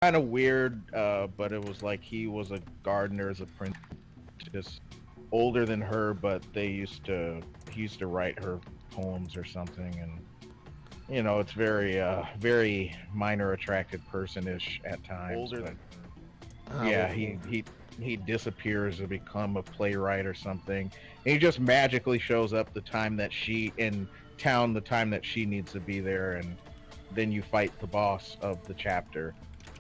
kind of weird, but it was like he was a gardener's apprentice, older than her, but he used to write her poems or something, and it's very minor attracted person-ish at times, but yeah, Oh, he disappears to become a playwright or something. And he just magically shows up the time that she in town, the time that she needs to be there, and then you fight the boss of the chapter,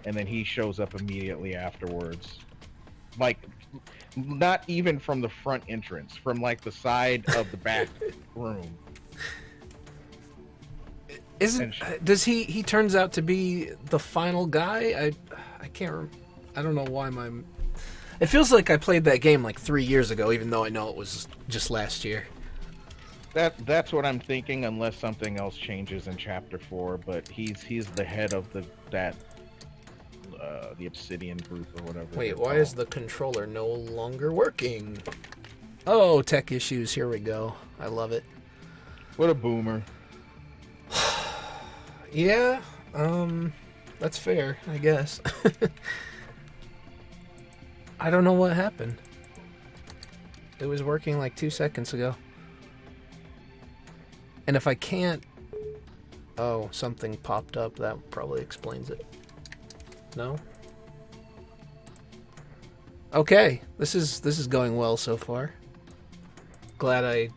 and then he shows up immediately afterwards, like not even from the front entrance, from like the side of the back room. isn't And does he turns out to be the final guy? I can't. I don't know why my. It feels like I played that game like 3 years ago, even though I know it was just last year. that's what I'm thinking, unless something else changes in chapter 4. But he's the head of the Obsidian group or whatever they're Wait, why is called. the controller no longer working? Oh, tech issues. Here we go. I love it. What a boomer! Yeah, that's fair, I guess. I don't know what happened. It was working like 2 seconds ago. And if I can't... Oh, something popped up. That probably explains it. No? Okay, this is going well so far. Glad I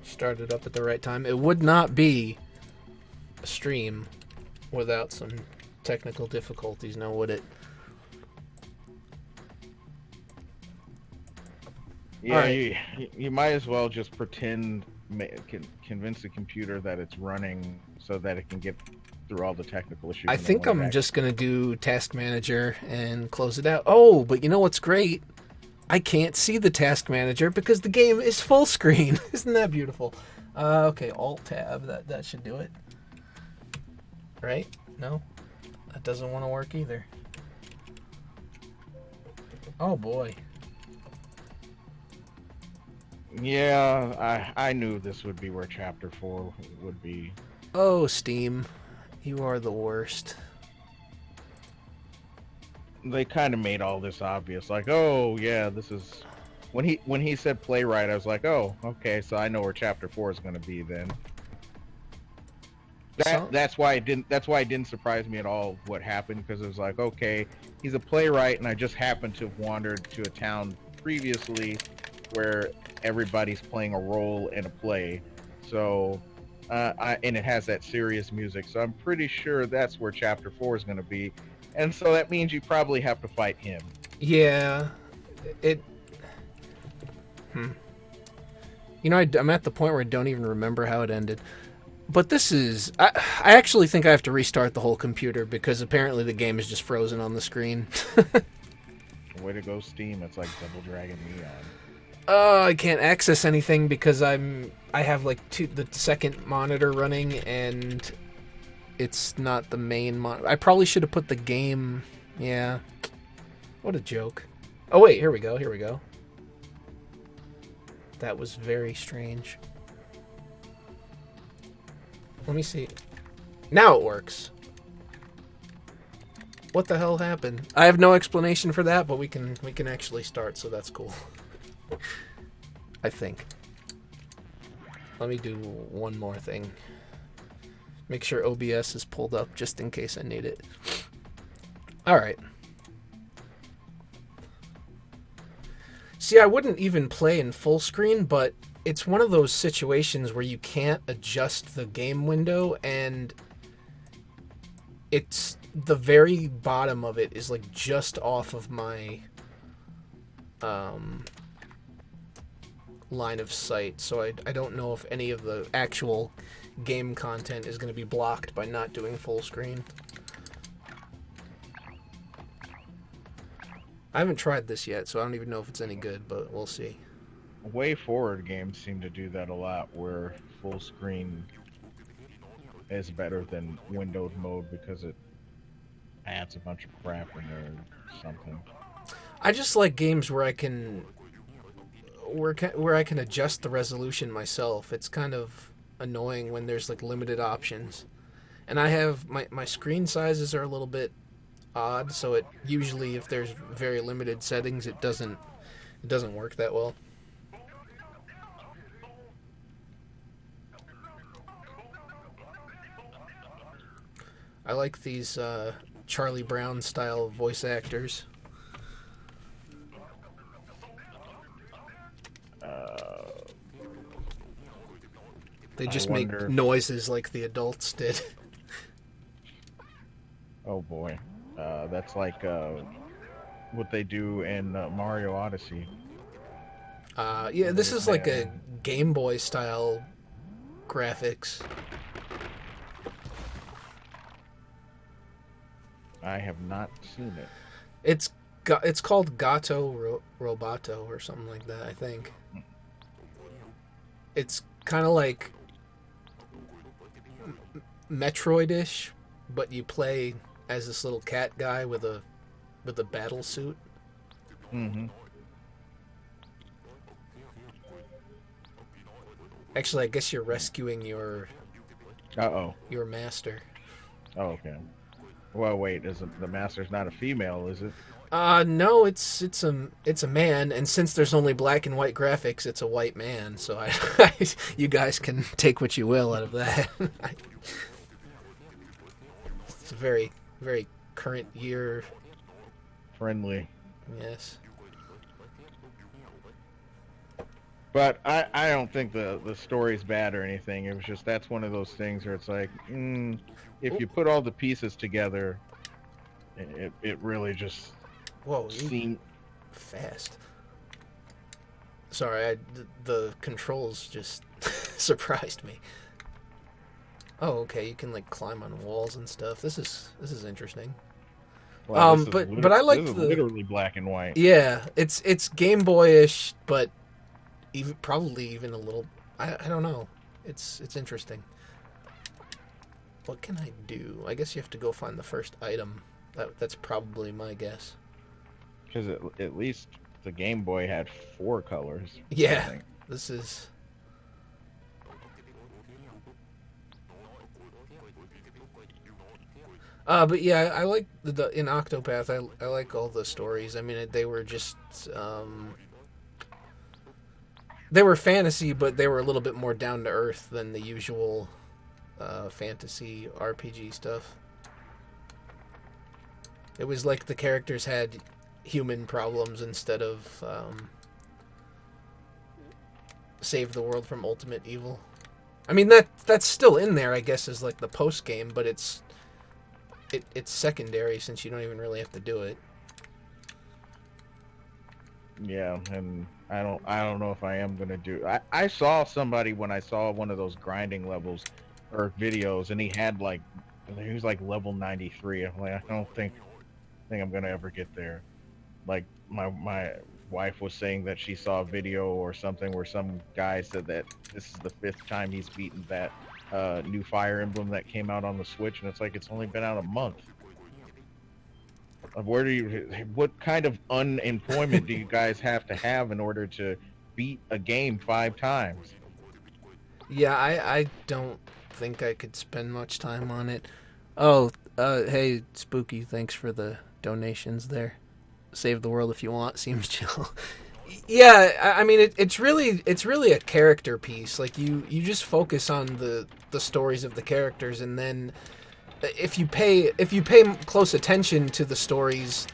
started up at the right time. It would not be a stream without some technical difficulties, now would it? All Yeah, right. you might as well just pretend, convince the computer that it's running so that it can get through all the technical issues, I and then think when it I'm actually just gonna do Task Manager and close it out. Oh, but you know what's great? I can't see the Task Manager because the game is full screen. Isn't that beautiful? Okay, Alt Tab. That should do it. Right? No, that doesn't want to work either. Oh boy. Yeah, I knew this would be where chapter 4 would be. Oh, Steam, you are the worst. They kind of made all this obvious, like, oh yeah, this is when he said playwright, I was like, oh, okay, so I know where chapter 4 is going to be then. So That's why it didn't surprise me at all what happened, because it was like, okay, he's a playwright, and I just happened to have wandered to a town previously where everybody's playing a role in a play, so and it has that serious music, so I'm pretty sure that's where chapter 4 is going to be, and so that means you probably have to fight him. yeah, it. Hmm. You know, I'm at the point where I don't even remember how it ended. But this is... I actually think I have to restart the whole computer because apparently the game is just frozen on the screen. Way to go, Steam! It's like Double Dragon Neon. I can't access anything because I have like the second monitor running and it's not the main monitor. I probably should have put the game... Yeah. What a joke. Oh wait, here we go, here we go. That was very strange. Let me see. Now it works. What the hell happened? I have no explanation for that, but we can actually start, so that's cool. I think. Let me do one more thing. Make sure OBS is pulled up just in case I need it. Alright. See, I wouldn't even play in full screen, but it's one of those situations where you can't adjust the game window, and it's the very bottom of it is like just off of my line of sight, so I don't know if any of the actual game content is going to be blocked by not doing full screen. I haven't tried this yet, so I don't even know if it's any good, but we'll see. Way forward games seem to do that a lot, where full screen is better than windowed mode because it adds a bunch of crap in there or something. I just like games where I can adjust the resolution myself. It's kind of annoying when there's like limited options. And I have my screen sizes are a little bit odd. So it usually, if there's very limited settings, it doesn't work that well. I like these Charlie Brown style voice actors. They just make noises like the adults did. Oh boy, that's like what they do in Mario Odyssey. Yeah, this is like a Game Boy style graphics. I have not seen it. It's called Gato Roboto or something like that, I think. It's kind of like Metroid-ish, but you play as this little cat guy with a battle suit. Mm-hmm. Actually, I guess you're rescuing your master. Oh, okay. Well, wait, the master's not a female, is it? No, it's a man, and since there's only black and white graphics, it's a white man. So you guys can take what you will out of that. It's a very, very current year. Friendly. Yes. But I don't think the story's bad or anything. It was just, that's one of those things where it's like, if you put all the pieces together, it really just seemed fast. Sorry, the controls just surprised me. Oh, okay, you can like climb on walls and stuff. This is interesting. Well, but I like literally black and white. Yeah, it's Game Boy-ish, but probably even a little. I don't know. It's interesting. What can I do? I guess you have to go find the first item. That's probably my guess. Because at least the Game Boy had 4 colors. Yeah, this is. But yeah, I like in Octopath. I like all the stories. I mean, they were just they were fantasy, but they were a little bit more down to earth than the usual fantasy RPG stuff. It was like the characters had human problems instead of save the world from ultimate evil. I mean, that's still in there, I guess, as like the post game, but it's secondary since you don't even really have to do it. Yeah, and I don't know if I am gonna do. I saw somebody when I saw one of those grinding levels or videos, and he was like level 93. I'm like, I don't think I'm gonna ever get there. Like my wife was saying that she saw a video or something where some guy said that this is the 5th time he's beaten that new Fire Emblem that came out on the Switch, and it's like it's only been out a month. What kind of unemployment do you guys have to have in order to beat a game 5 times? Yeah, I don't think I could spend much time on it. Oh, hey, Spooky, thanks for the donations there. Save the world if you want, seems chill. Yeah, I mean, it's really a character piece. Like you just focus on the stories of the characters, and then if you pay close attention to the stories,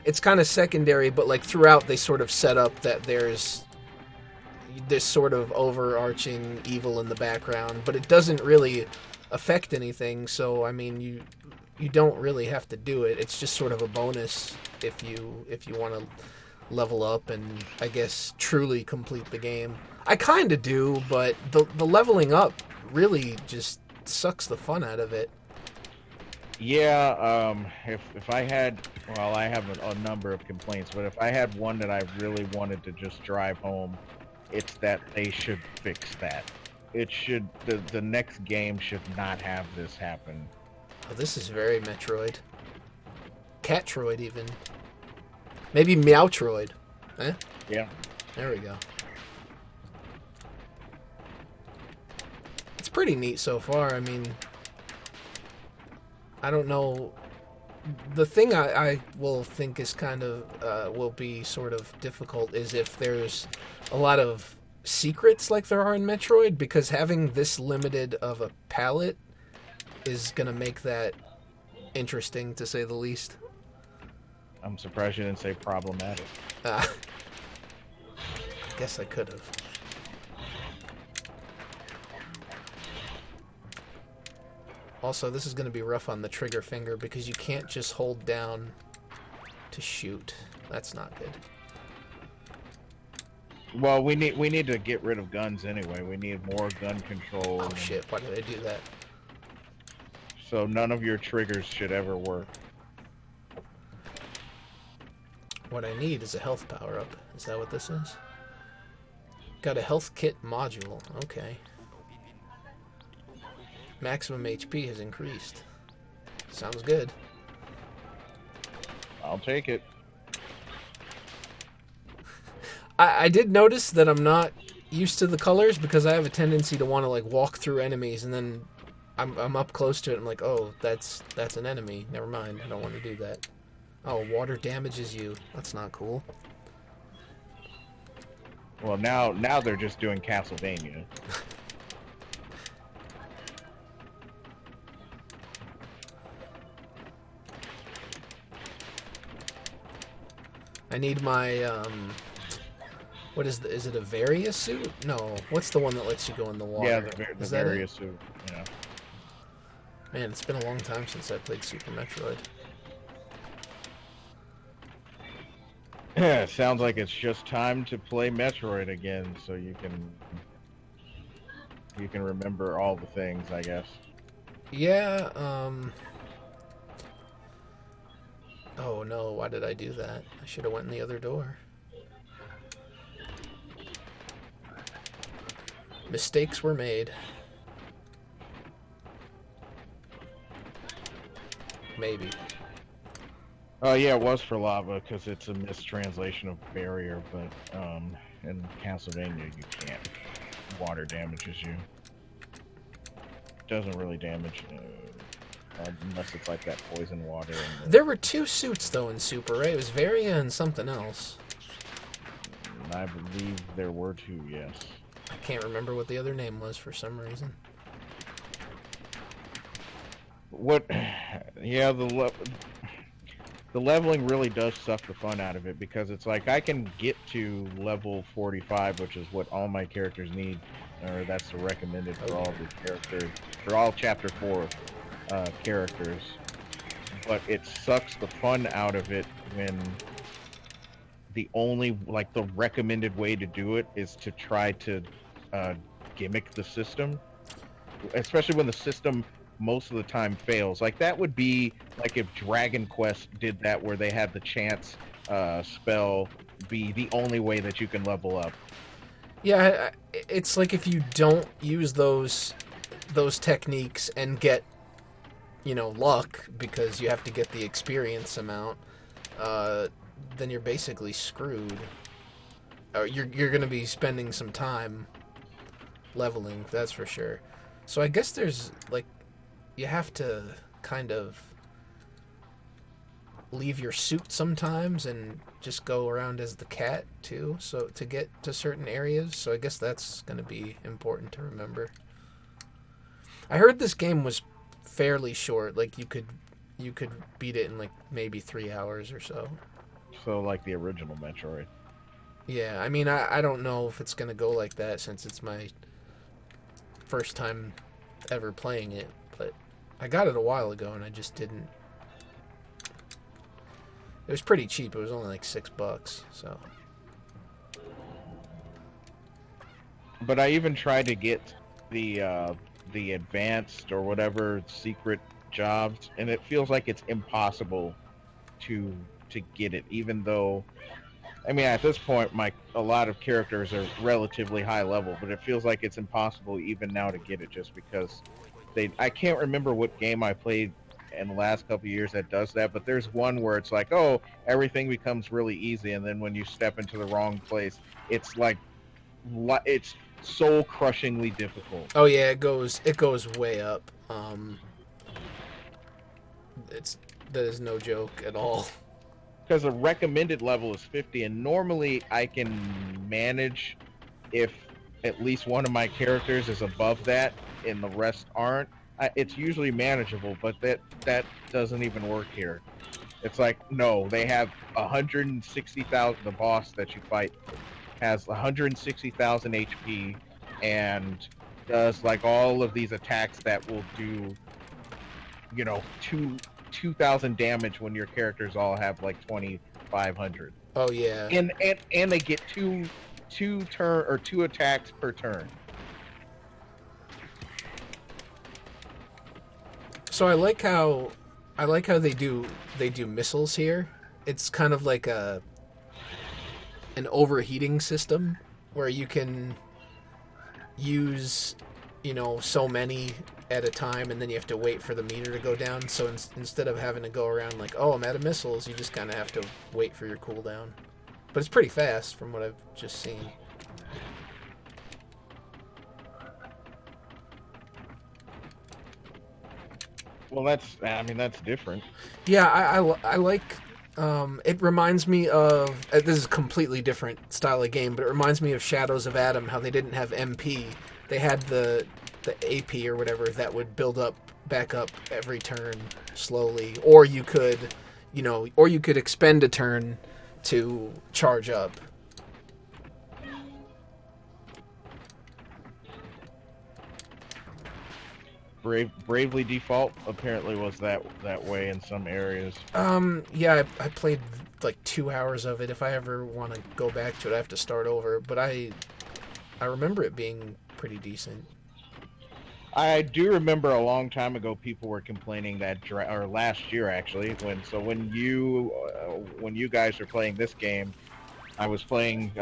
it's kind of secondary. But like throughout, they sort of set up that there's this sort of overarching evil in the background, but it doesn't really affect anything. So I mean, you don't really have to do it. It's just sort of a bonus if you want to level up and I guess truly complete the game. I kind of do, but the leveling up really just sucks the fun out of it. Yeah, if I had, well, I have a number of complaints, but if I had one that I really wanted to just drive home, it's that they should fix that. It should, the next game should not have this happen. Oh, this is very Metroid. Catroid even. Maybe Meowtroid. Eh? Yeah. There we go. It's pretty neat so far. I mean, I don't know The thing I will think is kind of will be sort of difficult is if there's a lot of secrets like there are in Metroid, because having this limited of a palette is going to make that interesting, to say the least. I'm surprised you didn't say problematic. I guess I could have. Also, this is going to be rough on the trigger finger because you can't just hold down to shoot. That's not good. Well, we need to get rid of guns anyway. We need more gun control. Oh shit, why did I do that? So none of your triggers should ever work. What I need is a health power-up. Is that what this is? Got a health kit module. Okay. Maximum HP has increased. Sounds good. I'll take it. I did notice that I'm not used to the colors because I have a tendency to want to like walk through enemies and then I'm up close to it and I'm like, oh, that's an enemy. Never mind. I don't want to do that. Oh, water damages you. That's not cool. Well, now they're just doing Castlevania. I need my what is it a Varia suit? No, what's the one that lets you go in the water? Yeah, the Varia suit. Yeah. Man, it's been a long time since I played Super Metroid. Sounds like it's just time to play Metroid again, so you can remember all the things, I guess. Yeah. Oh no, why did I do that? I should have went in the other door. Mistakes were made. Maybe. Oh yeah, it was for lava because it's a mistranslation of barrier, but in Castlevania you can't. Water damages you. Doesn't really damage unless it's like that poison water. There were two suits though in Super, right? It was Varia and something else. I believe there were two, yes. I can't remember what the other name was for some reason. What? Yeah, the leveling really does suck the fun out of it because it's like I can get to level 45, which is what all my characters need, or that's the recommended for all the characters, for all Chapter 4 characters. But it sucks the fun out of it when the only, like, the recommended way to do it is to try to gimmick the system, especially when the system most of the time fails. Like that would be like if Dragon Quest did that, where they had the chance spell be the only way that you can level up. Yeah, it's like if you don't use those techniques and get, you know, luck because you have to get the experience amount, then you're basically screwed. Or you're going to be spending some time leveling, that's for sure. So I guess there's like, you have to kind of leave your suit sometimes and just go around as the cat too, so to get to certain areas. So I guess that's going to be important to remember. I heard this game was fairly short, like you could beat it in like maybe 3 hours or so. So like the original Metroid. Yeah, I mean, I don't know if it's going to go like that since it's my first time ever playing it, but I got it a while ago and I just didn't. It was pretty cheap. It was only like $6, so. But I even tried to get the advanced or whatever secret jobs, and it feels like it's impossible to get it, even though, I mean, at this point a lot of characters are relatively high level, but it feels like it's impossible even now to get it, just because I can't remember what game I played in the last couple of years that does that, but there's one where it's like, oh, everything becomes really easy, and then when you step into the wrong place, it's like, it's soul crushingly difficult. Oh yeah, it goes way up. It's That is no joke at all. Because a recommended level is 50, and normally I can manage if at least one of my characters is above that and the rest aren't. It's usually manageable, but that doesn't even work here. It's like, no, they have 160,000. The boss that you fight has 160,000 HP and does like all of these attacks that will do, 2,000 damage when your characters all have like 2,500. Oh yeah. And they get two attacks per turn. So I like how they do missiles here. It's kind of like an overheating system where you can use, so many at a time, and then you have to wait for the meter to go down. So instead of having to go around like, oh, I'm out of missiles, you just kind of have to wait for your cooldown. But it's pretty fast from what I've just seen. Well, that's different. Yeah, I like. It reminds me of this is a completely different style of game, but it reminds me of Shadows of Adam. How they didn't have MP, they had the AP or whatever that would build up back up every turn slowly, or you could, expend a turn to charge up. Bravely Default apparently was that way in some areas. Yeah, I played like 2 hours of it. If I ever want to go back to it, I have to start over. But I remember it being pretty decent. I do remember a long time ago people were complaining that, or last year actually, when you guys were playing this game, I was playing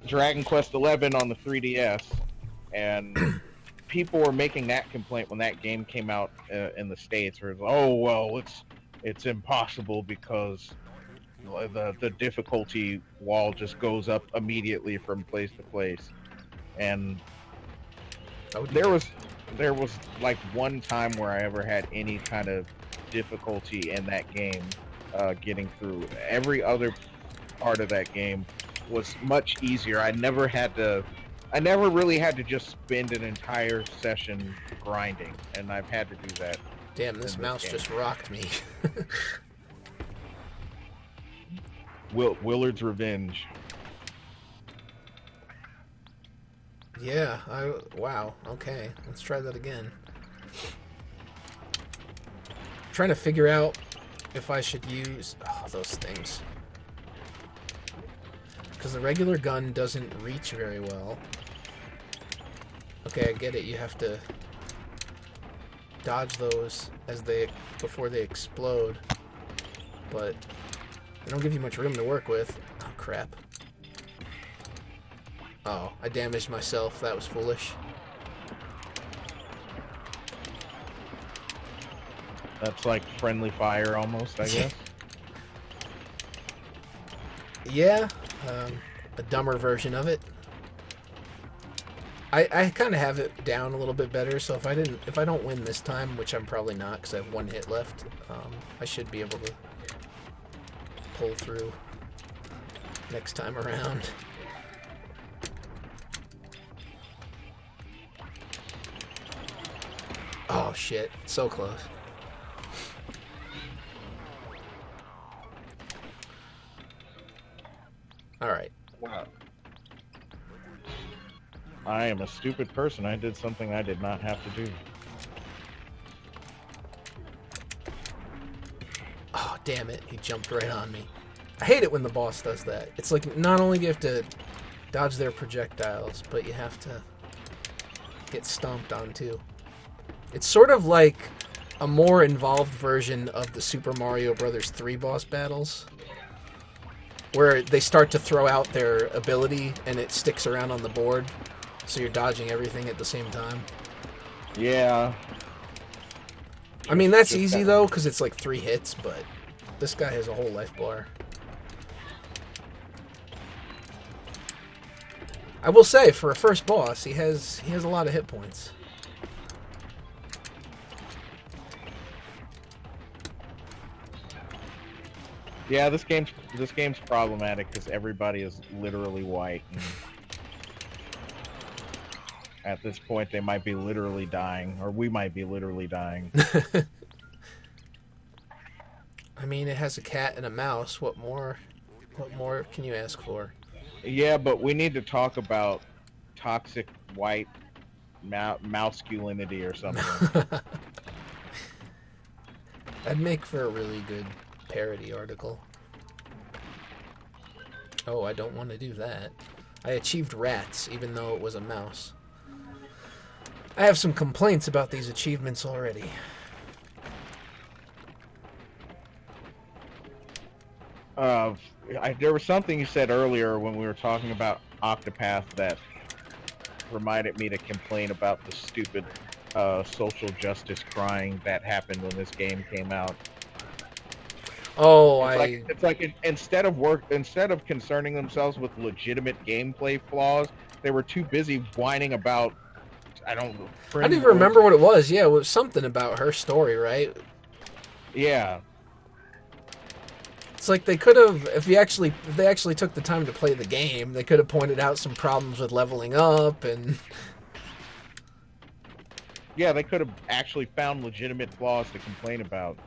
Dragon Quest XI on the 3DS, and people were making that complaint when that game came out in the States, where it's impossible because the difficulty wall just goes up immediately from place to place. And there was like one time where I ever had any kind of difficulty in that game getting through. Every other part of that game was much easier. I never really had to just spend an entire session grinding, and I've had to do that. Damn, this mouse just rocked me. Willard's Revenge. Yeah, wow, okay. Let's try that again. I'm trying to figure out if I should use those things. Because the regular gun doesn't reach very well. Okay, I get it. You have to dodge those before they explode. But they don't give you much room to work with. Oh, crap. Oh, I damaged myself. That was foolish. That's like friendly fire almost, I guess. Yeah, a dumber version of it. I kind of have it down a little bit better, so if I don't win this time, which I'm probably not because I have one hit left, I should be able to pull through next time around. Oh shit, so close. Alright. Wow. I am a stupid person. I did something I did not have to do. Oh, damn it. He jumped right on me. I hate it when the boss does that. It's like, not only do you have to dodge their projectiles, but you have to get stomped on too. It's sort of like a more involved version of the Super Mario Bros. 3 boss battles, where they start to throw out their ability and it sticks around on the board, so you're dodging everything at the same time. Yeah. I mean, that's easy though, because it's like 3 hits, but this guy has a whole life bar. I will say, for a first boss, he has a lot of hit points. Yeah, this game's problematic because everybody is literally white. And at this point, they might be literally dying, or we might be literally dying. I mean, it has a cat and a mouse. What more? What more can you ask for? Yeah, but we need to talk about toxic white masculinity or something. That'd make for a really good parody article. Oh, I don't want to do that. I achieved rats, even though it was a mouse. I have some complaints about these achievements already. There was something you said earlier when we were talking about Octopath that reminded me to complain about the stupid social justice crying that happened when this game came out. Oh, It's like instead of concerning themselves with legitimate gameplay flaws, they were too busy whining about I don't know. I don't even remember what it was. Yeah, it was something about her story, right? Yeah. It's like they could have, if they actually took the time to play the game, they could have pointed out some problems with leveling up and. Yeah, they could have actually found legitimate flaws to complain about.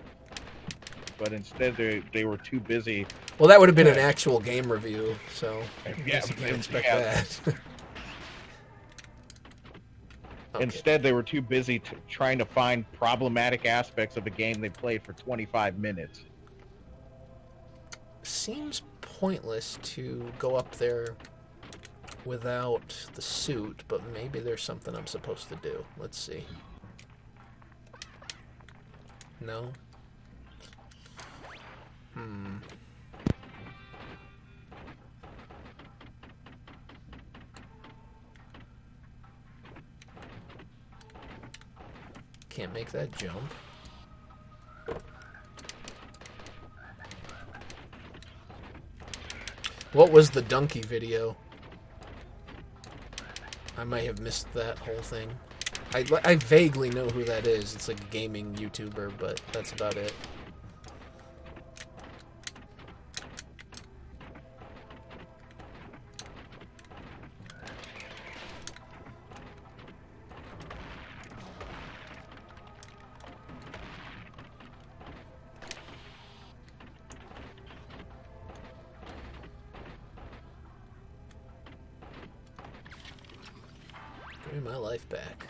But instead, they were too busy. Well, that would have been an actual game review, so I Yeah, guess you can't expect yeah. that. Okay. Instead, they were too busy trying to find problematic aspects of a game they played for 25 minutes. Seems pointless to go up there without the suit, but maybe there's something I'm supposed to do. Let's see. No? Can't make that jump. What was the donkey video? I might have missed that whole thing. I vaguely know who that is. It's like a gaming YouTuber, but that's about it. Give me my life back.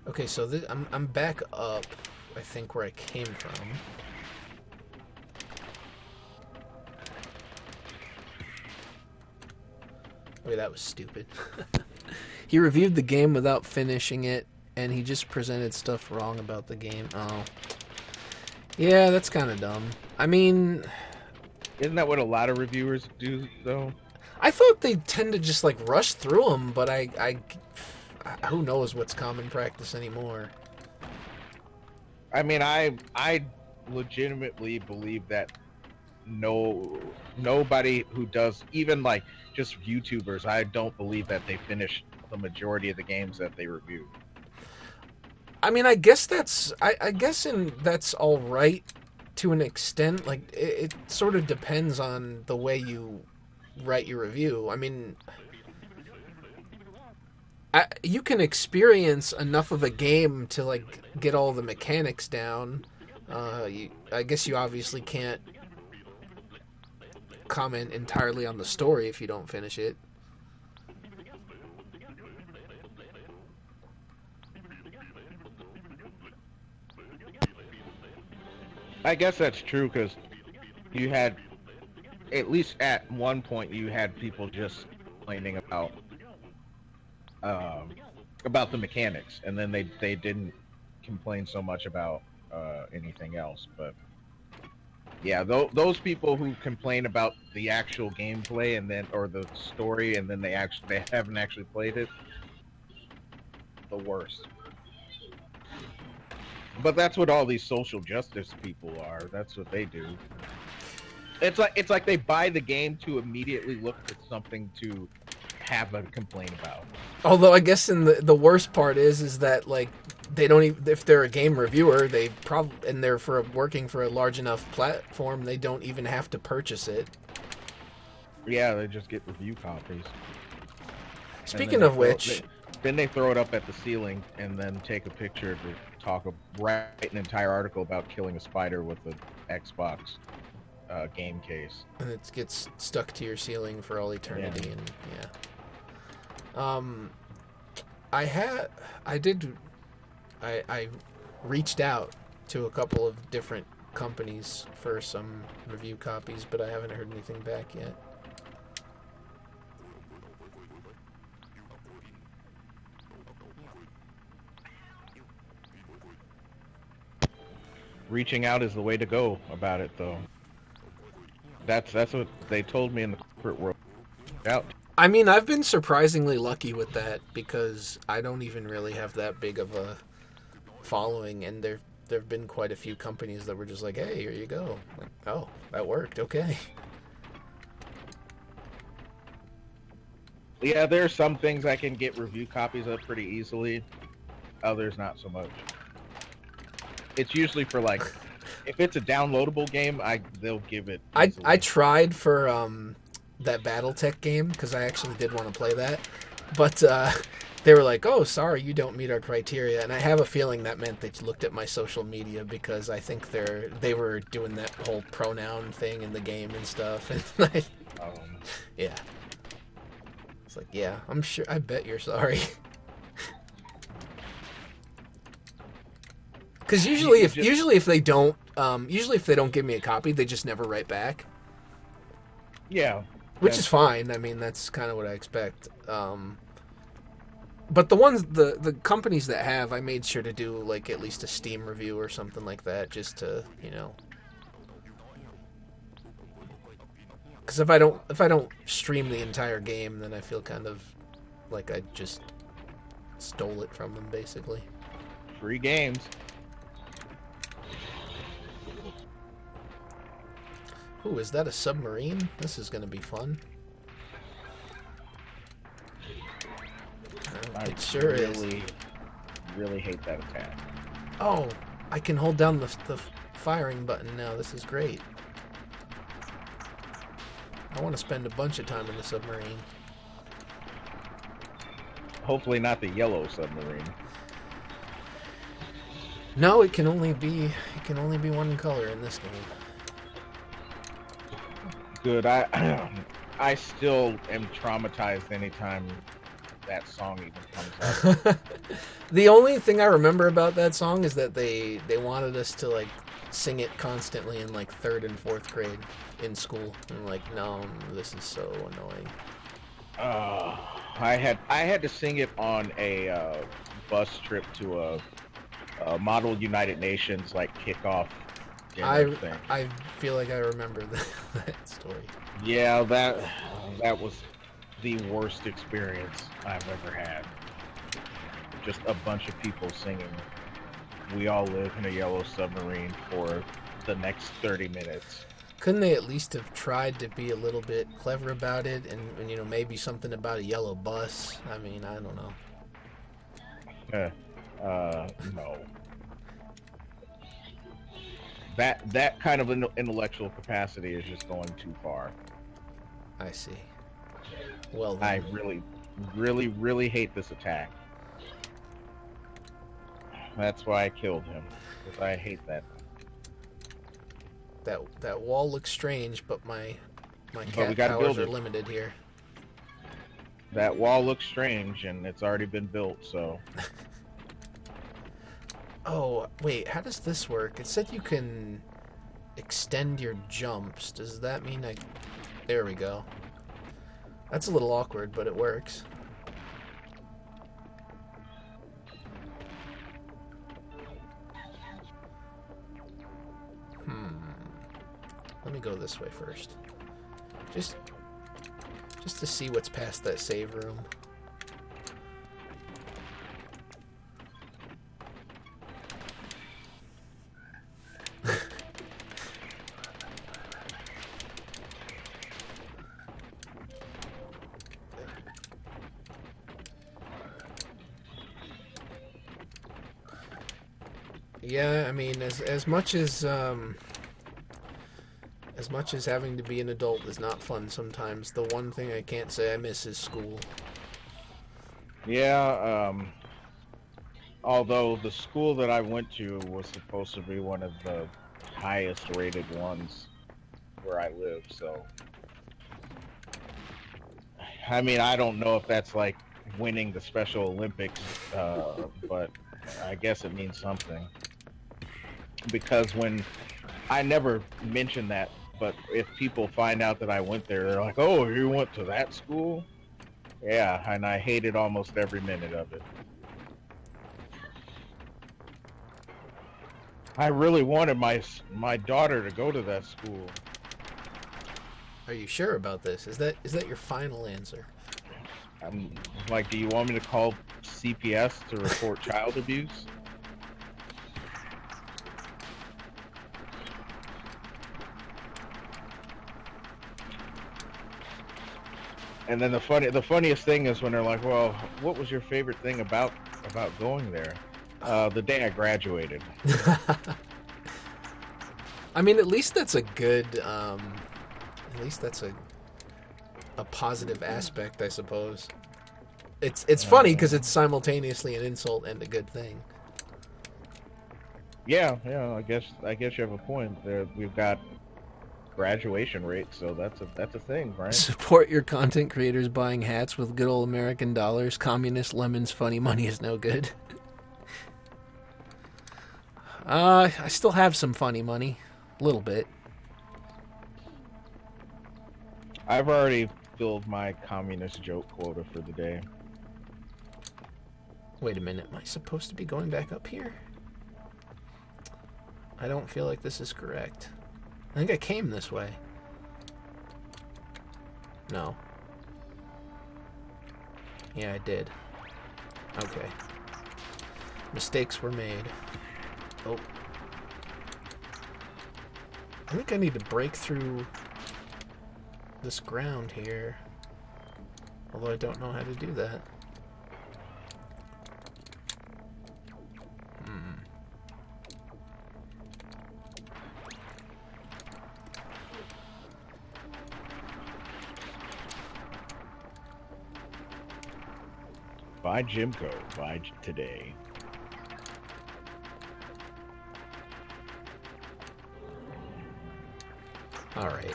Okay, so I'm back up, I think, where I came from. Wait, that was stupid. He reviewed the game without finishing it, and he just presented stuff wrong about the game. Oh. Yeah, that's kind of dumb. I mean... Isn't that what a lot of reviewers do, though? I thought they tend to just, like, rush through them, but I who knows what's common practice anymore. I mean, I legitimately believe that nobody who does, even like just YouTubers, I don't believe that they finish the majority of the games that they review. I mean, I guess that's that's all right to an extent. Like it sort of depends on the way you write your review. I mean, you can experience enough of a game to like get all the mechanics down. I guess you obviously can't comment entirely on the story if you don't finish it. I guess that's true because you had, at least at one point, you had people just complaining about the mechanics, and then they didn't complain so much about anything else. But yeah, those people who complain about the actual gameplay and then or the story, and then they haven't actually played it, the worst. But that's what all these social justice people are. That's what they do. It's like they buy the game to immediately look for something to have a complaint about. Although I guess in the worst part is that like they don't even, if they're a game reviewer, they probably, and they're working for a large enough platform, they don't even have to purchase it. Yeah, they just get review copies. Speaking of which, then they throw it up at the ceiling and then take a picture to write an entire article about killing a spider with an Xbox game case. And it gets stuck to your ceiling for all eternity. Yeah. And I reached out to a couple of different companies for some review copies, but I haven't heard anything back yet. Reaching out is the way to go about it, though. That's what they told me in the corporate world. Out. I mean, I've been surprisingly lucky with that because I don't even really have that big of a following, and there've been quite a few companies that were just like, "Hey, here you go." Like, oh, that worked. Okay. Yeah, there are some things I can get review copies of pretty easily. Others not so much. It's usually for like, if it's a downloadable game, they'll give it. I tried for that BattleTech game because I actually did want to play that, but they were like, "Oh, sorry, you don't meet our criteria," and I have a feeling that meant they looked at my social media because I think they were doing that whole pronoun thing in the game and stuff, and yeah, it's like, yeah, I'm sure. I bet you're sorry. Because usually if they don't give me a copy, they just never write back. Yeah, which is fine. I mean, that's kind of what I expect. But the companies that have, I made sure to do like at least a Steam review or something like that, just to, you know. Because if I don't stream the entire game, then I feel kind of like I just stole it from them, basically. Free games. Ooh, is that a submarine? This is going to be fun. It sure is. I really hate that attack. Oh, I can hold down the firing button now. This is great. I want to spend a bunch of time in the submarine. Hopefully not the yellow submarine. No, it can only be one color in this game. Good. I still am traumatized anytime that song even comes out. The only thing I remember about that song is that they wanted us to like sing it constantly in like 3rd and 4th grade in school. And I'm like, no, this is so annoying. I had to sing it on a bus trip to a Model United Nations like kickoff. I feel like I remember that story. Yeah, that was the worst experience I've ever had. Just a bunch of people singing "We All Live in a Yellow Submarine" for the next 30 minutes. Couldn't they at least have tried to be a little bit clever about it and you know, maybe something about a yellow bus? I mean, I don't know. No. That kind of intellectual capacity is just going too far. I see. Well, then. I really, really, really hate this attack. That's why I killed him, because I hate that. That wall looks strange, but my cat powers are limited here. That wall looks strange, and it's already been built, so. Oh, wait, how does this work? It said you can extend your jumps. Does that mean There we go. That's a little awkward, but it works. Let me go this way first. Just to see what's past that save room. Yeah, I mean, as much as having to be an adult is not fun sometimes, the one thing I can't say I miss is school. Yeah, although the school that I went to was supposed to be one of the highest rated ones where I live, so I mean, I don't know if that's like winning the Special Olympics, but I guess it means something. Because when I never mention that, but if people find out that I went there, they're like, "Oh, you went to that school?" Yeah, and I hated almost every minute of it. I really wanted my daughter to go to that school. Are you sure about this? Is that your final answer? I'm like, do you want me to call CPS to report child abuse? And then the funniest thing is when they're like, "Well, what was your favorite thing about going there?" The day I graduated. I mean, at least that's a good. At least that's a positive aspect, I suppose. It's funny because it's simultaneously an insult and a good thing. Yeah, yeah. I guess you have a point. There, we've got graduation rates, so that's a thing, right? Support your content creators buying hats with good old American dollars. Communist lemons, funny money is no good. I still have some funny money, a little bit. I've already filled my communist joke quota for the day. Wait a minute, am I supposed to be going back up here? I don't feel like this is correct. I think I came this way. No. Yeah, I did. Okay. Mistakes were made. Oh. I think I need to break through this ground here. Although I don't know how to do that. Buy Jimco. Buy today. Alright.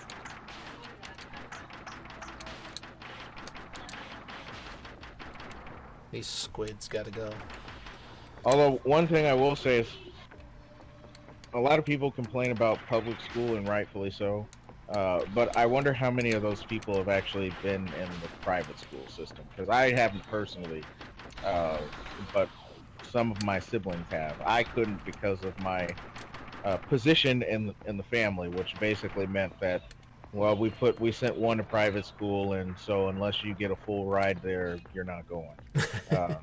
These squids gotta go. Although one thing I will say is, a lot of people complain about public school, and rightfully so. But I wonder how many of those people have actually been in the private school system. Because I haven't personally, uh, but some of my siblings have. I couldn't because of my position in the family, which basically meant that, well, we sent one to private school, and so unless you get a full ride there, you're not going. Uh,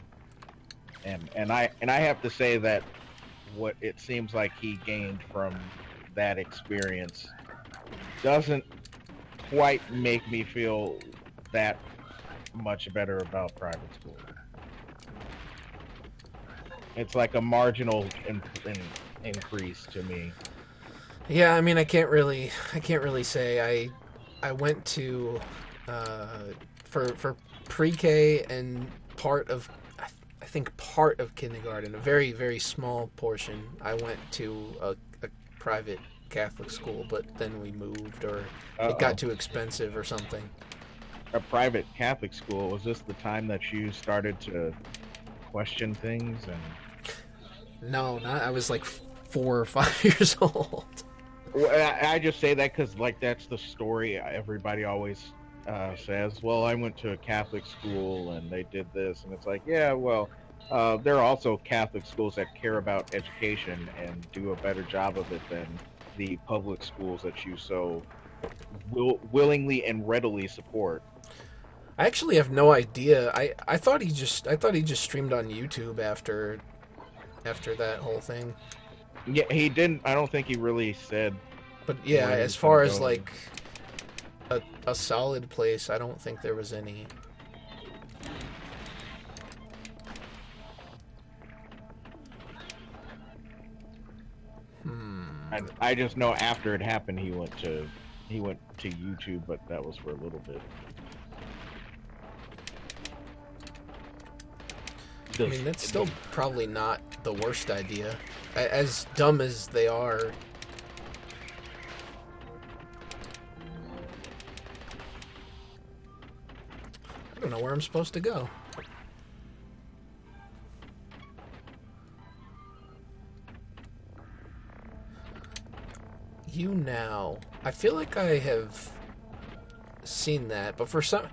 and I have to say that what it seems like he gained from that experience doesn't quite make me feel that much better about private school. It's like a marginal increase to me. Yeah, I mean, I can't really say. I went to for pre-K and part of I think part of kindergarten, a very very small portion. I went to a private Catholic school, but then we moved, or it got too expensive or something. A private Catholic school, was this the time that you started to question things? And No, not. I was like 4 or 5 years old. well, I just say that because like that's the story everybody always says. Well, I went to a Catholic school and they did this, and it's like, yeah, well, there are also Catholic schools that care about education and do a better job of it than the public schools that you so willingly and readily support. I actually have no idea. I thought he just streamed on YouTube after that whole thing. Yeah, he didn't. I don't think he really said. But yeah, where he as was far gonna as go. like a solid place, I don't think there was any. I just know after it happened, he went to YouTube, but that was for a little bit. I mean, that's still probably not the worst idea. As dumb as they are. I don't know where I'm supposed to go. You now. I feel like I have seen that, but for some...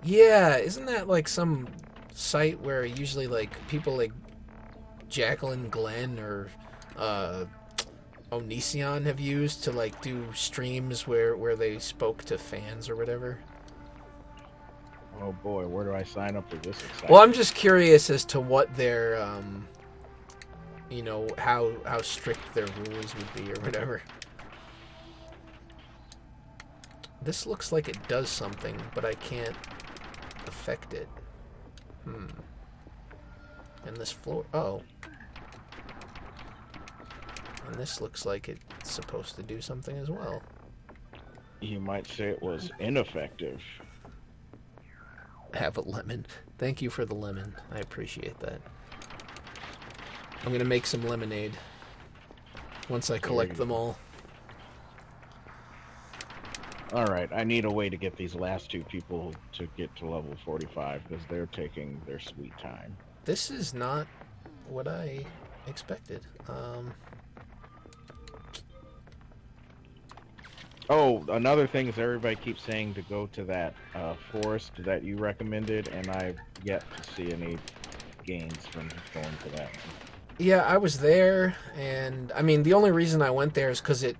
Yeah, isn't that like some site where usually like people like Jacqueline Glenn or Onision have used to like do streams where they spoke to fans or whatever? Oh boy, where do I sign up for this? Well, I'm just curious as to what their, you know, how strict their rules would be or whatever. This looks like it does something, but I can't affect it. And this floor... Oh. And this looks like it's supposed to do something as well. You might say it was ineffective. Have a lemon. Thank you for the lemon. I appreciate that. I'm gonna make some lemonade once I collect them all. Alright, I need a way to get these last two people to get to level 45, because they're taking their sweet time. This is not what I expected. Oh, another thing is everybody keeps saying to go to that forest that you recommended, and I've yet to see any gains from going to that one. Yeah, I was there, and I mean, the only reason I went there is because it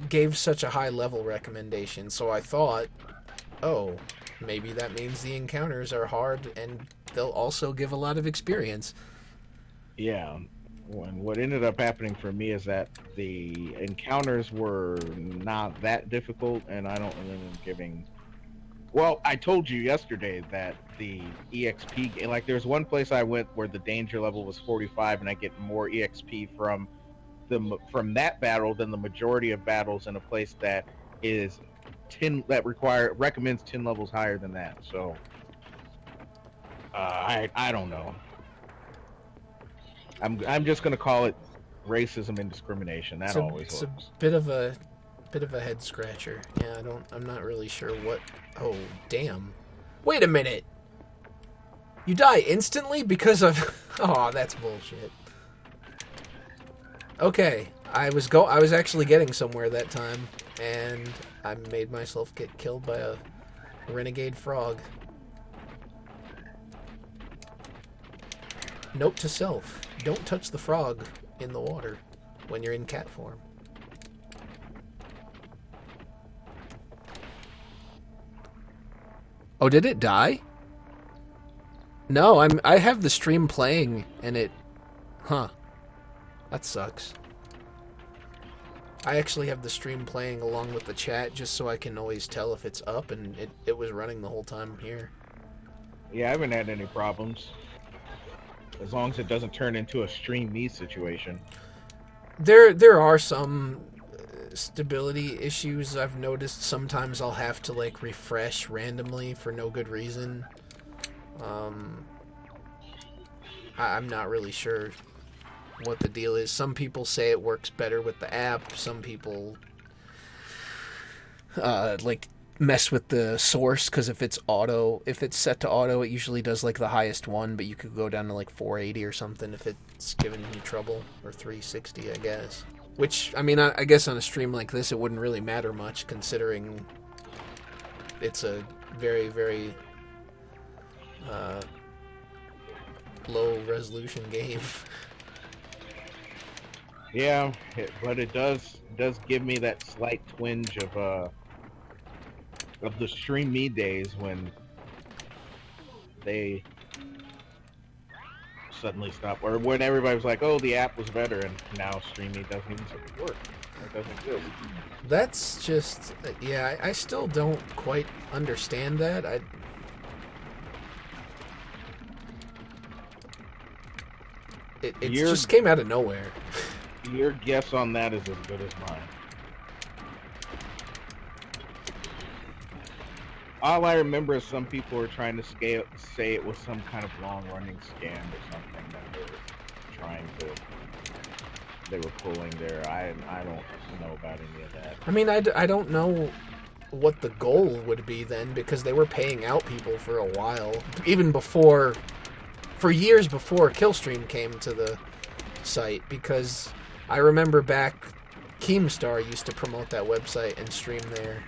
gave such a high level recommendation, so I thought, oh, maybe that means the encounters are hard and they'll also give a lot of experience. Yeah, and what ended up happening for me is that the encounters were not that difficult, and I don't remember giving... Well, I told you yesterday that the EXP... Like, there's one place I went where the danger level was 45, and I get more EXP from that battle than the majority of battles in a place that is 10 that recommends 10 levels higher than that. So I don't know. I'm just gonna call it racism and discrimination. That always works. It's a bit of a head scratcher. Yeah, I'm not really sure what. Oh damn! Wait a minute. You die instantly because of. Oh, that's bullshit. Okay, I was actually getting somewhere that time, and I made myself get killed by a renegade frog. Note to self: don't touch the frog in the water when you're in cat form. Oh, did it die? No, I have the stream playing, and it... Huh. That sucks. I actually have the stream playing along with the chat just so I can always tell if it's up, and it was running the whole time here. Yeah, I haven't had any problems. As long as it doesn't turn into a stream me situation. There are some stability issues I've noticed. Sometimes I'll have to like refresh randomly for no good reason. I'm not really sure what the deal is. Some people say it works better with the app. Some people like mess with the source, because if it's set to auto, it usually does like the highest one, but you could go down to like 480 or something if it's giving you trouble, or 360, I guess. Which, I mean, I guess on a stream like this, it wouldn't really matter much, considering it's a very, very low resolution game. Yeah, but it does give me that slight twinge of the Stream Me days when they suddenly stop, or when everybody was like, "Oh, the app was better," and now Stream Me doesn't even work. It doesn't exist. That's just, yeah. I still don't quite understand that. It just came out of nowhere. Your guess on that is as good as mine. All I remember is some people were trying to say it was some kind of long-running scam or something that they were pulling there. I don't know about any of that. I mean, I don't know what the goal would be then, because they were paying out people for a while, even for years before Killstream came to the site, because I remember back Keemstar used to promote that website and stream there.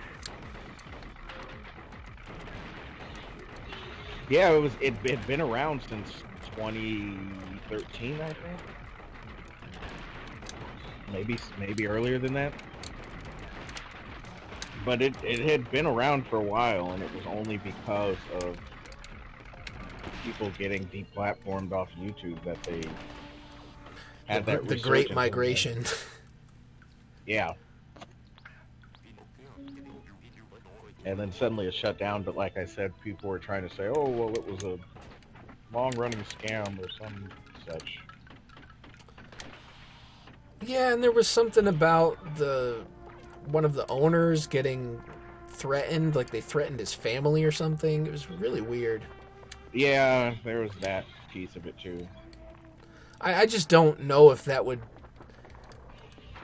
Yeah, it had been around since 2013, I think. Maybe earlier than that. But it had been around for a while, and it was only because of people getting deplatformed off YouTube that they had the Great Migration. Yeah. And then suddenly it shut down, but like I said, people were trying to say, oh, well, it was a long-running scam or some such. Yeah, and there was something about one of the owners getting threatened, like they threatened his family or something. It was really weird. Yeah, there was that piece of it too. I just don't know if that would...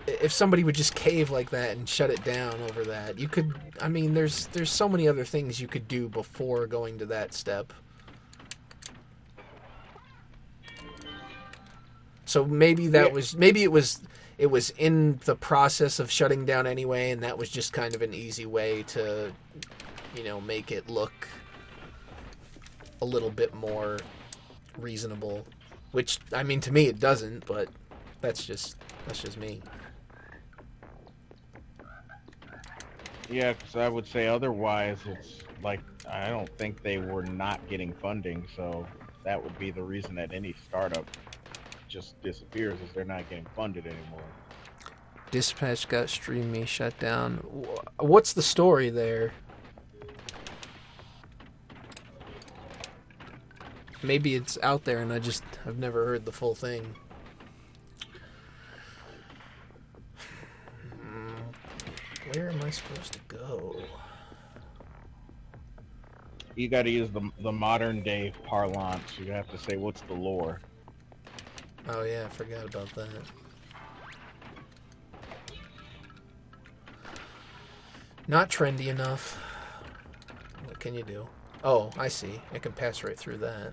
If somebody would just cave like that and shut it down over that. You could... I mean, there's so many other things you could do before going to that step. So maybe that was... Maybe it was in the process of shutting down anyway, and that was just kind of an easy way to, make it look a little bit more reasonable. Which, I mean, to me it doesn't, but that's just me. Yeah, because I would say otherwise it's like, I don't think they were not getting funding, so that would be the reason that any startup just disappears, is they're not getting funded anymore. Dispatch got Stream Me shut down. What's the story there? Maybe it's out there and I've never heard the full thing. Where am I supposed to go? You got to use the modern day parlance. You have to say, what's the lore? Oh yeah, I forgot about that. Not trendy enough. What can you do? Oh, I see. I can pass right through that.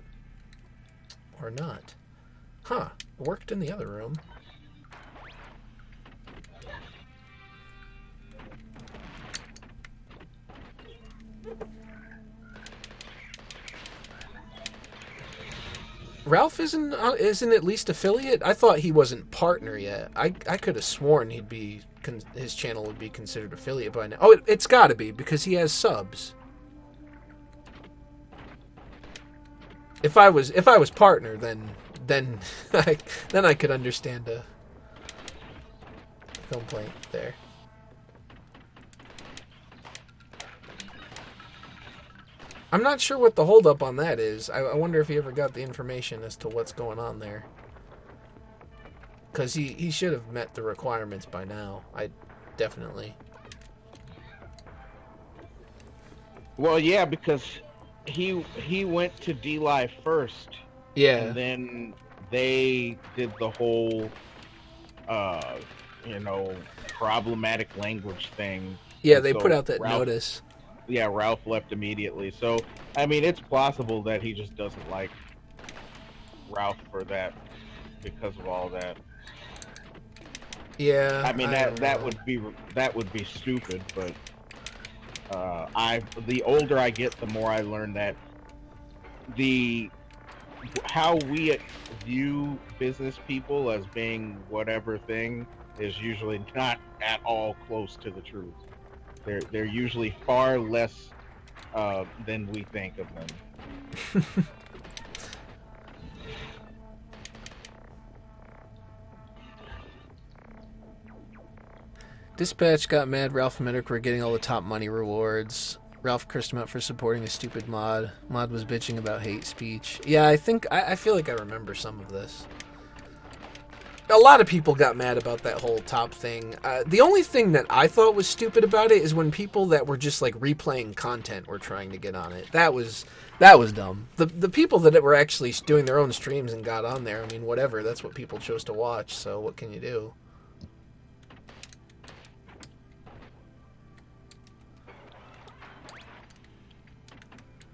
Or not. Huh. Worked in the other room. Ralph isn't at least affiliate? I thought he wasn't partner yet. I could have sworn his channel would be considered affiliate by now. Oh, it's got to be, because he has subs. If I was partner, then I could understand a complaint there. I'm not sure what the holdup on that is. I wonder if he ever got the information as to what's going on there. Because he should have met the requirements by now. Definitely. Well, yeah, because he went to Dlive first. Yeah. And then they did the whole, problematic language thing. Yeah, they put out that notice. Yeah, Ralph left immediately. So, I mean, it's possible that he just doesn't like Ralph for that, because of all that. Yeah. I mean, that would be stupid, but the older I get, the more I learn that how we view business people as being whatever thing is usually not at all close to the truth. They're usually far less than we think of them. Dispatch got mad Ralph and Medic were getting all the top money rewards. Ralph cursed him out for supporting a stupid mod. Mod was bitching about hate speech. Yeah, I feel like I remember some of this. a lot of people got mad about that whole top thing. The only thing that I thought was stupid about it is when people that were just like replaying content were trying to get on it. That was dumb. The people that were actually doing their own streams and got on there, I mean, whatever. That's what people chose to watch. So what can you do?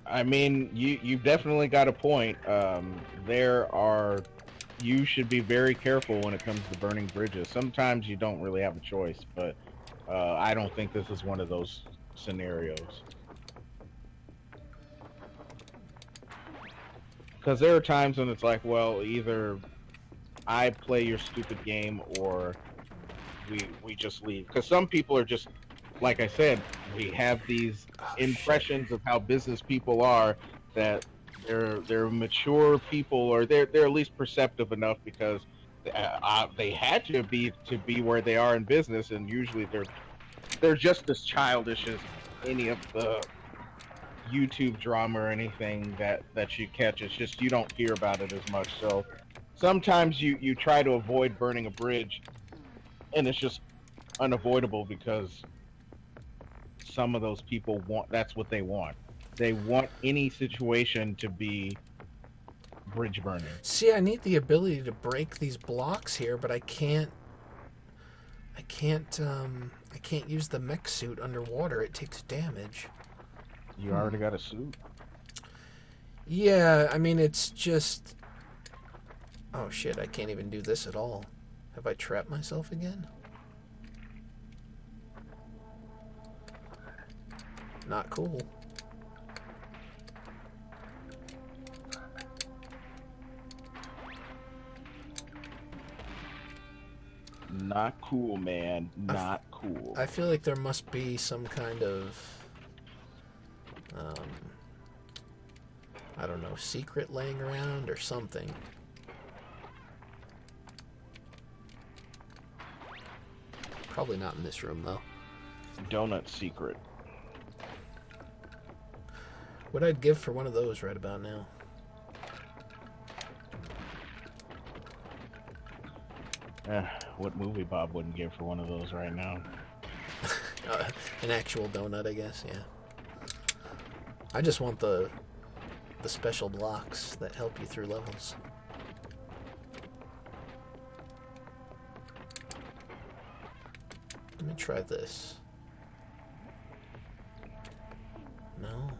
I mean, you've definitely got a point. You should be very careful when it comes to burning bridges. Sometimes you don't really have a choice, but I don't think this is one of those scenarios. Because there are times when it's like, well, either I play your stupid game or we just leave. Because some people are just, like I said, we have these impressions of how business people are, that they're mature people, or they're at least perceptive enough, because they had to be where they are in business, and usually they're just as childish as any of the YouTube drama or anything that you catch. It's just you don't hear about it as much. So sometimes you try to avoid burning a bridge, and it's just unavoidable because some of those people that's what they want. They want any situation to be bridge burning. See, I need the ability to break these blocks here, but I can't use the mech suit underwater. It takes damage. You already got a suit? Yeah, I mean, it's just... Oh shit, I can't even do this at all. Have I trapped myself again? Not cool. Not cool, man. Not cool. I feel like there must be some kind of... I don't know, secret laying around or something. Probably not in this room, though. Donut secret. What I'd give for one of those right about now. What movie Bob wouldn't give for one of those right now? An actual donut, I guess, yeah. I just want the special blocks that help you through levels. Let me try this. No.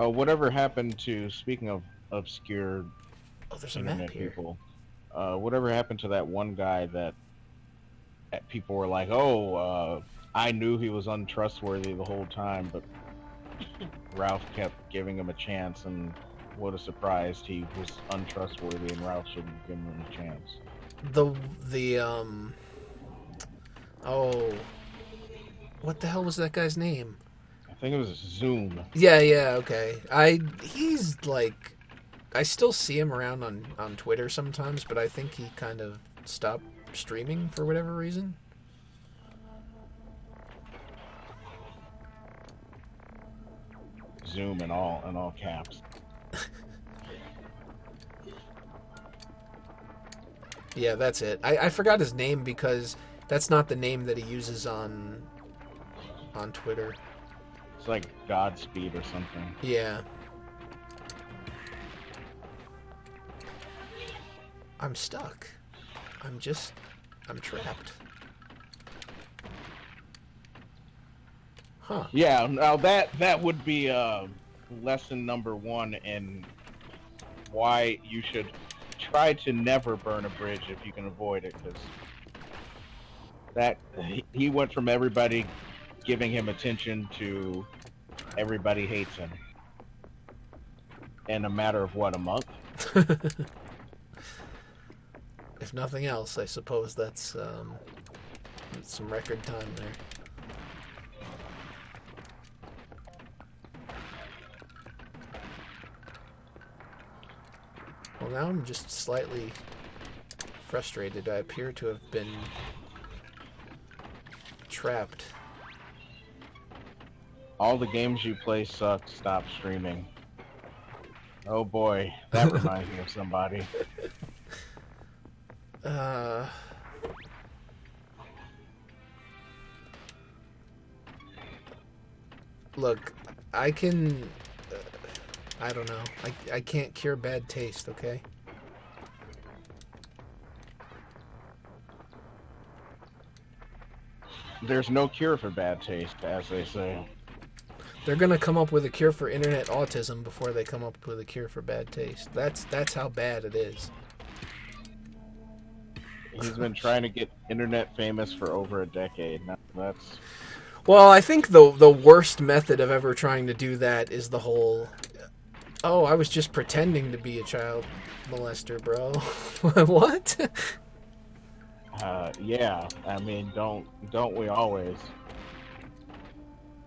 Whatever happened to, speaking of obscure There's a internet map here. people, whatever happened to that one guy that people were like, oh, I knew he was untrustworthy the whole time, but Ralph kept giving him a chance, and what a surprise, he was untrustworthy and Ralph shouldn't have given him a chance. What the hell was that guy's name? I think it was Zoom. Yeah, okay. He's like, I still see him around on Twitter sometimes, but I think he kind of stopped streaming for whatever reason. Zoom in all caps. Yeah, that's it. I forgot his name because that's not the name that he uses on Twitter. It's like Godspeed or something. Yeah. I'm stuck. I'm trapped. Huh. Yeah, now that would be lesson number 1 in why you should try to never burn a bridge if you can avoid it, because he went from everybody giving him attention to everybody hates him in a matter of what, a month? If nothing else, I suppose that's some record time there. Well, now I'm just slightly frustrated. I appear to have been trapped. All the games you play suck. Stop streaming. Oh boy, that reminds me of somebody. Look, I can. I don't know. I can't cure bad taste. Okay. There's no cure for bad taste, as they say. They're gonna come up with a cure for internet autism before they come up with a cure for bad taste. That's how bad it is. He's been trying to get internet famous for over a decade. Now that's Well, I think the worst method of ever trying to do that is the whole, oh, I was just pretending to be a child molester, bro. What? yeah. I mean, don't we always?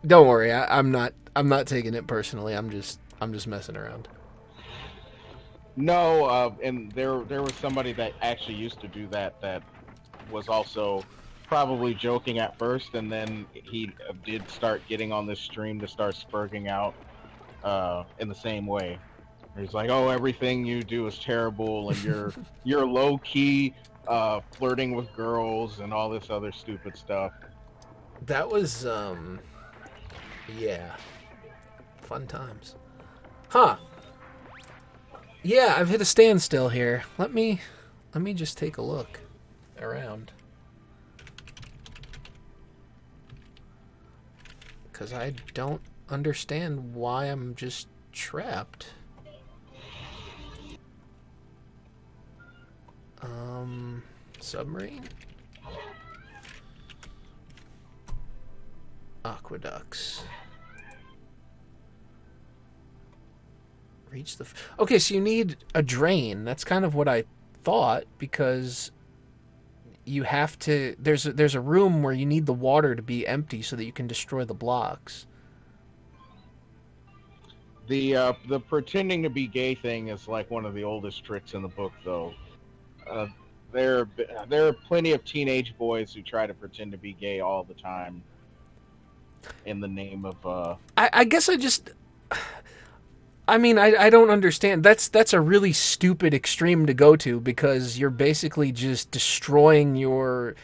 Don't worry, I'm not taking it personally. I'm just messing around. No, and there was somebody that actually used to do that was also probably joking at first, and then he did start getting on this stream to start spurging out in the same way. He's like, "Oh, everything you do is terrible, and you're low key flirting with girls and all this other stupid stuff." That was yeah, fun times. Huh. Yeah, I've hit a standstill here. Let me just take a look around. Because I don't understand why I'm just trapped. Submarine? Aqueducts. Reach the... Okay, so you need a drain. That's kind of what I thought, because you have to... There's a room where you need the water to be empty so that you can destroy the blocks. The pretending to be gay thing is like one of the oldest tricks in the book, though. There are plenty of teenage boys who try to pretend to be gay all the time in the name of. I guess I just... I mean, I don't understand. That's a really stupid extreme to go to, because you're basically just destroying your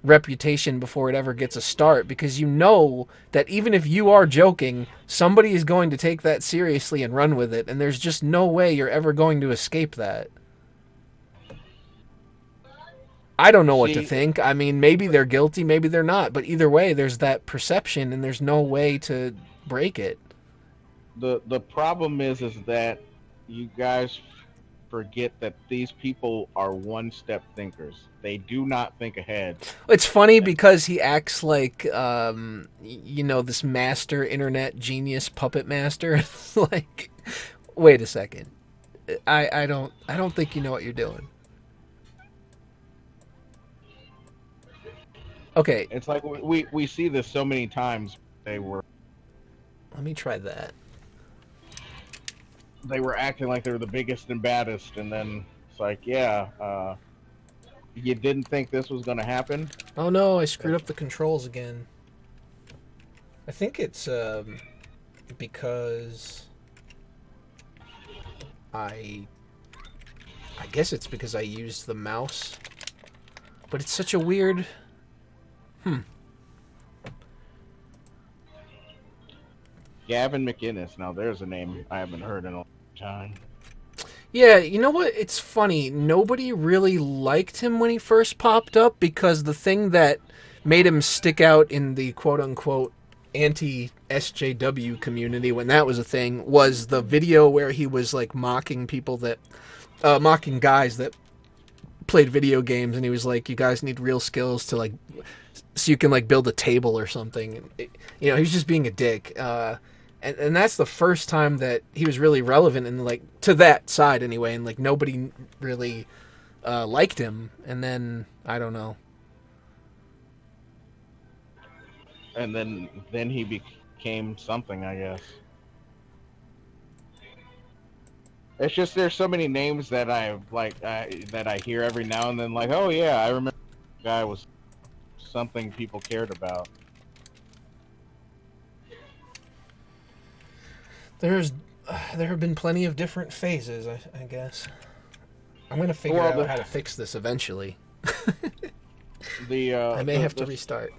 reputation before it ever gets a start, because you know that even if you are joking, somebody is going to take that seriously and run with it, and there's just no way you're ever going to escape that. I don't know what to think. I mean, maybe they're guilty, maybe they're not, but either way, there's that perception, and there's no way to break it. The problem is that you guys forget that these people are one-step thinkers. They do not think ahead. It's funny because he acts like, this master internet genius puppet master. Like, wait a second. I don't think you know what you're doing. Okay. It's like we see this so many times. Let me try that. They were acting like they were the biggest and baddest, and then it's like, yeah, you didn't think this was going to happen? Oh no, I screwed up the controls again. I think it's because I guess it's because I used the mouse. But it's such a weird... Gavin McInnes. Now there's a name I haven't heard in a long time. Yeah, you know what? It's funny. Nobody really liked him when he first popped up, because the thing that made him stick out in the quote-unquote anti-SJW community when that was a thing was the video where he was like mocking people that... mocking guys that played video games, and he was like, you guys need real skills to like... so you can like build a table or something. He was just being a dick. And that's the first time that he was really relevant, and like to that side anyway, and like nobody really liked him. And then I don't know. And then he became something, I guess. It's just there's so many names that I like that I hear every now and then. Like, oh yeah, I remember the guy was something people cared about. There's there have been plenty of different phases, I guess. I'm going to figure out how to fix this eventually. I may have to restart.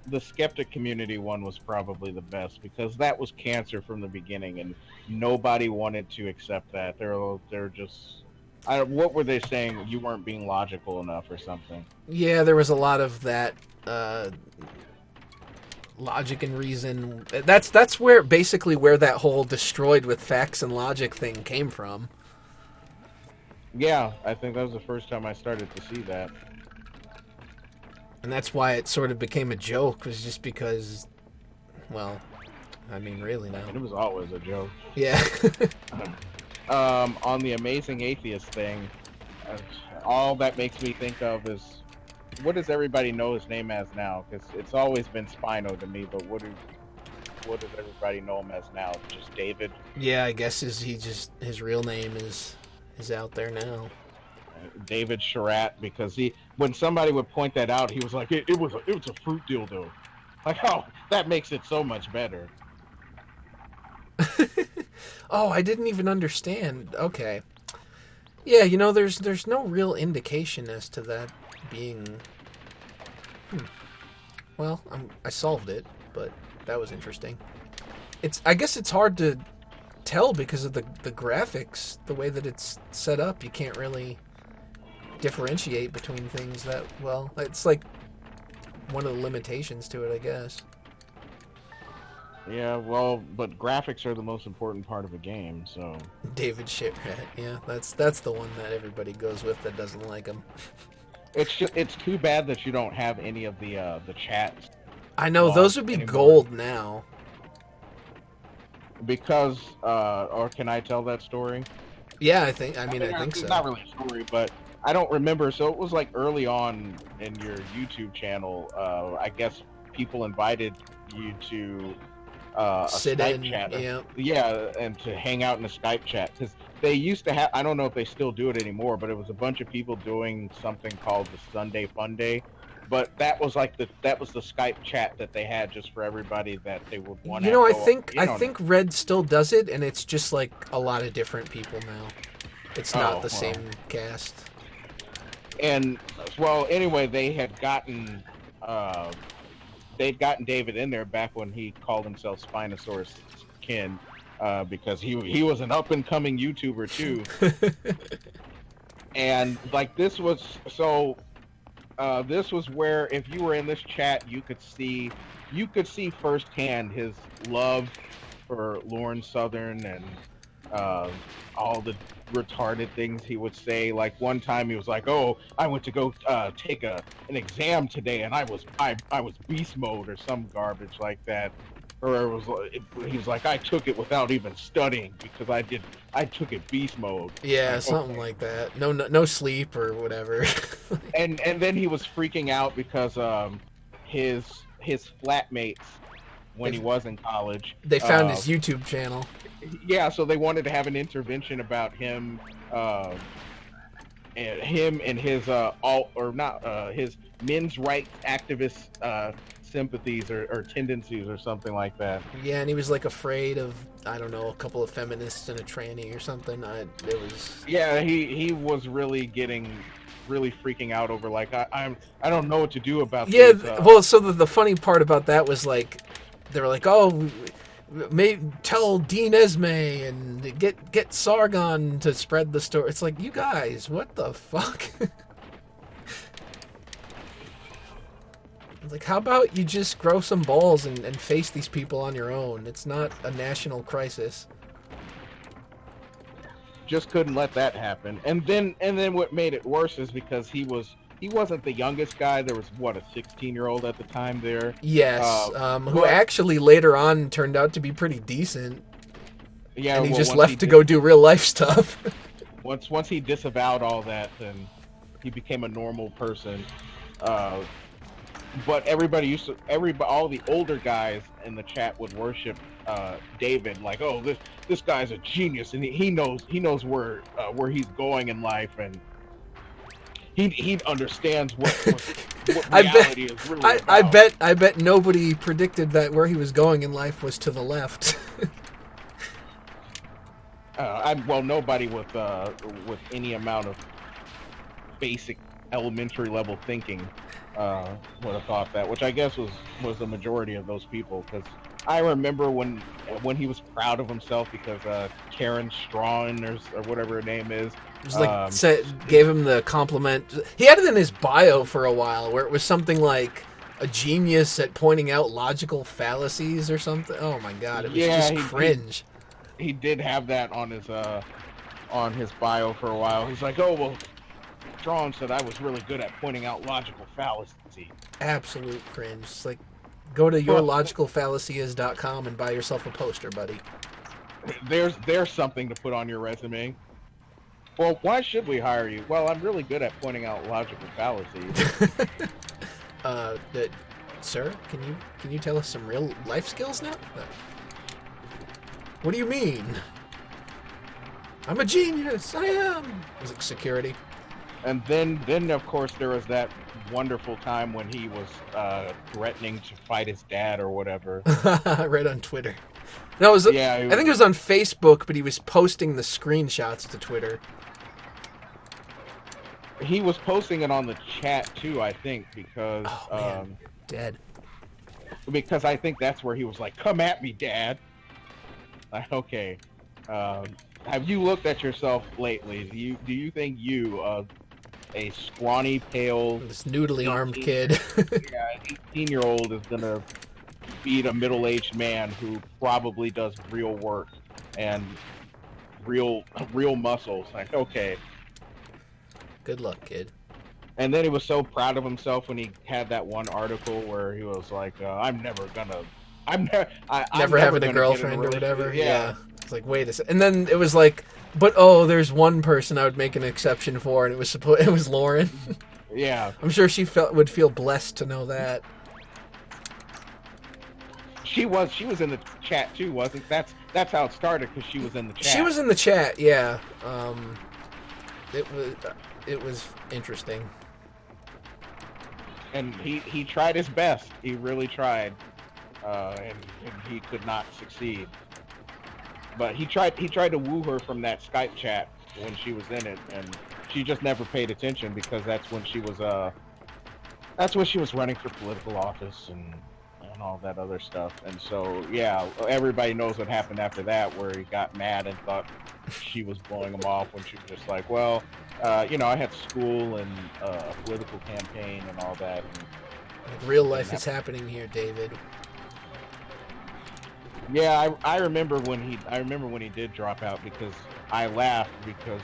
The skeptic community one was probably the best because that was cancer from the beginning, and nobody wanted to accept that. They're just, what were they saying? You weren't being logical enough or something. Yeah, there was a lot of that logic and reason. That's where basically where that whole destroyed with facts and logic thing came from. Yeah, I think that was the first time I started to see that. And that's why it sort of became a joke, was just because, well, I mean, really now. It was always a joke. Yeah. On the Amazing Atheist thing, all that makes me think of is, what does everybody know his name as now? Because it's always been Spino to me, but what does everybody know him as now? Just David? Yeah, I guess his real name is out there now. David Sharat, because when somebody would point that out, he was like, it was a fruit dildo. Like, oh, that makes it so much better. Oh, I didn't even understand. Okay. Yeah, there's no real indication as to that being... Well, I solved it, but that was interesting. I guess it's hard to tell because of the graphics, the way that it's set up. You can't really differentiate between things that well. It's like one of the limitations to it, I guess. Yeah, well, but graphics are the most important part of a game, so... David Shitrat, yeah, that's the one that everybody goes with that doesn't like him. It's too bad that you don't have any of the chats. I know, those would be anymore. Gold now. Because, or can I tell that story? Yeah, I think so. It's not really a story, but I don't remember. So it was like early on in your YouTube channel, I guess people invited you to a Skype chat. Yeah, and to hang out in a Skype chat. Because they used to have, I don't know if they still do it anymore, but it was a bunch of people doing something called the Sunday Fun Day. But that was like the Skype chat that they had just for everybody that they would want to. I think Red still does it, and it's just like a lot of different people now. It's not the same cast. And well, anyway, they had gotten David in there back when he called himself Spinosaurus Ken, because he was an up and coming YouTuber too. And like this was where if you were in this chat, you could see firsthand his love for Lauren Southern and all the retarded things he would say. Like one time he was like, "Oh, I went to go take an exam today, and I was beast mode," or some garbage like that. Or he was like, "I took it without even studying because I took it beast mode." Yeah, like, something like that. No sleep or whatever. and then he was freaking out because his flatmates when he was in college, they found his YouTube channel. Yeah, so they wanted to have an intervention about him and his his men's rights activist sympathies or tendencies or something like that. Yeah, and he was like afraid of, I don't know, a couple of feminists and a tranny or something. Yeah, he was really freaking out over like I don't know what to do about this. Yeah, well, so the funny part about that was like they were like, "Oh, tell Dean Esme and get Sargon to spread the story." It's like, you guys, what the fuck? Like, how about you just grow some balls and face these people on your own? It's not a national crisis. Just couldn't let that happen. And then what made it worse is because he wasn't the youngest guy. There was a 16-year-old at the time there. Yes, who actually later on turned out to be pretty decent. Yeah, and he just left to go do real life stuff. once he disavowed all that, then he became a normal person. But all the older guys in the chat would worship David, like, "Oh, this guy's a genius, and he knows where he's going in life, and he understands what reality is really about." I bet nobody predicted that where he was going in life was to the left. Well, nobody with any amount of basic elementary level thinking would have thought that, which I guess was the majority of those people. Because I remember when he was proud of himself because Karen Strawn or whatever her name is. It was like gave him the compliment. He had it in his bio for a while, where it was something like a genius at pointing out logical fallacies or something. Oh my god, it was just cringe. He did have that on his bio for a while. He's like, oh well, Strawn said I was really good at pointing out logical fallacy. Absolute cringe. It's like, go to yourlogicalfallacies.com and buy yourself a poster, buddy. There's something to put on your resume. Well, why should we hire you? Well, I'm really good at pointing out logical fallacies. Sir, can you tell us some real life skills now? What do you mean? I'm a genius. I am. Was it security? And then of course there was that wonderful time when he was threatening to fight his dad or whatever. I read on Twitter. No, I think it was on Facebook, but he was posting the screenshots to Twitter. He was posting it on the chat too, I think, because dead. Because I think that's where he was like, "Come at me, Dad." Like, okay. Have you looked at yourself lately? Do you think you, a scrawny, pale, this noodly armed kid, yeah, 18-year-old is gonna beat a middle-aged man who probably does real work and real muscles? Like, okay. Good luck, kid. And then he was so proud of himself when he had that one article where he was like, I'm never having a girlfriend or whatever. Yeah. It's like, wait a second. And then it was like, but there's one person I would make an exception for, and it was Lauren. Yeah. I'm sure she would feel blessed to know that. She was in the chat too, wasn't? That's how it started, because she was in the chat. She was in the chat, yeah. It was interesting. And he tried his best. He really tried, and he could not succeed. But he tried to woo her from that Skype chat when she was in it, and she just never paid attention, because that's when she was running for political office and all that other stuff. And so yeah, everybody knows what happened after that, where he got mad and thought she was blowing him off, when she was just like, well, I had school and a political campaign and all that. And real life is happening here, David. Yeah, I remember when he did drop out, because I laughed, because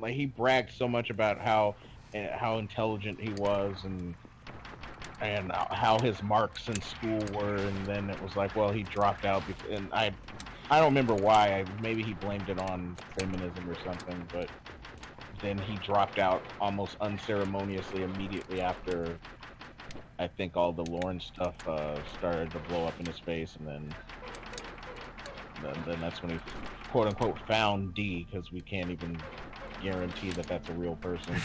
he bragged so much about how intelligent he was and how his marks in school were, and then it was like, well, he dropped out, and I don't remember why. Maybe he blamed it on feminism or something, but then he dropped out almost unceremoniously immediately after, I think, all the Lauren stuff started to blow up in his face, and then that's when he, quote unquote, found D, because we can't even guarantee that that's a real person.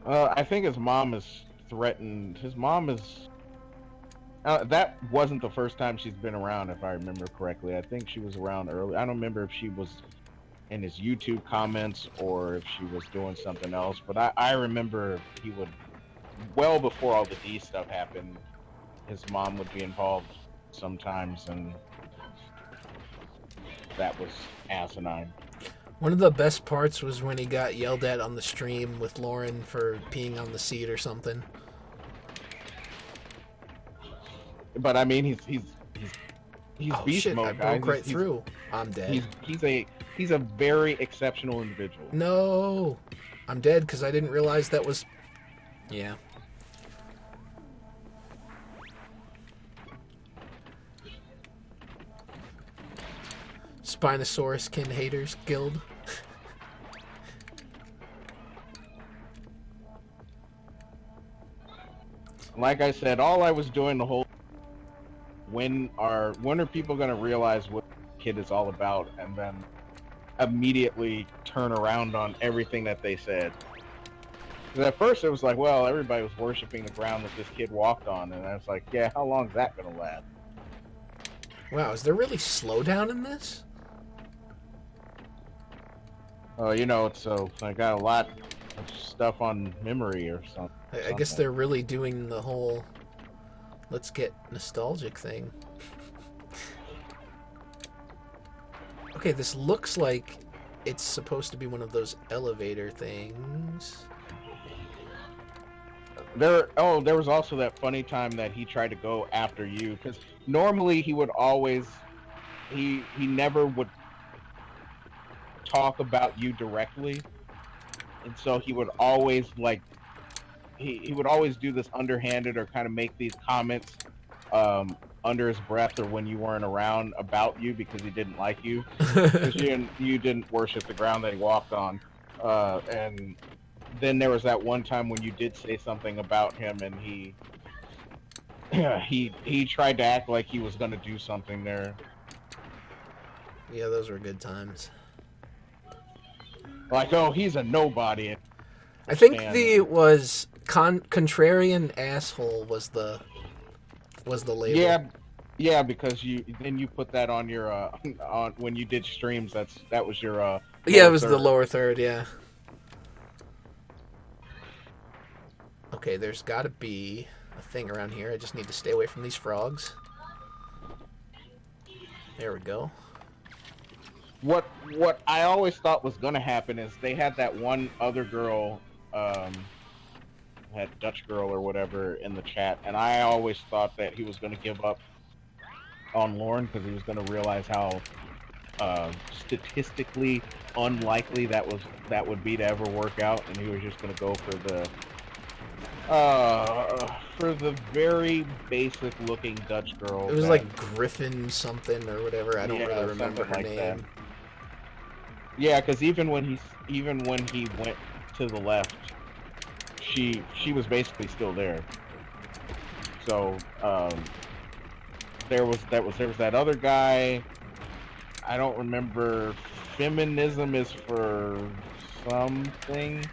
I think his mom is threatened. His mom is. That wasn't the first time she's been around, if I remember correctly. I think she was around early. I don't remember if she was in his YouTube comments or if she was doing something else, but I remember he would, well before all the D stuff happened, his mom would be involved sometimes, and that was asinine. One of the best parts was when he got yelled at on the stream with Lauren for peeing on the seat or something. But I mean, he's beast mode, I guys. broke right through. I'm dead. He's a very exceptional individual. No, I'm dead because I didn't realize that was. Yeah. Spinosaurus Kin Haters Guild. Like I said, all I was doing the whole when are people going to realize what the kid is all about, and then immediately turn around on everything that they said. 'Cause at first it was like, well, everybody was worshiping the ground that this kid walked on, and I was like, yeah, how long is that gonna last? Wow, is there really slowdown in this? You know, so I got a lot of stuff on memory or something. I guess they're really doing the whole let's get nostalgic thing. Okay, this looks like it's supposed to be one of those elevator things. There was also that funny time that he tried to go after you, because normally he would always, he never would talk about you directly, and so he would always like, he would always do this underhanded or kind of make these comments under his breath or when you weren't around about you because he didn't like you, because you didn't worship the ground that he walked on, and then there was that one time when you did say something about him, and he tried to act like he was going to do something there. Yeah, those were good times. Like, oh, he's a nobody. I think contrarian asshole was the label. Yeah, because you put that on your on when you did streams. That was your yeah, it was the lower third. Yeah. Okay, there's got to be a thing around here. I just need to stay away from these frogs. There we go. What I always thought was going to happen is they had that one other girl, had Dutch girl or whatever in the chat, and I always thought that he was going to give up on Lauren because he was going to realize how statistically unlikely that would be to ever work out, and he was just going to go for the very basic looking Dutch girl. It was like Griffin something or whatever. I don't really remember her name. That. Yeah, because even when he went to the left, she was basically still there. So there was that other guy. I don't remember. Feminism is for something.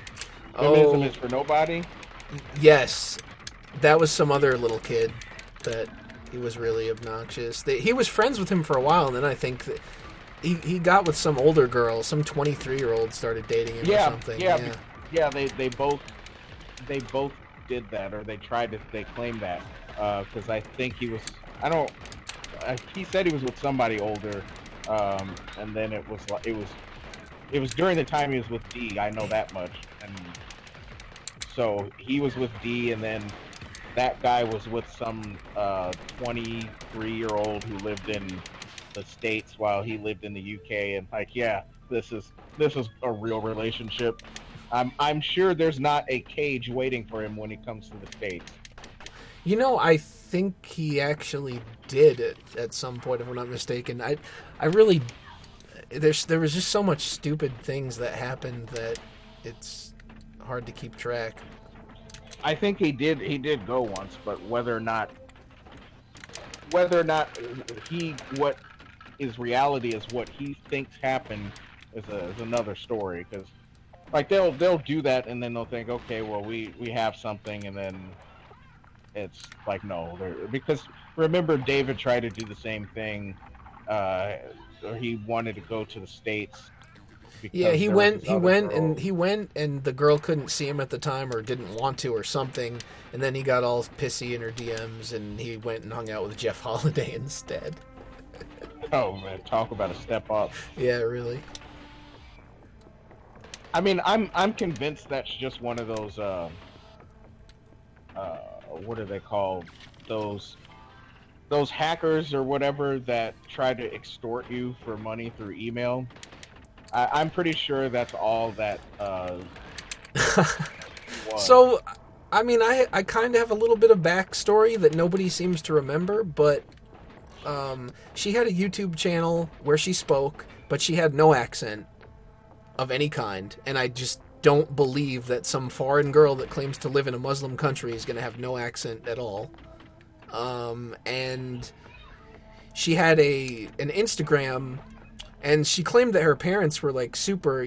Feminism is for nobody. Yes, that was some other little kid that he was really obnoxious. He was friends with him for a while, and then I think that he got with some older girl, some 23-year-old started dating him or something. Yeah. They both did that, or they claimed that because I think he was. He said he was with somebody older, and then it was during the time he was with D. I know that much, and. So he was with D, and then that guy was with some 23-year-old who lived in the States while he lived in the UK. And like, yeah, this is a real relationship. I'm sure there's not a cage waiting for him when he comes to the States. You know, I think he actually did it at some point, if I'm not mistaken. I really there was just so much stupid things that happened that it's hard to keep track. I think he did go once, but whether or not what is reality is what he thinks happened is another story. Because like they'll do that and then they'll think, okay, well we have something, and then it's like no, because remember David tried to do the same thing. Or he wanted to go to the States. Yeah, he went, and the girl couldn't see him at the time or didn't want to or something, and then he got all pissy in her DMs, and he went and hung out with Jeff Holiday instead. Oh man, talk about a step up. Yeah, really. I mean, I'm convinced that's just one of those what are they called? Those hackers or whatever that try to extort you for money through email. I'm pretty sure that's all that was. So, I mean, I kind of have a little bit of backstory that nobody seems to remember, but she had a YouTube channel where she spoke, but she had no accent of any kind, and I just don't believe that some foreign girl that claims to live in a Muslim country is going to have no accent at all. And she had an Instagram. And she claimed that her parents were like super,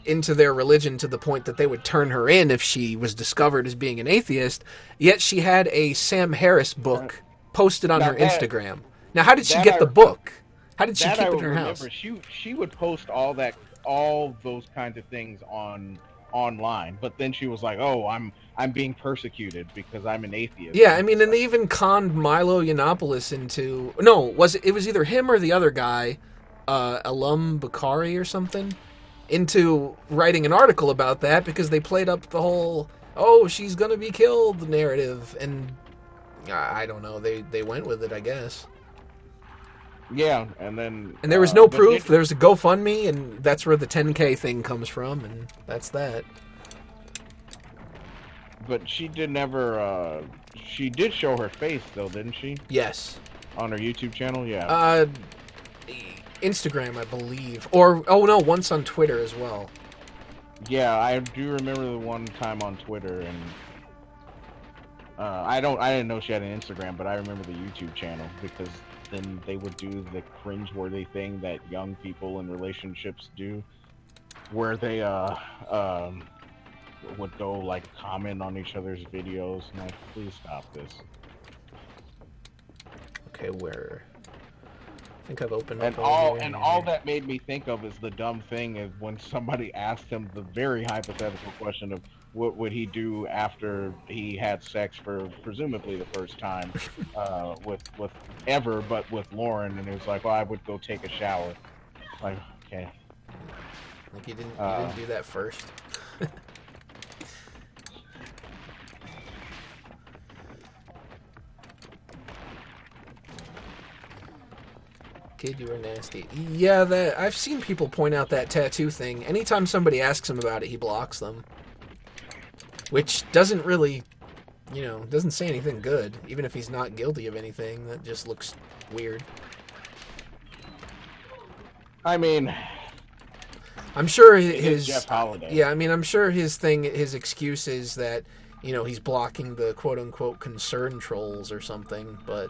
into their religion to the point that they would turn her in if she was discovered as being an atheist. Yet she had a Sam Harris book posted on her Instagram. Now, how did she get the book? How did she keep it in her house? She would post all those kinds of things online, but then she was like, "Oh, I'm being persecuted because I'm an atheist." Yeah, I mean, and they even conned Milo Yiannopoulos into it was either him or the other guy, Alum Bakari or something, into writing an article about that because they played up the whole she's gonna be killed narrative, and I don't know, they went with it, I guess. Yeah, and there was no proof. There's a GoFundMe, and that's where the 10K thing comes from, and that's that. But she did never. She did show her face, though, didn't she? Yes. On her YouTube channel, yeah. Instagram, I believe, or once on Twitter as well. Yeah, I do remember the one time on Twitter, and I didn't know she had an Instagram, but I remember the YouTube channel because then they would do the cringeworthy thing that young people in relationships do, where they would go like comment on each other's videos, and like, please stop this. Okay, where? I think I've opened up. All that made me think of is the dumb thing is when somebody asked him the very hypothetical question of what would he do after he had sex for presumably the first time with ever, but with Lauren, and he was like, well, I would go take a shower. Like, okay. Like you didn't do that first. Kid, you were nasty. Yeah, I've seen people point out that tattoo thing. Anytime somebody asks him about it, he blocks them. Which doesn't really, doesn't say anything good. Even if he's not guilty of anything, that just looks weird. I mean, I'm sure his Jeff Holiday. Yeah, I mean, I'm sure his excuse is that, he's blocking the quote-unquote concern trolls or something, but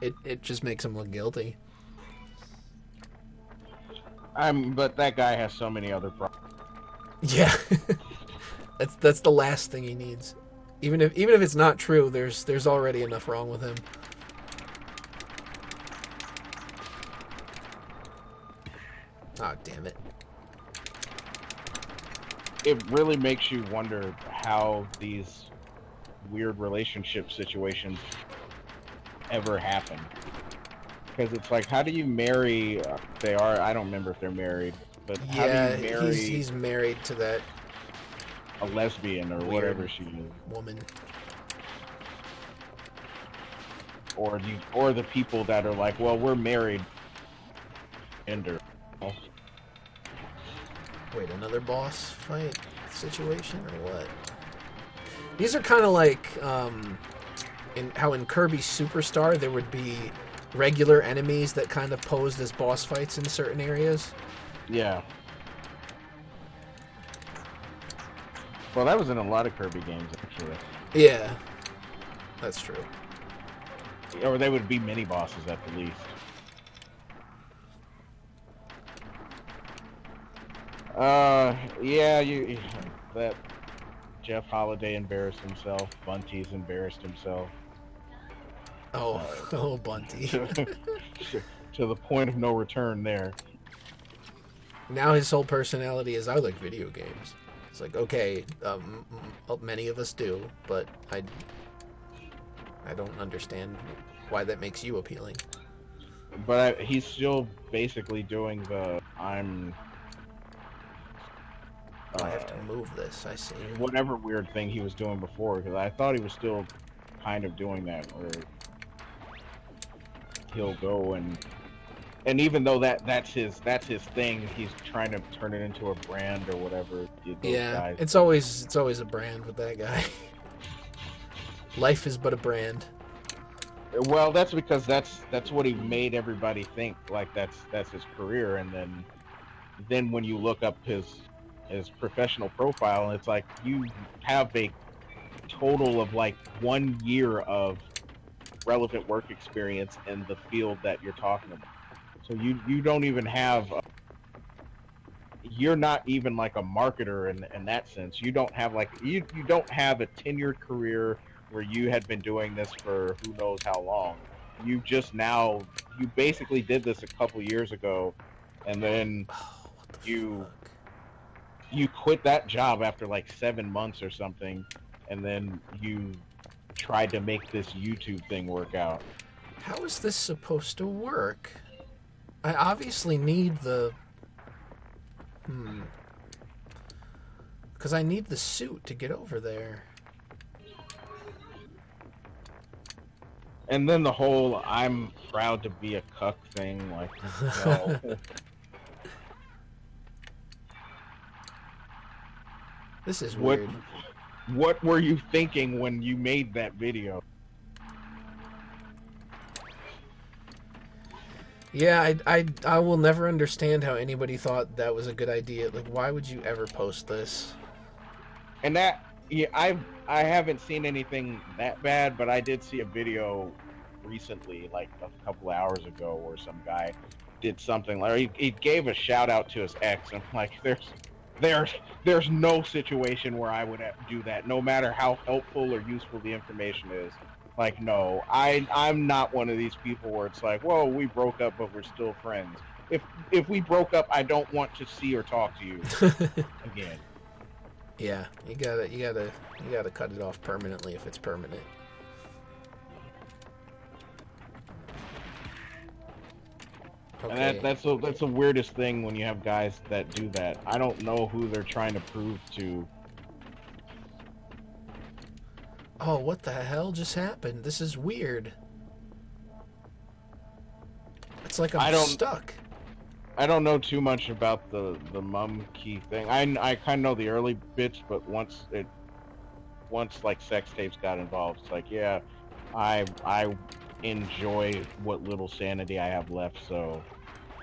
it just makes him look guilty. But that guy has so many other problems. Yeah. That's the last thing he needs. Even if it's not true, there's already enough wrong with him. Oh, damn it. It really makes you wonder how these weird relationship situations ever happen. Because it's like, how do you marry? I don't remember if they're married, but how do you marry? He's married to that a lesbian or whatever she is. Woman. Or the people that are like, well, we're married. Ender. Wait, another boss fight situation or what? These are kind of like in Kirby Superstar there would be regular enemies that kind of posed as boss fights in certain areas. Yeah. Well, that was in a lot of Kirby games, actually. Yeah, that's true. Or they would be mini bosses at the least. Yeah, that Jeff Holiday embarrassed himself. Bunty's embarrassed himself. Oh, Bunty. To the point of no return there. Now his whole personality is, I like video games. It's like, okay, many of us do, but I don't understand why that makes you appealing. But he's still basically doing the I have to move this, I see. Whatever weird thing he was doing before, because I thought he was still kind of doing that, where he'll go and even though that's his thing, he's trying to turn it into a brand or whatever. Guys. It's always a brand with that guy. Life is but a brand. Well, that's because that's what he made everybody think, like that's his career, and then when you look up his professional profile, and it's like you have a total of like 1 year of relevant work experience in the field that you're talking about. So you don't even have you're not even like a marketer in that sense. You don't have like you don't have a tenured career where you had been doing this for who knows how long. You just now you basically did this a couple years ago, and then Oh, what the you fuck? you quit that job after like 7 months or something, and then you tried to make this YouTube thing work out. How is this supposed to work? I obviously need the... Because I need the suit to get over there. And then the whole "I'm proud to be a cuck" thing, like, no. This is what weird. what were you thinking when you made that video? Yeah, I will never understand how anybody thought that was a good idea. Like, why would you ever post this? And that, yeah, I haven't seen anything that bad, but I did see a video recently, like a couple of hours ago, where some guy did something like he gave a shout out to his ex, and I'm like, there's no situation where I would do that, no matter how helpful or useful the information is. Like, no, I'm not one of these people where it's like, whoa, we broke up, but we're still friends. If we broke up, I don't want to see or talk to you again. Yeah, you gotta cut it off permanently if it's permanent. Okay. And that's the weirdest thing when you have guys that do that. I don't know who they're trying to prove to. Oh, what the hell just happened? This is weird. It's like I'm stuck. I don't know too much about the mum key thing. I kind of know the early bits, but once like sex tapes got involved, it's like, yeah, I enjoy what little sanity I have left, so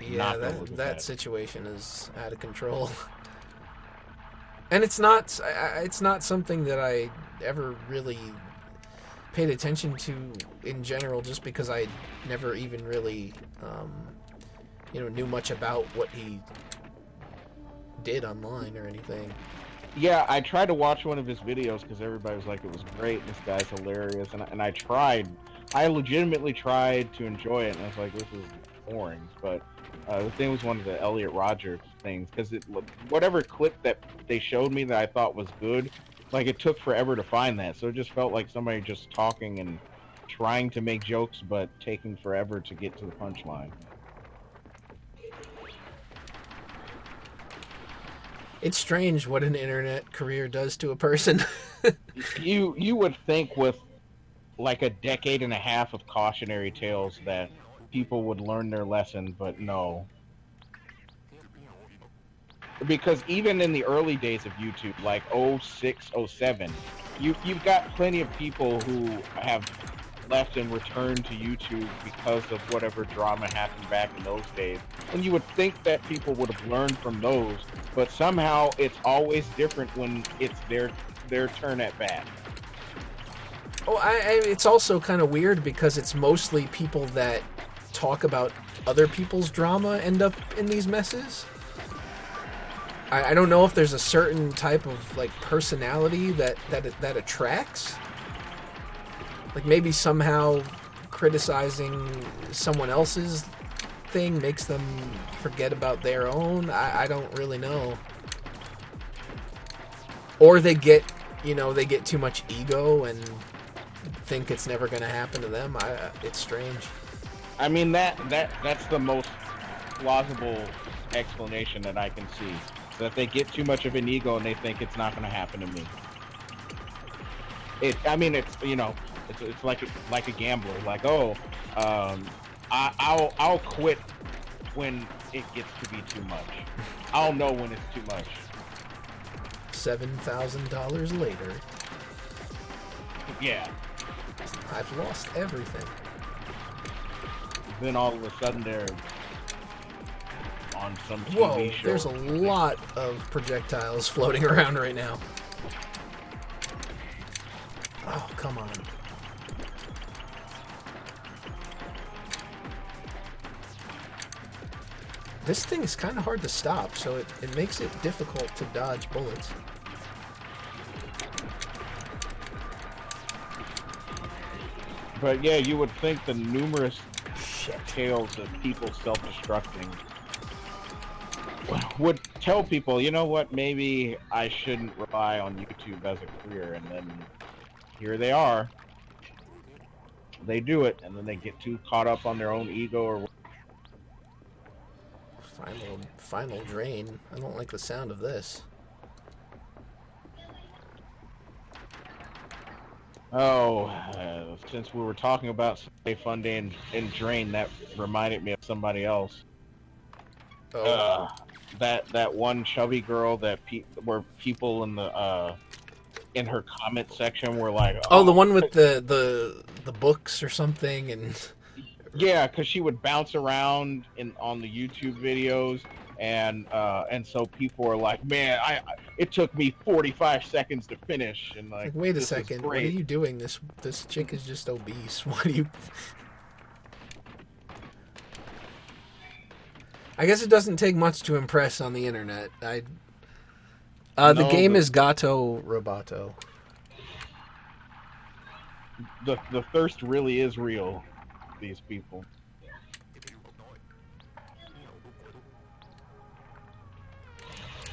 yeah, that situation is out of control. And it's not something that I ever really paid attention to in general, just because I never even really knew much about what he did online or anything. Yeah, I tried to watch one of his videos because everybody was like, it was great, this guy's hilarious, and I legitimately tried to enjoy it, and I was like, this is boring. But the thing was one of the Elliot Rodgers things, because whatever clip that they showed me that I thought was good, like, it took forever to find that, so it just felt like somebody just talking and trying to make jokes, but taking forever to get to the punchline. It's strange what an internet career does to a person. You would think with like a decade and a half of cautionary tales that people would learn their lesson, but no. Because even in the early days of YouTube, like 06, 07, you've got plenty of people who have left and returned to YouTube because of whatever drama happened back in those days. And you would think that people would have learned from those, but somehow it's always different when it's their turn at bat. Oh, it's also kind of weird because it's mostly people that talk about other people's drama end up in these messes. I don't know if there's a certain type of like personality that attracts. Like maybe somehow criticizing someone else's thing makes them forget about their own. I don't really know. Or they get too much ego and think it's never going to happen to them. It's strange. I mean, that's the most plausible explanation that I can see. That they get too much of an ego and they think it's not going to happen to me. It's like a gambler. Like, I'll quit when it gets to be too much. I'll know when it's too much. $7,000 later. Yeah. I've lost everything. Then all of a sudden they're on some TV show. There's a lot of projectiles floating around right now. Oh, come on. This thing is kind of hard to stop, so it makes it difficult to dodge bullets. But yeah, you would think the numerous tales of people self-destructing would tell people, you know what, maybe I shouldn't rely on YouTube as a career, and then here they are. They do it, and then they get too caught up on their own ego or Final drain. I don't like the sound of this. Oh, since we were talking about Sunday Fun Day and Drain, that reminded me of somebody else. Oh. That one chubby girl that where people in her comment section were like, oh, the one with the books or something, and yeah, because she would bounce around on the YouTube videos, and so people were like, man, it took me 45 seconds to finish, and like wait a second, what are you doing? This chick is just obese. What are you? I guess it doesn't take much to impress on the internet. The game is Gato Roboto. The thirst really is real. These people.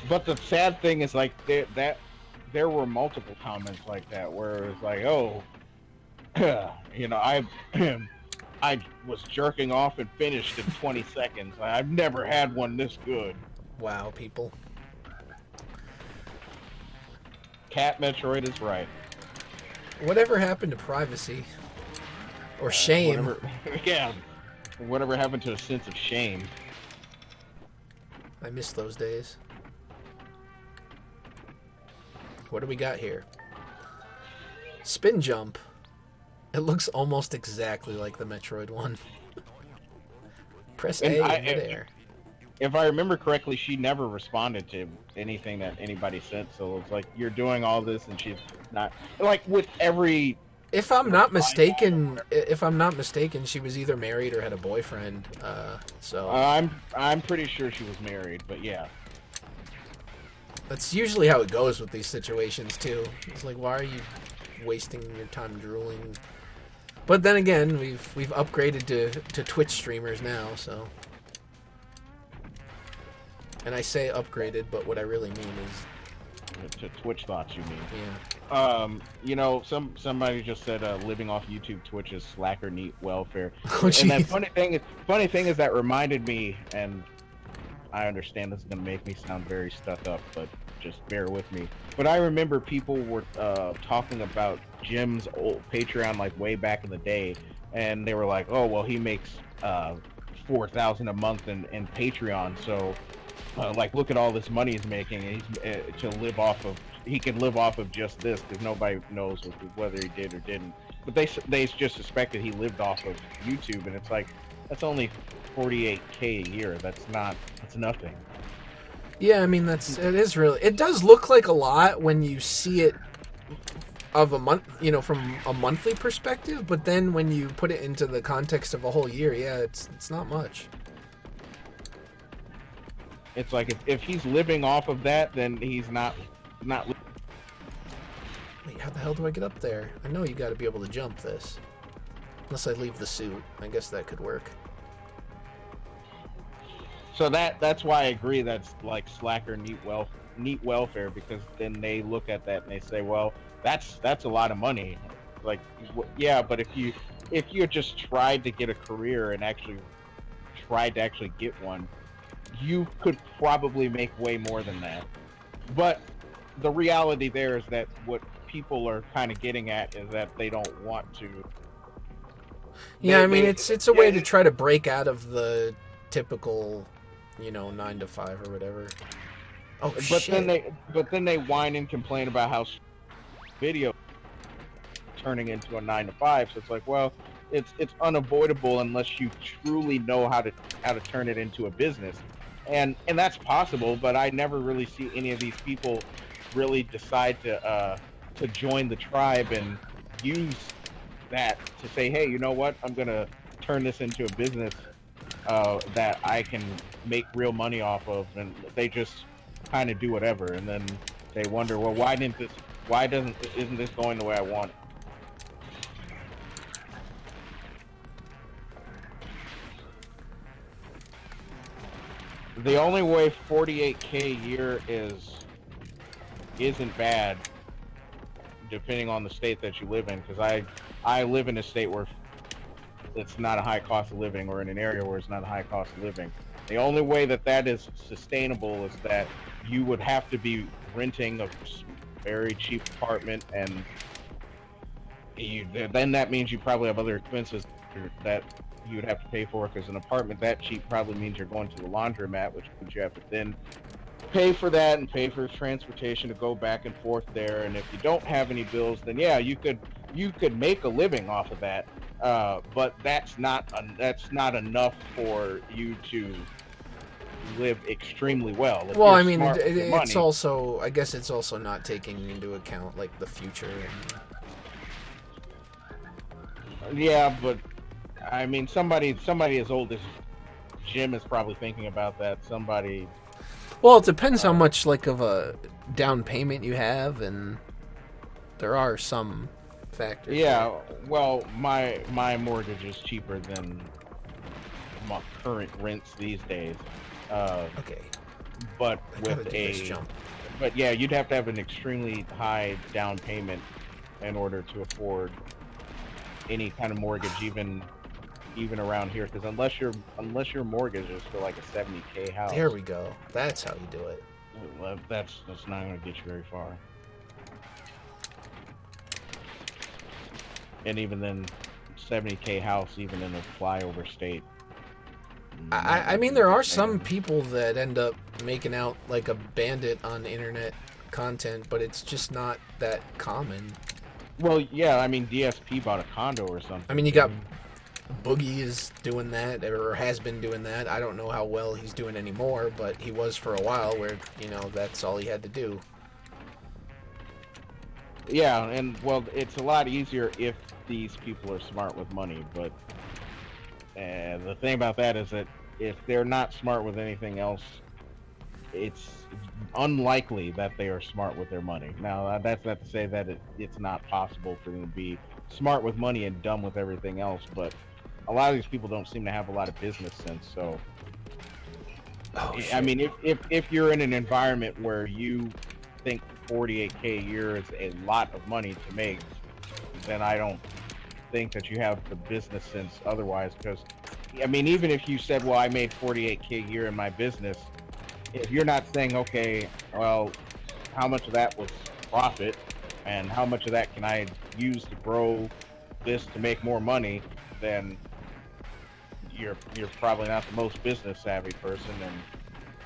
But the sad thing is, like, there were multiple comments like that where it was like, oh, you know, I was jerking off and finished in 20 seconds. I've never had one this good. Wow, people. Cat Metroid is right. Whatever happened to privacy? Or shame? Whatever happened to a sense of shame? I miss those days. What do we got here? Spin jump. It looks almost exactly like the Metroid one. Press A in midair. If I remember correctly, she never responded to anything that anybody said. So it's like, you're doing all this, and she's not, like, with every. If I'm not mistaken, she was either married or had a boyfriend. So I'm pretty sure she was married, but yeah. That's usually how it goes with these situations too. It's like, why are you wasting your time drooling? But then again, we've upgraded to Twitch streamers now, so. And I say upgraded, but what I really mean is to Twitch thoughts, you mean? Yeah. You know, somebody just said living off YouTube, Twitch is slacker neat welfare. Oh, and that funny thing is that reminded me, and I understand this is gonna make me sound very stuck up, but just bear with me. But I remember people were talking about Jim's old Patreon, like way back in the day, and they were like, "Oh, well, he makes $4,000 a month in Patreon, so like, look at all this money he's making, and he's to live off of. He can live off of just this because nobody knows whether he did or didn't. But they just suspected he lived off of YouTube, and it's like, that's only $48K a year. That's nothing. Yeah, I mean, it does look like a lot when you see it of a month, you know, from a monthly perspective, but then when you put it into the context of a whole year, yeah, it's not much. It's like, if he's living off of that, then he's not. Wait, how the hell do I get up there? I know you got to be able to jump this, unless I leave the suit. I guess that could work. So that's why I agree that's like slacker neat welfare, because then they look at that and they say, well, that's a lot of money. Like, yeah, but if you just tried to get a career and actually tried to actually get one, you could probably make way more than that. But the reality there is that what people are kind of getting at is that they don't want to. Yeah, I mean, it's a way to try to break out of the typical, you know, 9 to 5 or whatever. Oh, but shit. then they whine and complain about how video turning into a 9 to 5. So it's like, well, it's unavoidable unless you truly know how to turn it into a business, and that's possible. But I never really see any of these people really decide to join the tribe and use that to say, hey, you know what? I'm gonna turn this into a business that I can make real money off of, and they just kind of do whatever, and then they wonder, well, isn't this going the way I want it? The only way 48K a year isn't bad, depending on the state that you live in, because I live in a state where it's not a high cost of living, or in an area where it's not a high cost of living. The only way that is sustainable is that you would have to be renting a very cheap apartment, and then that means you probably have other expenses that you would have to pay for, because an apartment that cheap probably means you're going to the laundromat, which means you have to then pay for that and pay for transportation to go back and forth there. And if you don't have any bills, then yeah, you could make a living off of that, but that's not enough for you to live extremely well. If well, I mean, it's also, I guess it's also not taking into account like the future. Yeah, but I mean, somebody as old as Jim is probably thinking about that. Somebody. Well, it depends how much like of a down payment you have, and there are some factors. Yeah, well, my mortgage is cheaper than my current rents these days. Okay. But but yeah, you'd have to have an extremely high down payment in order to afford any kind of mortgage, even around here, because unless your mortgage is for like a 70K house. There we go. That's how you do it. Well, that's not going to get you very far. And even then, 70K house, even in a flyover state. I mean, there are some people that end up making out like a bandit on internet content, but it's just not that common. Well, yeah, I mean, DSP bought a condo or something. I mean, you got Boogie is doing that, or has been doing that. I don't know how well he's doing anymore, but he was for a while where, that's all he had to do. Yeah, and, well, it's a lot easier if these people are smart with money, but the thing about that is that if they're not smart with anything else, it's unlikely that they are smart with their money. Now, that's not to say that it's not possible for them to be smart with money and dumb with everything else, but a lot of these people don't seem to have a lot of business sense. So, I mean, if you're in an environment where you think 48K a year is a lot of money to make, then I don't think that you have the business sense otherwise. Because, I mean, even if you said, well, I made 48K a year in my business, if you're not saying, okay, well, how much of that was profit and how much of that can I use to grow this to make more money, then you're probably not the most business savvy person,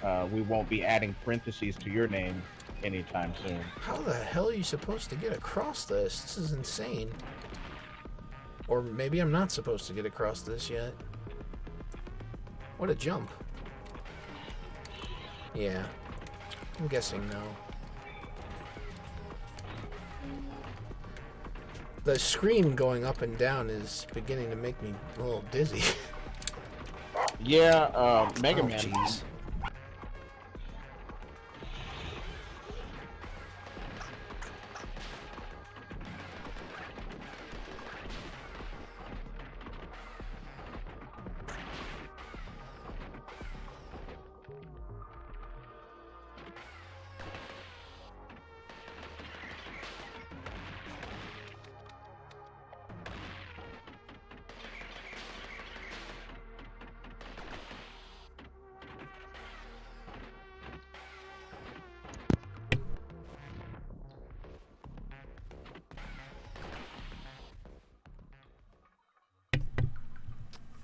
and we won't be adding parentheses to your name anytime soon. How the hell are you supposed to get across this? This is insane. Or maybe I'm not supposed to get across this yet. What a jump. Yeah. I'm guessing no. The screen going up and down is beginning to make me a little dizzy. Yeah, Mega Man. Jeez.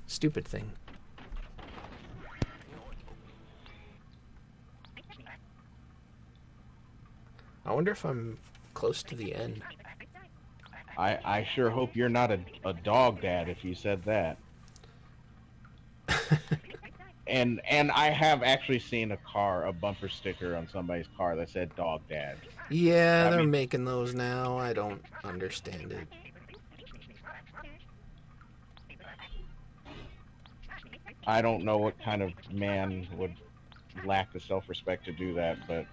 Stupid thing. I wonder if I'm close to the end. I sure hope you're not a dog dad if you said that. and I have actually seen a bumper sticker on somebody's car that said dog dad. Yeah, they're making those now. I don't understand it. I don't know what kind of man would lack the self-respect to do that, but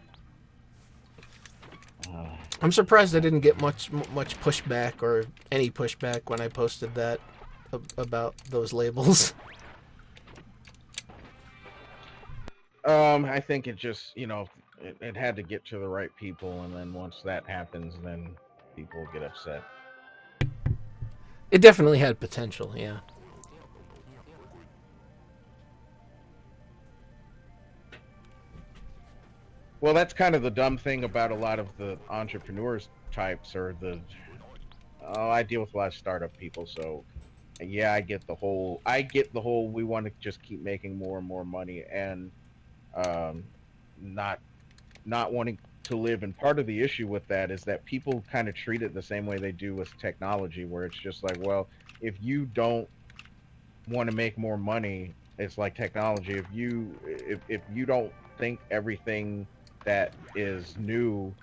uh, I'm surprised I didn't get much pushback or any pushback when I posted that about those labels. I think it just, it had to get to the right people, and then once that happens, then people get upset. It definitely had potential, yeah. Well, that's kind of the dumb thing about a lot of the entrepreneurs types, or I deal with a lot of startup people, so yeah, I get the whole we want to just keep making more and more money, and um, not not wanting to live. And part of the issue with that is that people kind of treat it the same way they do with technology, where it's just like, well, if you don't want to make more money, it's like technology. If you don't think everything that is new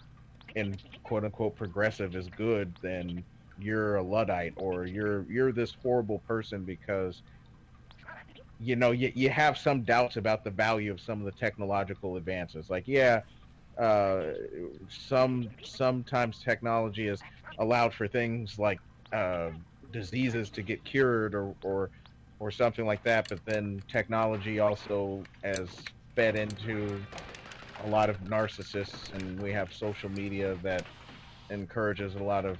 and quote unquote progressive is good, then you're a luddite, or you're this horrible person because you have some doubts about the value of some of the technological advances. Like, yeah, uh, sometimes technology has allowed for things like uh, diseases to get cured, or something like that. But then technology also has fed into a lot of narcissists, and we have social media that encourages a lot of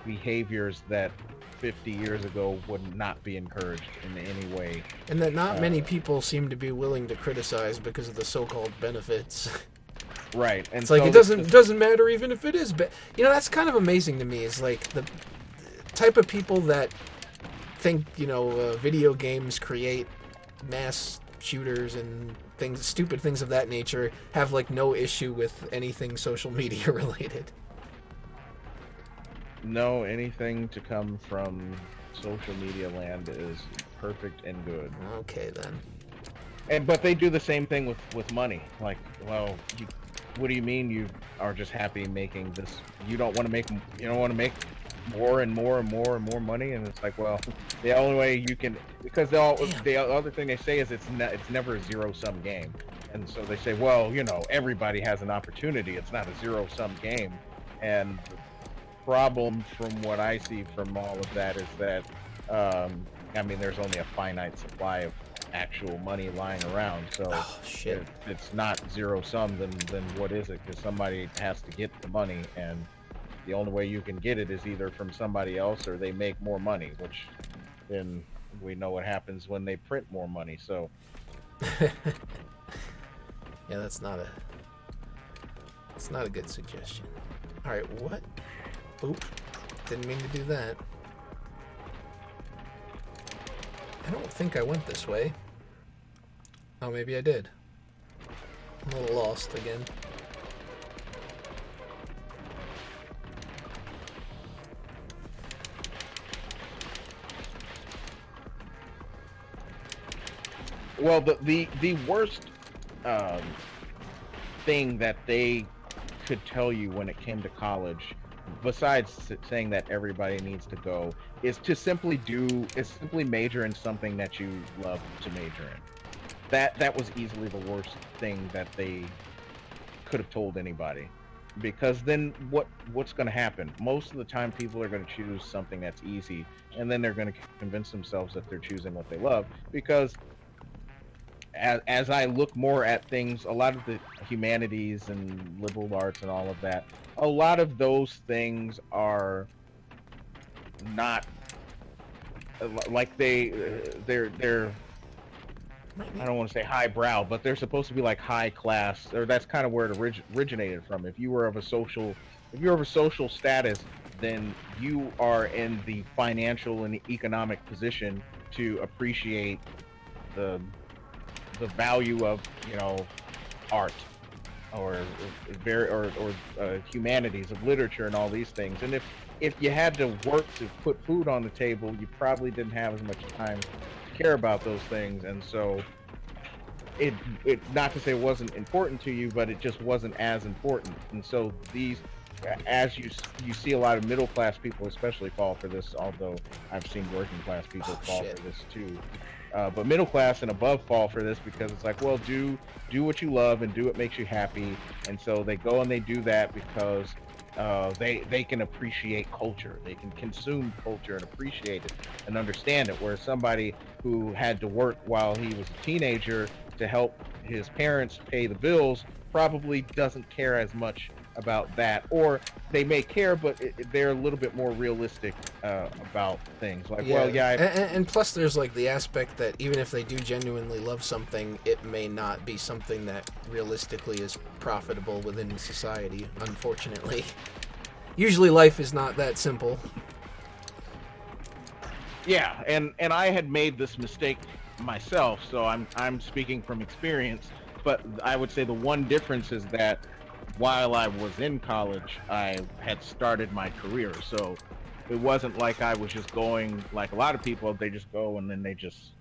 behaviors that 50 years ago would not be encouraged in any way. And that not Uh, many people seem to be willing to criticize because of the so-called benefits. right, and It's like so it doesn't matter even if it is that's kind of amazing to me. Is like the type of people that think video games create mass shooters and stupid things of that nature have like no issue with anything social media related. no, anything to come from social media land is perfect and good. Okay then. And but they do the same thing with money. Like, well, what do you mean you are just happy making this? You don't want to make more and more and more and more money? And it's like, well, the only way you can, because the other thing they say is it's never a zero sum game. And so they say, well, everybody has an opportunity. It's not a zero sum game. And the problem, from what I see from all of that, is that I mean, there's only a finite supply of actual money lying around. So Oh shit. if it's not zero sum, then what is it? Because somebody has to get the money, and the only way you can get it is either from somebody else or they make more money, which then we know what happens when they print more money. So Yeah, that's not a good suggestion. All right, what? Oop. Didn't mean to do that. I don't think I went this way. Oh, maybe I did. I'm a little lost again. well, the worst um, thing that they could tell you when it came to college, besides saying that everybody needs to go, is simply major in something that you love to major in. That was easily the worst thing that they could have told anybody, because then what's going to happen? Most of the time people are going to choose something that's easy, and then they're going to convince themselves that they're choosing what they love. Because as I look more at things, a lot of the humanities and liberal arts and all of that, a lot of those things are not like they're I don't want to say highbrow, but they're supposed to be like high class, or that's kind of where it originated from. If you're of a social status, then you are in the financial and economic position to appreciate the the value of art, or humanities, of literature, and all these things. And if you had to work to put food on the table, you probably didn't have as much time to care about those things. And so it not to say it wasn't important to you, but it just wasn't as important. And so as you see a lot of middle class people especially fall for this, although I've seen working class people fall for this too. But middle class and above fall for this because it's like, well, do what you love and do what makes you happy. And so they go and they do that because they can appreciate culture. They can consume culture and appreciate it and understand it. Whereas somebody who had to work while he was a teenager to help his parents pay the bills probably doesn't care as much about that, or they may care, but they're a little bit more realistic about things. Like, well, yeah, and plus there's like the aspect that even if they do genuinely love something, it may not be something that realistically is profitable within society, unfortunately. Usually life is not that simple. Yeah, and I had made this mistake myself, so I'm speaking from experience. But I would say the one difference is that while I was in college, I had started my career. So it wasn't like I was just going like a lot of people. They just go and then they just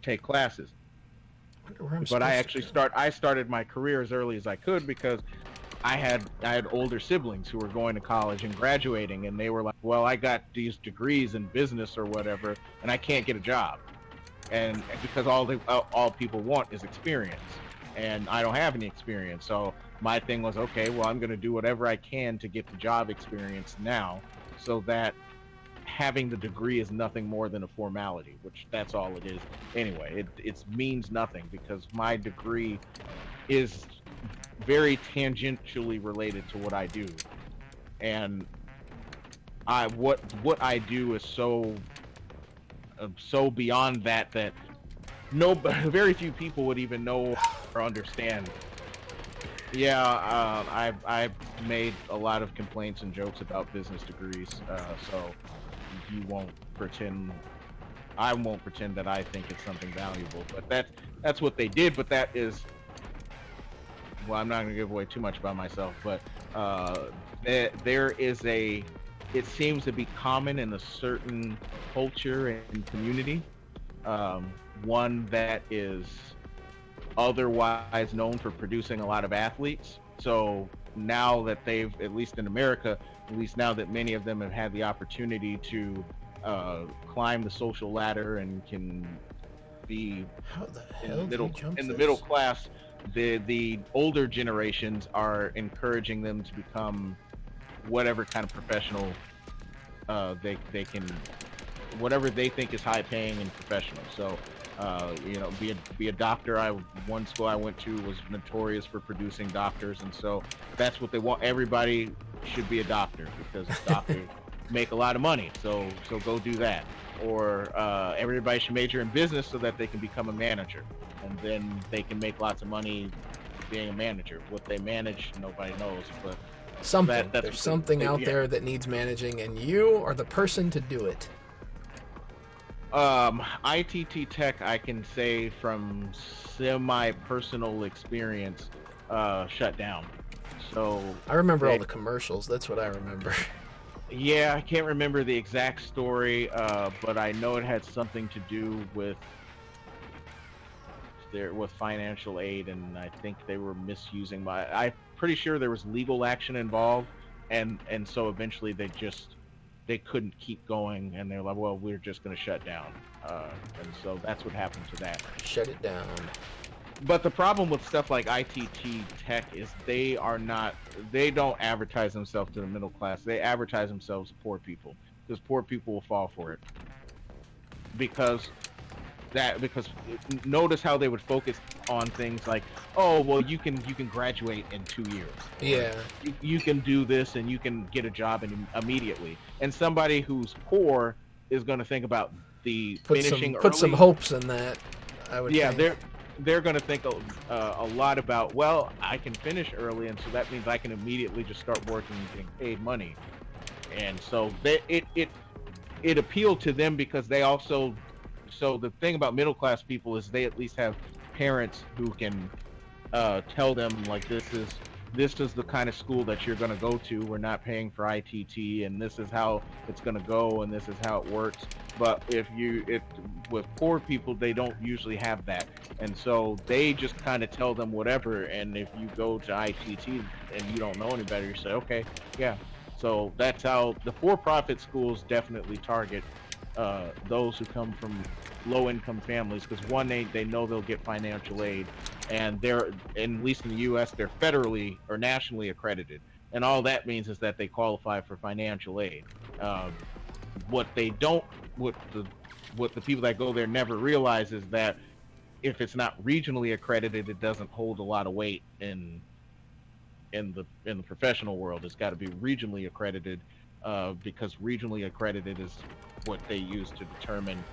take classes. But I started my career as early as I could because I had older siblings who were going to college and graduating, and they were like, well, I got these degrees in business or whatever, and I can't get a job. And because all people want is experience, and I don't have any experience. So my thing was, okay, well, I'm going to do whatever I can to get the job experience now, so that having the degree is nothing more than a formality, which that's all it is anyway. It means nothing because my degree is very tangentially related to what I do, and what I do is so beyond that very few people would even know or understand. Yeah, I've made a lot of complaints and jokes about business degrees, so you won't pretend. I won't pretend that I think it's something valuable, but that's what they did. But that is, well, I'm not going to give away too much about myself, but there is it seems to be common in a certain culture and community, one that is otherwise known for producing a lot of athletes. So now that they've, at least in America, at least now that many of them have had the opportunity to climb the social ladder and can be in the middle class, the older generations are encouraging them to become whatever kind of professional they can, whatever they think is high paying and professional. So be a doctor. One school I went to was notorious for producing doctors, and so that's what they want. Everybody should be a doctor because doctors make a lot of money. So go do that. Or everybody should major in business so that they can become a manager, and then they can make lots of money being a manager. What they manage, nobody knows, but there's something out there that needs managing, and you are the person to do it. ITT Tech, I can say from semi-personal experience, shut down. So I remember all the commercials. That's what I remember. Yeah, I can't remember the exact story, but I know it had something to do with financial aid, and I think they were misusing I'm pretty sure there was legal action involved, and so eventually they couldn't keep going, and they're like, well, we're just going to shut down, and so that's what happened to that. Shut it down. But the problem with stuff like ITT Tech is they don't advertise themselves to the middle class. They advertise themselves to poor people, because poor people will fall for it. Because notice how they would focus on things like, oh, well, you can graduate in 2 years. Yeah. You can do this and you can get a job immediately. And somebody who's poor is going to think about finishing early. Put some hopes in that, I would think. They're going to think a lot about, well, I can finish early, and so that means I can immediately just start working and getting paid money. And so it appealed to them because they also. So the thing about middle class people is they at least have parents who can tell them, like, this is the kind of school that you're going to go to. We're not paying for ITT, and this is how it's going to go, and this is how it works. But with poor people, they don't usually have that, and so they just kind of tell them whatever. And if you go to ITT and you don't know any better, you say, okay, yeah. So that's how the for-profit schools definitely target those who come from low-income families, because one, they know they'll get financial aid, and at least in the U.S., they're federally or nationally accredited, and all that means is that they qualify for financial aid. Um, what they don't, what the people that go there never realize is that if it's not regionally accredited, it doesn't hold a lot of weight in the professional world. It's got to be regionally accredited, because regionally accredited is what they use to determine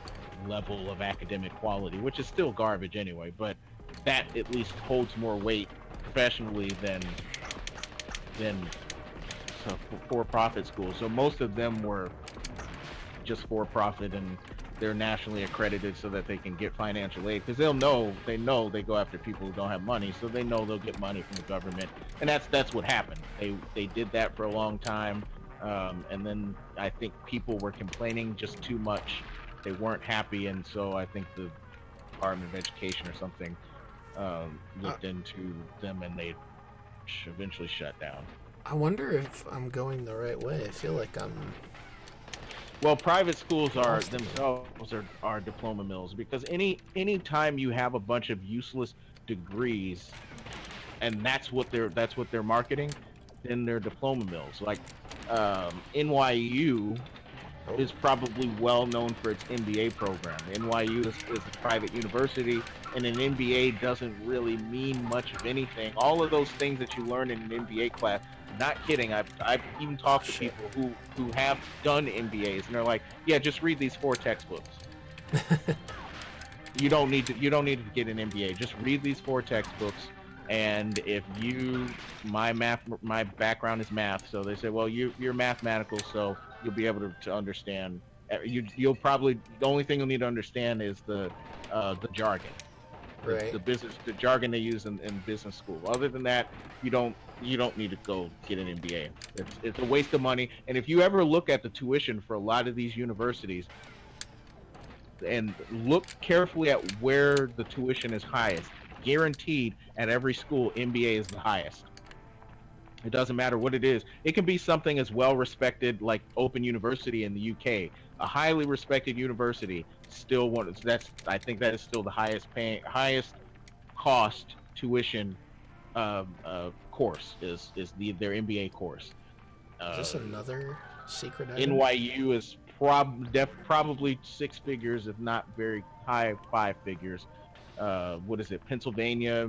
level of academic quality, which is still garbage anyway. But that at least holds more weight professionally than so for-profit schools. So most of them were just for-profit, and they're nationally accredited so that they can get financial aid, because they know they go after people who don't have money, so they know they'll get money from the government, and that's what happened. They did that for a long time, and then I think people were complaining just too much. They weren't happy, and so I think the Department of Education or something looked into them, and they eventually shut down. I wonder if I'm going the right way. I feel like I'm... Well, private schools are themselves are diploma mills, because any time you have a bunch of useless degrees, and that's what they're marketing, then they're diploma mills. Like NYU is probably well known for its MBA program. NYU is a private university, and an MBA doesn't really mean much of anything. All of those things that you learn in an MBA class, not kidding, I've even talked to people who have done MBAs, and they're like, yeah, just read these 4 textbooks. You don't need to get an MBA. Just read these 4 textbooks. And if my background is math, so they say, well, you're mathematical, so you'll be able to understand. You'll probably, the only thing you'll need to understand is the jargon, right? The jargon they use in business school. Other than that, you don't need to go get an MBA. It's a waste of money. And if you ever look at the tuition for a lot of these universities, and look carefully at where the tuition is highest, guaranteed at every school, MBA is the highest. It doesn't matter what it is. It can be something as well respected like Open University in the UK, a highly respected university. Still I think that is still the highest cost tuition course is their MBA course. Is this another secret item? NYU is probably 6 figures, if not very high 5 figures. What is it? Pennsylvania,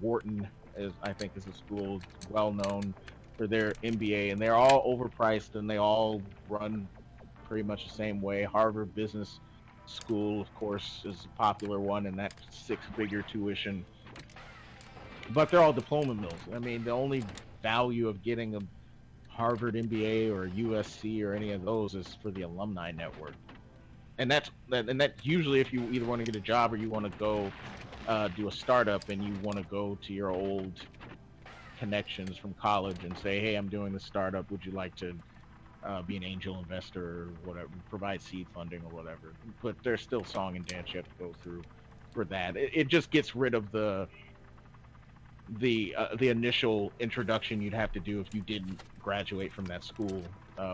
Wharton I think is a school well known for their MBA, and they're all overpriced, and they all run pretty much the same way. Harvard Business School, of course, is a popular one, and that's 6-figure tuition. But they're all diploma mills. I mean, the only value of getting a Harvard MBA or USC or any of those is for the alumni network. And that's usually if you either want to get a job or you want to go do a startup, and you want to go to your old connections from college and say, hey, I'm doing this startup. Would you like to be an angel investor or whatever, provide seed funding or whatever? But there's still song and dance you have to go through for that. It just gets rid of the initial introduction you'd have to do if you didn't graduate from that school.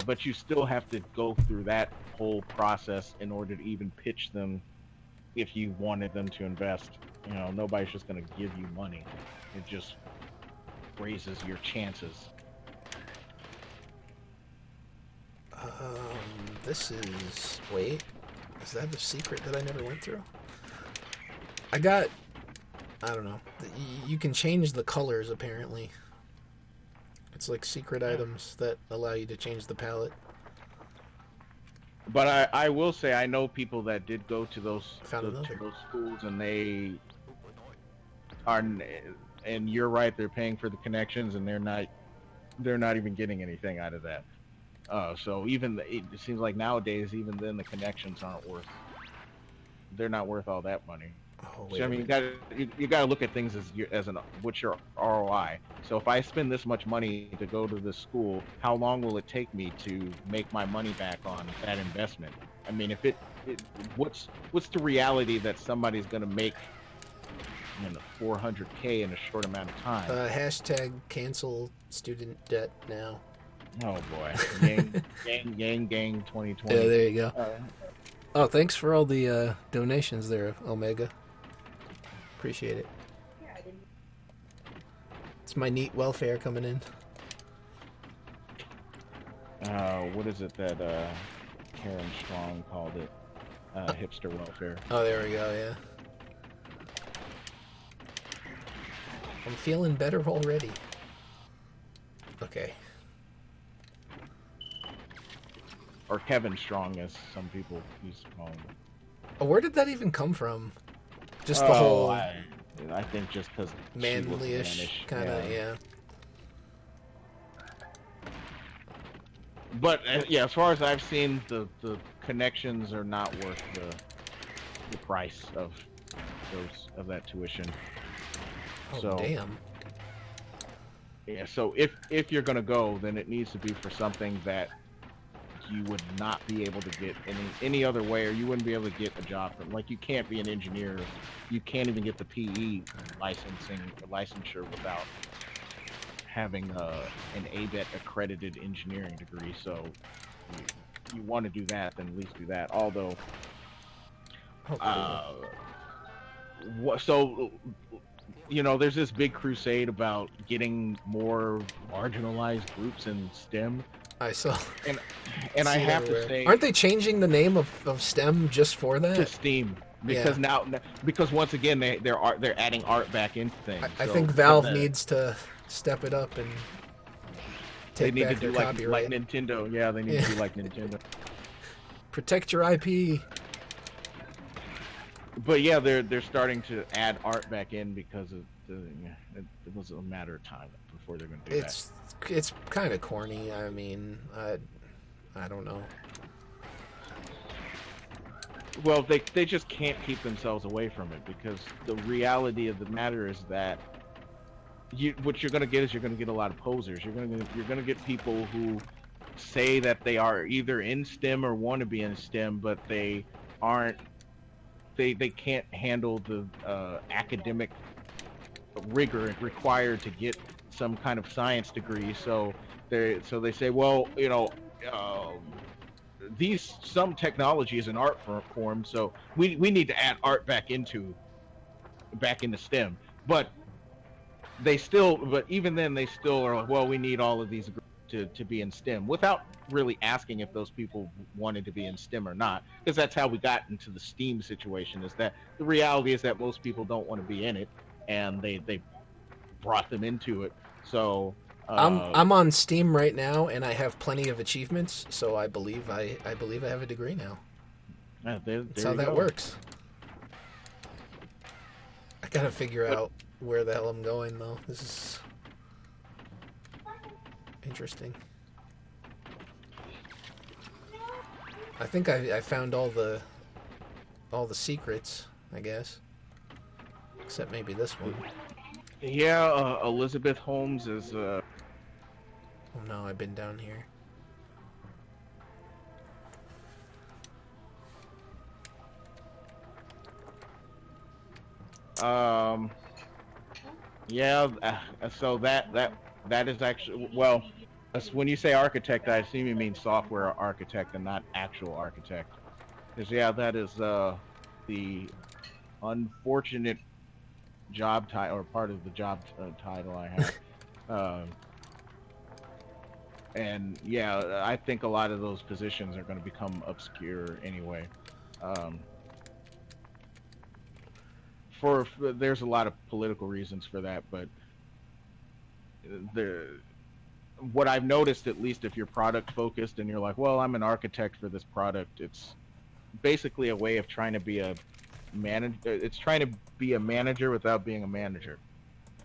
But you still have to go through that whole process in order to even pitch them if you wanted them to invest. You know, nobody's just going to give you money. It just raises your chances. This is... Wait. Is that the secret that I never went through? I don't know. You can change the colors, apparently. It's like secret items that allow you to change the palette. But I will say, I know people that did go to those schools, and they are, and you're right, they're paying for the connections, and they're not even getting anything out of that. So it seems like nowadays, even then, the connections they're not worth all that money. Oh, So, I mean, you got to look at things what's your ROI. So if I spend this much money to go to this school, how long will it take me to make my money back on that investment? I mean, what's the reality that somebody's going to make, $400K in a short amount of time? Hashtag cancel student debt now. Oh boy, Yang 2020. Yeah, there you go. Oh, thanks for all the donations there, Omega. Appreciate it. It's my neat welfare coming in. What is it that Karen Strong called it? Hipster welfare. Oh, there we go, yeah. I'm feeling better already. Okay. Or Kevin Strong, as some people used to call him. Oh, where did that even come from? Just the whole I think just because manly-ish kind of, yeah. But yeah, as far as I've seen, the connections are not worth the price of that tuition. Oh, so, damn. Yeah, so if you're gonna go, then it needs to be for something that you would not be able to get any other way, or you wouldn't be able to get a job from. Like, you can't be an engineer, you can't even get the PE licensure without having an ABET accredited engineering degree. So you want to do that, then at least do that. Although, so you know, there's this big crusade about getting more marginalized groups in STEM. I saw. And I have to say, aren't they changing the name of STEM just for that? To STEAM, because because once again they're adding art back into things. I think Valve needs to step it up and take back their copyright. Like Nintendo. Yeah, they need to do like Nintendo. Protect your IP. But yeah, they're starting to add art back in because of it was a matter of time before they're going to do that. It's kind of corny. I mean, I don't know. Well, they just can't keep themselves away from it, because the reality of the matter is that what you're going to get is you're going to get a lot of posers. You're going to get people who say that they are either in STEM or want to be in STEM, but they aren't. They can't handle the academic rigor required to get some kind of science degree. So they say, well, you know, some technology is an art form, so we need to add art back into STEM. But even then they still are like, well, we need all of these to be in STEM, without really asking if those people wanted to be in STEM or not, because that's how we got into the STEAM situation. Is that the reality is that most people don't want to be in it, and they brought them into it. So I'm on Steam right now, and I have plenty of achievements, so I believe I have a degree now. That's how that works. I gotta figure out where the hell I'm going, though. This is interesting. I think I found all the secrets, I guess, except maybe this one. Yeah, Elizabeth Holmes is. Oh no, I've been down here. Yeah. So that is actually, well. When you say architect, I assume you mean software architect and not actual architect. Because that is the unfortunate job title, or part of the job title I have. And yeah, I think a lot of those positions are going to become obscure anyway. There's a lot of political reasons for that, but what I've noticed, at least if you're product focused and you're like, well, I'm an architect for this product, it's basically a way of trying to be a manager. It's trying to be a manager without being a manager.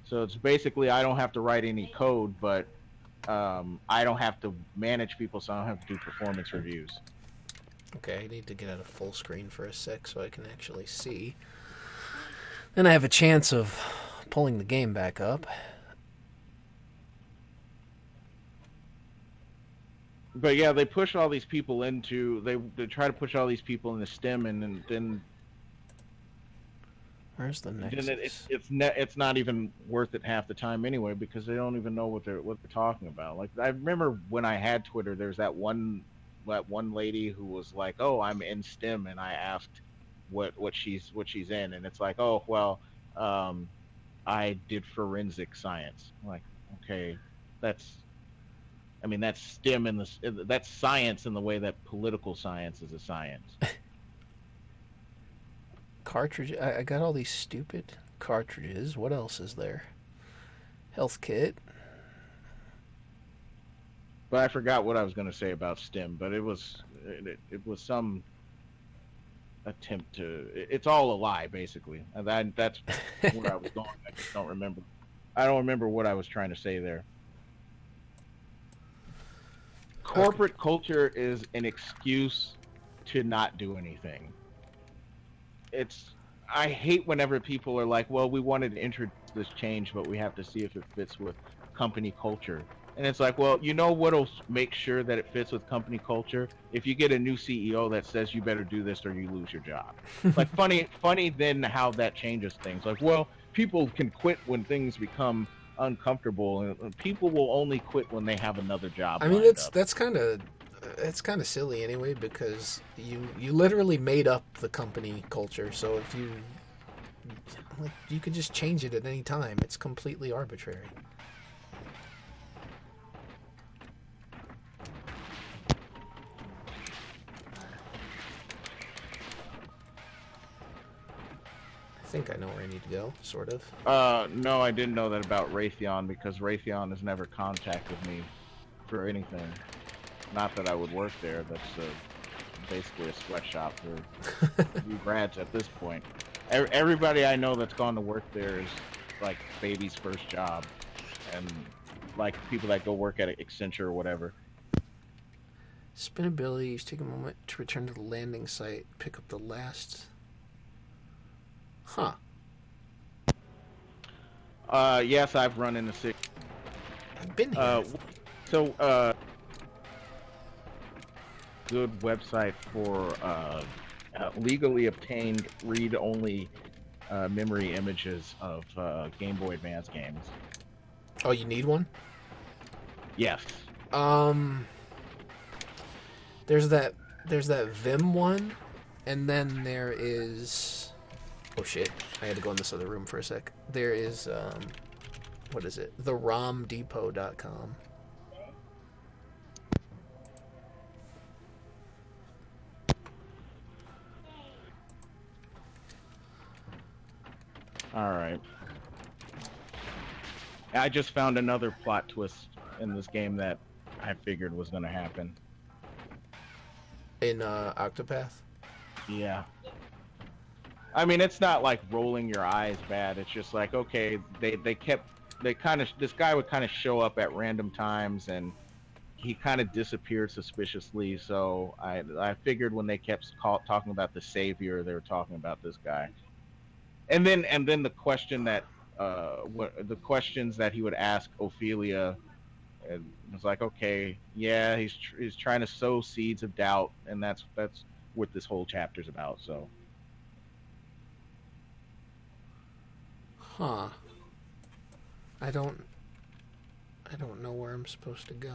So it's basically, I don't have to write any code, but I don't have to manage people, so I don't have to do performance reviews. Okay, I need to get out of full screen for a sec so I can actually see. Then I have a chance of pulling the game back up. But yeah, they push all these people into, they try to push all these people into STEM, and then Where's the Then Nexus? it's not even worth it half the time anyway because they don't even know what they're talking about. Like I remember when I had Twitter, there's that one lady who was like, "Oh, I'm in STEM," and I asked what she's in, and it's like, "Oh, well, um, I did forensic science." I'm like, okay, that's I mean that's STEM that's science in the way that political science is a science. Cartridge. I got all these stupid cartridges. What else is there? Health kit. But I forgot what I was going to say about STEM. But it was some attempt to. It's all a lie, basically. And that's where I was going. I just don't remember. I don't remember what I was trying to say there. Okay. Corporate culture is an excuse to not do anything. It's I hate whenever people are like, "Well, we wanted to introduce this change, but we have to see if it fits with company culture." And it's like, well, you know what'll make sure that it fits with company culture? If you get a new CEO that says you better do this or you lose your job. Like funny then how that changes things. Like, well, people can quit when things become uncomfortable, and people will only quit when they have another job I mean, lined that's up. that's kind of it's kind of silly anyway because you literally made up the company culture. So if you like, you could just change it at any time. It's completely arbitrary. I think I know where I need to go, sort of. No, I didn't know that about Raytheon because Raytheon has never contacted me for anything. Not that I would work there. That's basically a sweatshop for new grads at this point. Everybody I know that's gone to work there is like baby's first job, and like people that go work at Accenture or whatever. Spin abilities. Take a moment to return to the landing site. Pick up the last. Huh. Yes, I've run into six. I've been here. Uh, so good website for legally obtained read-only memory images of Game Boy Advance games. Oh, you need one? Yes. Um, there's that Vim one, and then there is. Oh shit! I had to go in this other room for a sec. There is what is it? The ROMDepot.com. All right. I just found another plot twist in this game that I figured was going to happen. In Octopath. Yeah. I mean, it's not like rolling your eyes bad. It's just like, okay, they kind of this guy would kind of show up at random times and he kind of disappeared suspiciously. So I figured when they kept talking about the savior, they were talking about this guy. And then the question that what the questions that he would ask Ophelia, and it was like, okay, yeah, he's trying to sow seeds of doubt, and that's what this whole chapter's about. So Huh. I don't. I don't know where I'm supposed to go.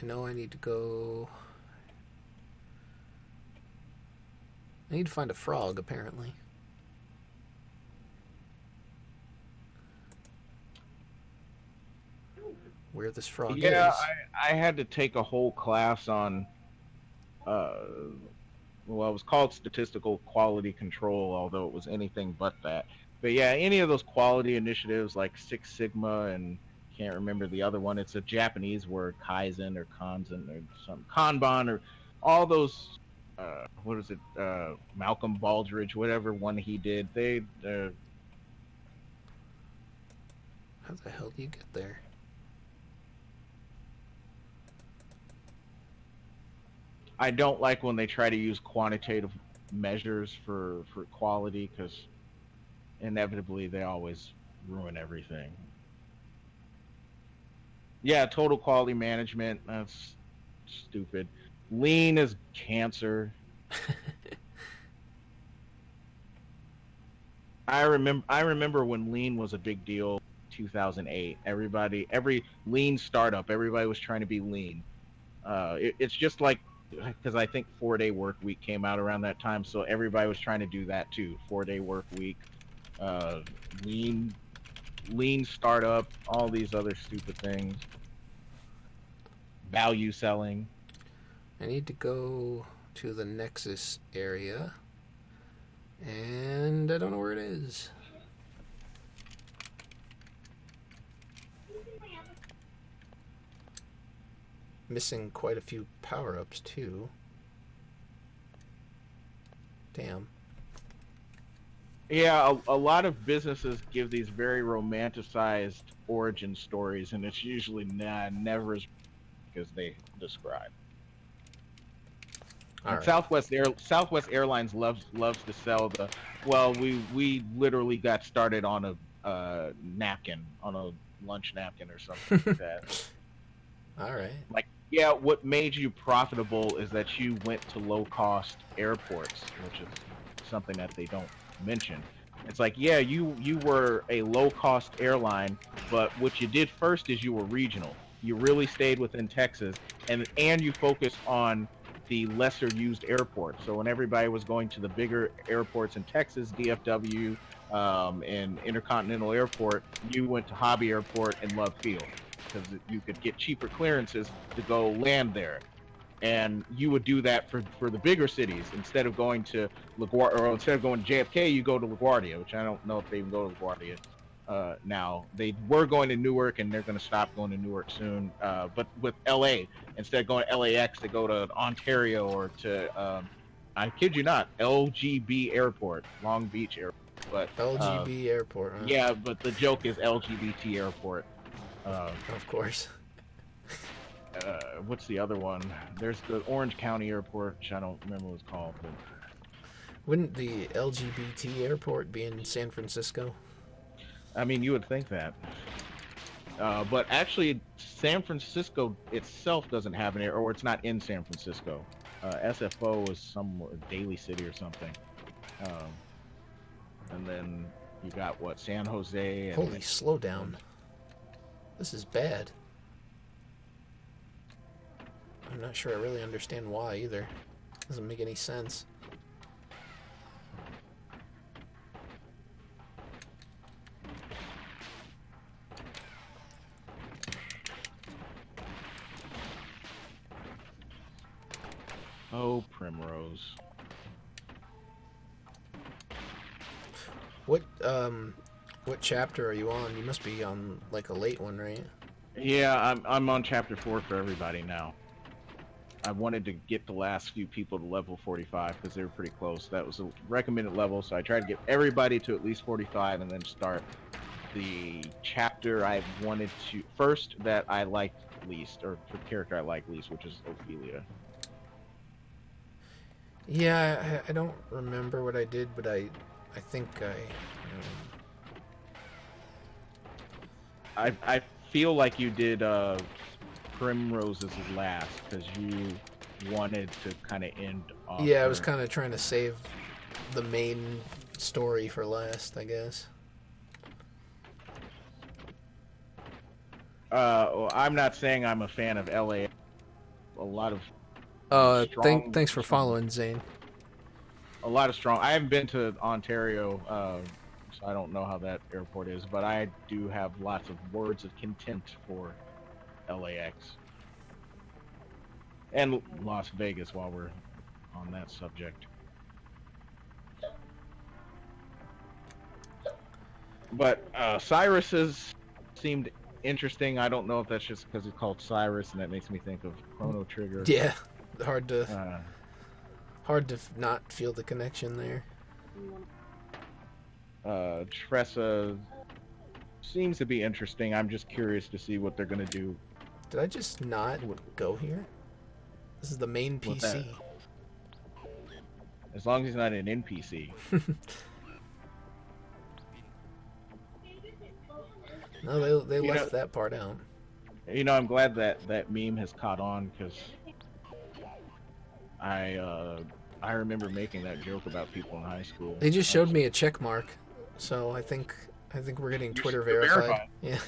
I know I need to go. I need to find a frog, apparently. Where this frog yeah, is. I had to take a whole class on uh, well, it was called statistical quality control, although it was anything but that. But yeah, any of those quality initiatives like Six Sigma and can't remember the other one. It's a Japanese word, Kaizen or Kanzen or some Kanban or all those. What is it? Malcolm Baldridge, whatever one he did. How the hell do you get there? I don't like when they try to use quantitative measures for quality because inevitably they always ruin everything. Yeah, total quality management. That's stupid. Lean is cancer. I remember when lean was a big deal, 2008. Every lean startup, everybody was trying to be lean. It's just like because I think 4 Day Work Week came out around that time, so everybody was trying to do that too. 4 Day Work Week, uh, lean, lean startup, all these other stupid things. Value selling. I need to go to the Nexus area, and I don't know where it is. Missing quite a few power-ups, too. Damn. Yeah, a lot of businesses give these very romanticized origin stories, and it's usually never as as they describe. All And right. Southwest Airlines loves to sell the well. We literally got started on a napkin, on a lunch napkin or something like that. All right. Like, yeah, what made you profitable is that you went to low cost airports, which is something that they don't mention. It's like, yeah, you were a low cost airline, but what you did first is you were regional. You really stayed within Texas, and you focused on the lesser used airports. So when everybody was going to the bigger airports in Texas, DFW, and Intercontinental Airport, you went to Hobby Airport and Love Field because you could get cheaper clearances to go land there. And you would do that for the bigger cities instead of going to LaGuardia, or instead of going to JFK, you go to LaGuardia, which I don't know if they even go to LaGuardia now. They were going to Newark, and they're going to stop going to Newark soon. But with LA, instead of going to LAX, they go to Ontario or to I kid you not, LGB Airport, Long Beach Airport. But LGB Airport, huh? yeah, but the joke is LGBT Airport. Of course. What's the other one? There's the Orange County Airport, which I don't remember what it's called. But Wouldn't the LGBT airport be in San Francisco? I mean, you would think that. But actually, San Francisco itself doesn't have an air, or it's not in San Francisco. SFO is somewhere, Daly City or something. Um, and then you got what, San Jose. And, Holy, slow down. This is bad. I'm not sure I really understand why either. Doesn't make any sense. Oh, Primrose. What chapter are you on? You must be on like a late one, right? Yeah, I'm on chapter 4 for everybody now. I wanted to get the last few people to level 45 because they were pretty close. That was a recommended level, so I tried to get everybody to at least 45 and then start the chapter I wanted to first that I liked least, or the character I liked least, which is Ophelia. Yeah, I don't remember what I did, but I think I feel like you did Primrose's last because you wanted to kind of end off. Yeah, I was kind of trying to save the main story for last, I guess. Well, I'm not saying I'm a fan of LA. A lot of Thanks for following, Zane. a lot of strong. I haven't been to Ontario, so I don't know how that airport is, but I do have lots of words of contempt for LAX and Las Vegas while we're on that subject. But Cyrus's seemed interesting. I don't know if that's just because it's called Cyrus and that makes me think of Chrono Trigger. Yeah, hard to not feel the connection there. Tressa seems to be interesting. I'm just curious to see what they're going to do. Did I just not go here? This is the main PC. As long as he's not an NPC. No, they left that part out. I'm glad that that meme has caught on because I uh, I remember making that joke about people in high school. They just I showed was, me a check mark, so I think we're getting Twitter you're verified. verified. Yeah.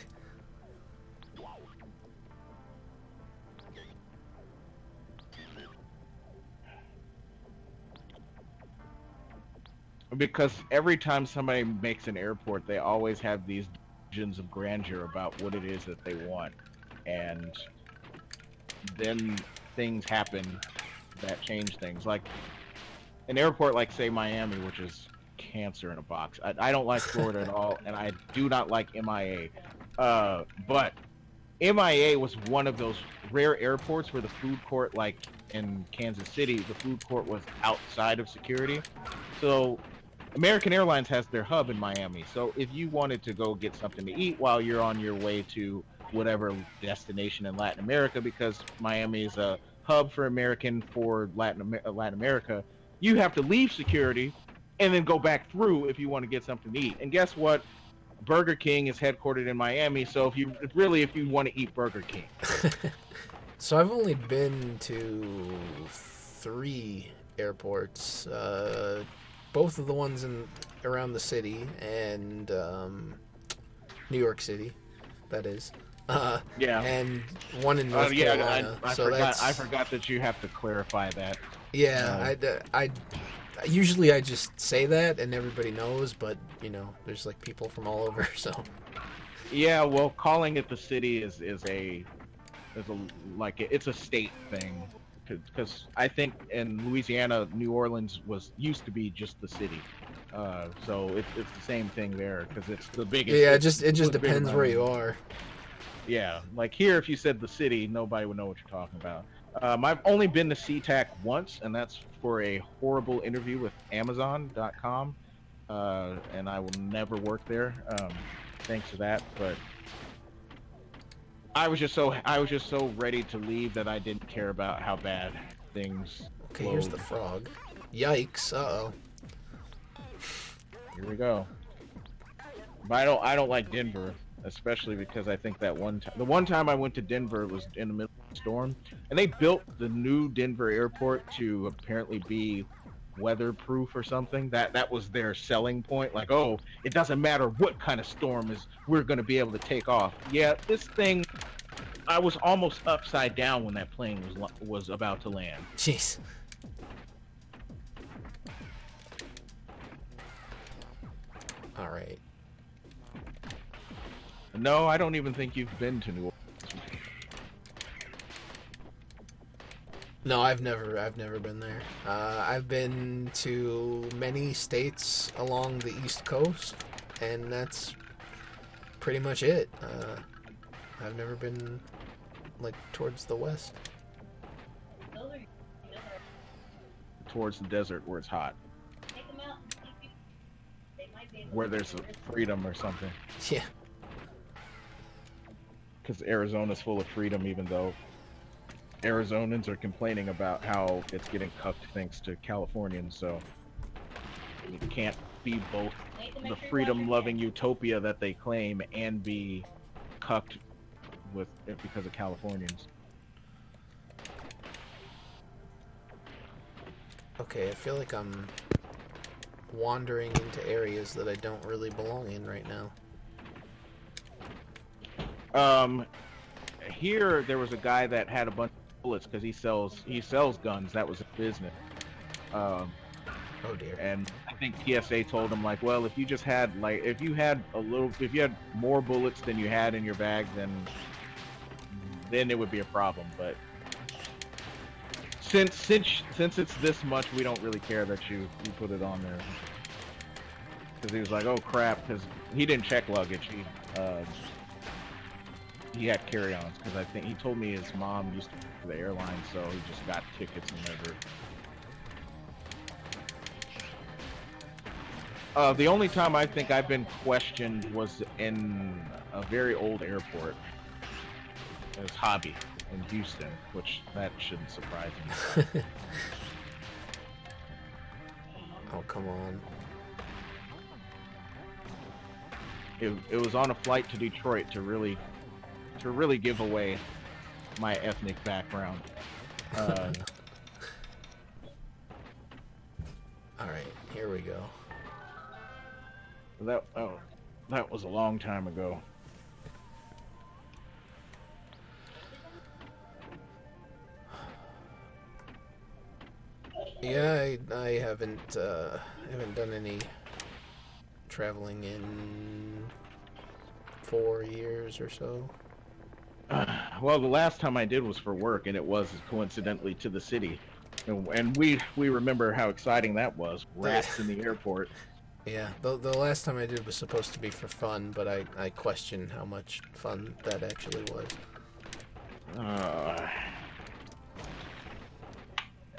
Because every time somebody makes an airport, they always have these visions of grandeur about what it is that they want, and then things happen that change things. Like an airport, like say Miami, which is cancer in a box. I don't like Florida at all, and I do not like MIA. But MIA was one of those rare airports where the food court, like in Kansas City, the food court was outside of security. So American Airlines has their hub in Miami. So if you wanted to go get something to eat while you're on your way to whatever destination in Latin America, because Miami is a hub for Latin America, you have to leave security and then go back through if you want to get something to eat. And guess what? Burger King is headquartered in Miami, so if you want to eat Burger King. So I've only been to 3 airports. Both of the ones in around the city and New York City, that is. Yeah. And one in North Carolina. I forgot that you have to clarify that. Yeah, I usually I just say that and everybody knows, but there's like people from all over, so. Yeah, well, calling it the city is it's a state thing, because I think in Louisiana, New Orleans used to be just the city, so it's the same thing there because it's the biggest. Yeah, it just depends where you are. Yeah, like here, if you said the city, nobody would know what you're talking about. I've only been to SeaTac once, and that's for a horrible interview with Amazon.com, and I will never work there, thanks to that. But I was just so ready to leave that I didn't care about how bad things. Okay, flowed. here's the frog. Yikes! Uh-oh. Here we go. But I don't like Denver, especially because I think that the one time I went to Denver was in the middle of a storm, and they built the new Denver airport to apparently be weatherproof or something. That was their selling point. Like, oh, it doesn't matter what kind of storm we're going to be able to take off. Yeah, this thing, I was almost upside down when that plane was about to land. Jeez. All right. No, I don't even think you've been to New Orleans. No, I've never been there. I've been to many states along the East Coast, and that's pretty much it. I've never been like towards the west. Towards the desert where it's hot. Where there's a freedom or something. Yeah. Because Arizona's full of freedom, even though Arizonans are complaining about how it's getting cucked thanks to Californians. So you can't be both the freedom-loving utopia that they claim and be cucked because of Californians. Okay, I feel like I'm wandering into areas that I don't really belong in right now. Here there was a guy that had a bunch of bullets because he sells guns. That was his business. Oh dear. And I think TSA told him, like, well, if you had more bullets than you had in your bag, then it would be a problem. But since it's this much, we don't really care that you put it on there. Because he was like, oh crap, because he didn't check luggage. He had carry-ons, because I think he told me his mom used to work for the airline, so he just got tickets whenever. The only time I think I've been questioned was in a very old airport. It was Hobby in Houston, which that shouldn't surprise me. Oh, come on. It was on a flight to Detroit to really to really give away my ethnic background. Uh, All right, here we go. that was a long time ago. Yeah, I haven't done any traveling in 4 years or so. Well, the last time I did was for work, and it was coincidentally to the city. And we remember how exciting that was. Rats in the airport. Yeah, the last time I did was supposed to be for fun, but I question how much fun that actually was.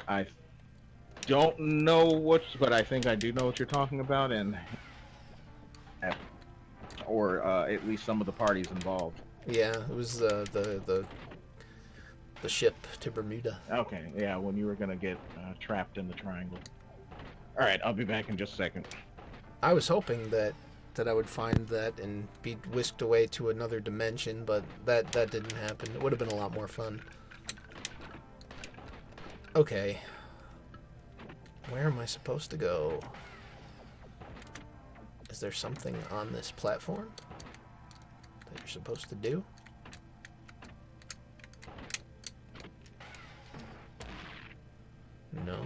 I don't know what, but I think I do know what you're talking about, or at least some of the parties involved. Yeah, it was the ship to Bermuda. Okay, yeah, when you were gonna get trapped in the triangle. All right, I'll be back in just a second. I was hoping that I would find that and be whisked away to another dimension, but that didn't happen. It would have been a lot more fun. Okay. Where am I supposed to go? Is there something on this platform that you're supposed to do? No.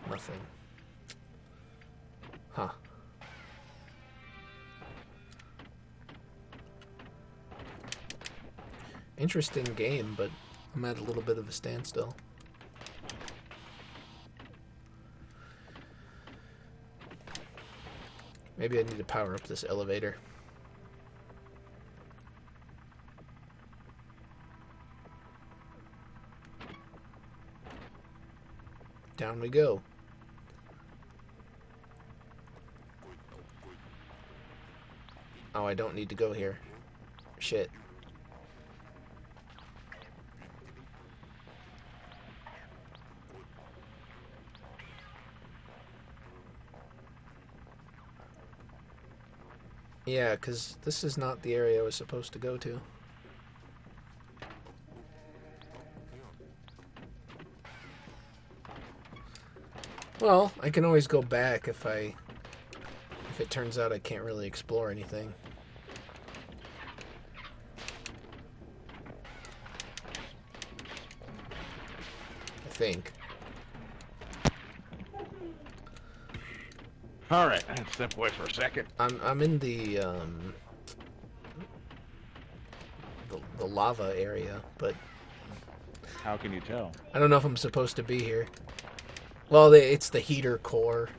Nothing. Huh. Interesting game, but I'm at a little bit of a standstill. Maybe I need to power up this elevator. Down we go. Oh, I don't need to go here. Shit. Yeah, because this is not the area I was supposed to go to. Well, I can always go back if it turns out I can't really explore anything. I think. All right, step away for a second. I'm in the lava area, but How can you tell? I don't know if I'm supposed to be here. Well, it's the heater core,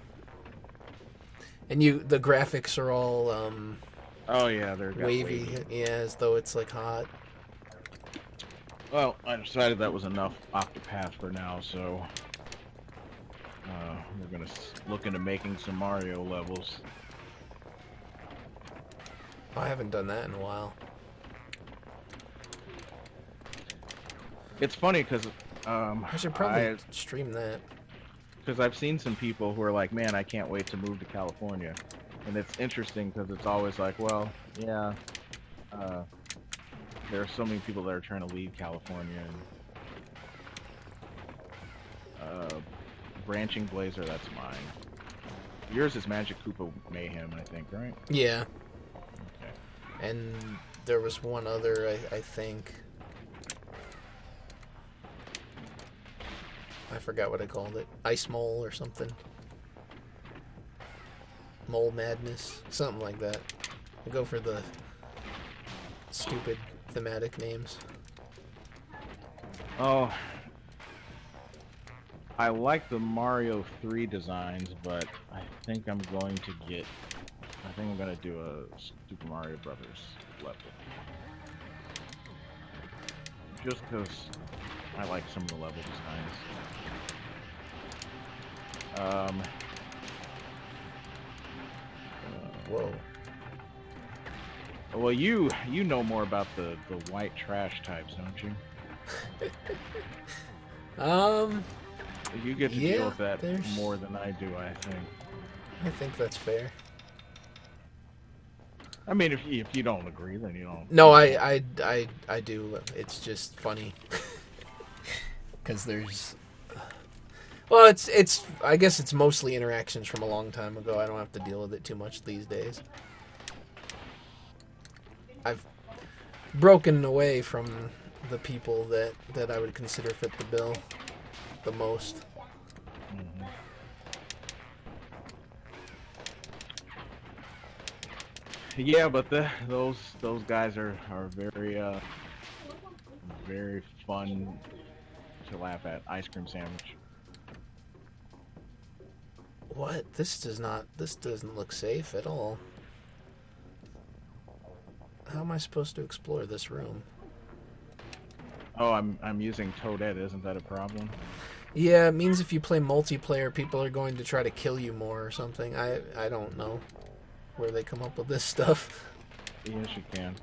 and the graphics are all Oh yeah, they're wavy. Yeah, as though it's like hot. Well, I decided that was enough Octopath for now, so we're gonna look into making some Mario levels. I haven't done that in a while. It's funny because I should probably stream that. Because I've seen some people who are like, man, I can't wait to move to California. And it's interesting because it's always like, well, yeah, there are so many people that are trying to leave California. And, Branching Blazer, that's mine. Yours is Magic Koopa Mayhem, I think, right? Yeah. Okay. And there was one other, I think. I forgot what I called it. Ice Mole or something. Mole Madness. Something like that. I go for the stupid thematic names. Oh, I like the Mario 3 designs, but I think I'm going to do a Super Mario Brothers level. Just because I like some of the level designs. Whoa. Well, you know more about the white trash types, don't you? You get to Yeah, deal with that there's- more than I do, I think. I think that's fair. I mean, if you don't agree, then you don't. No, I do. It's just funny because there's. Well, it's. I guess it's mostly interactions from a long time ago. I don't have to deal with it too much these days. I've broken away from the people that I would consider fit the bill the most. Mm-hmm. Yeah, but those guys are very fun to laugh at. Ice cream sandwich. What? This doesn't look safe at all. How am I supposed to explore this room? Oh, I'm using Toadette. Isn't that a problem? Yeah, it means if you play multiplayer, people are going to try to kill you more or something. I don't know where they come up with this stuff. Yes, you can.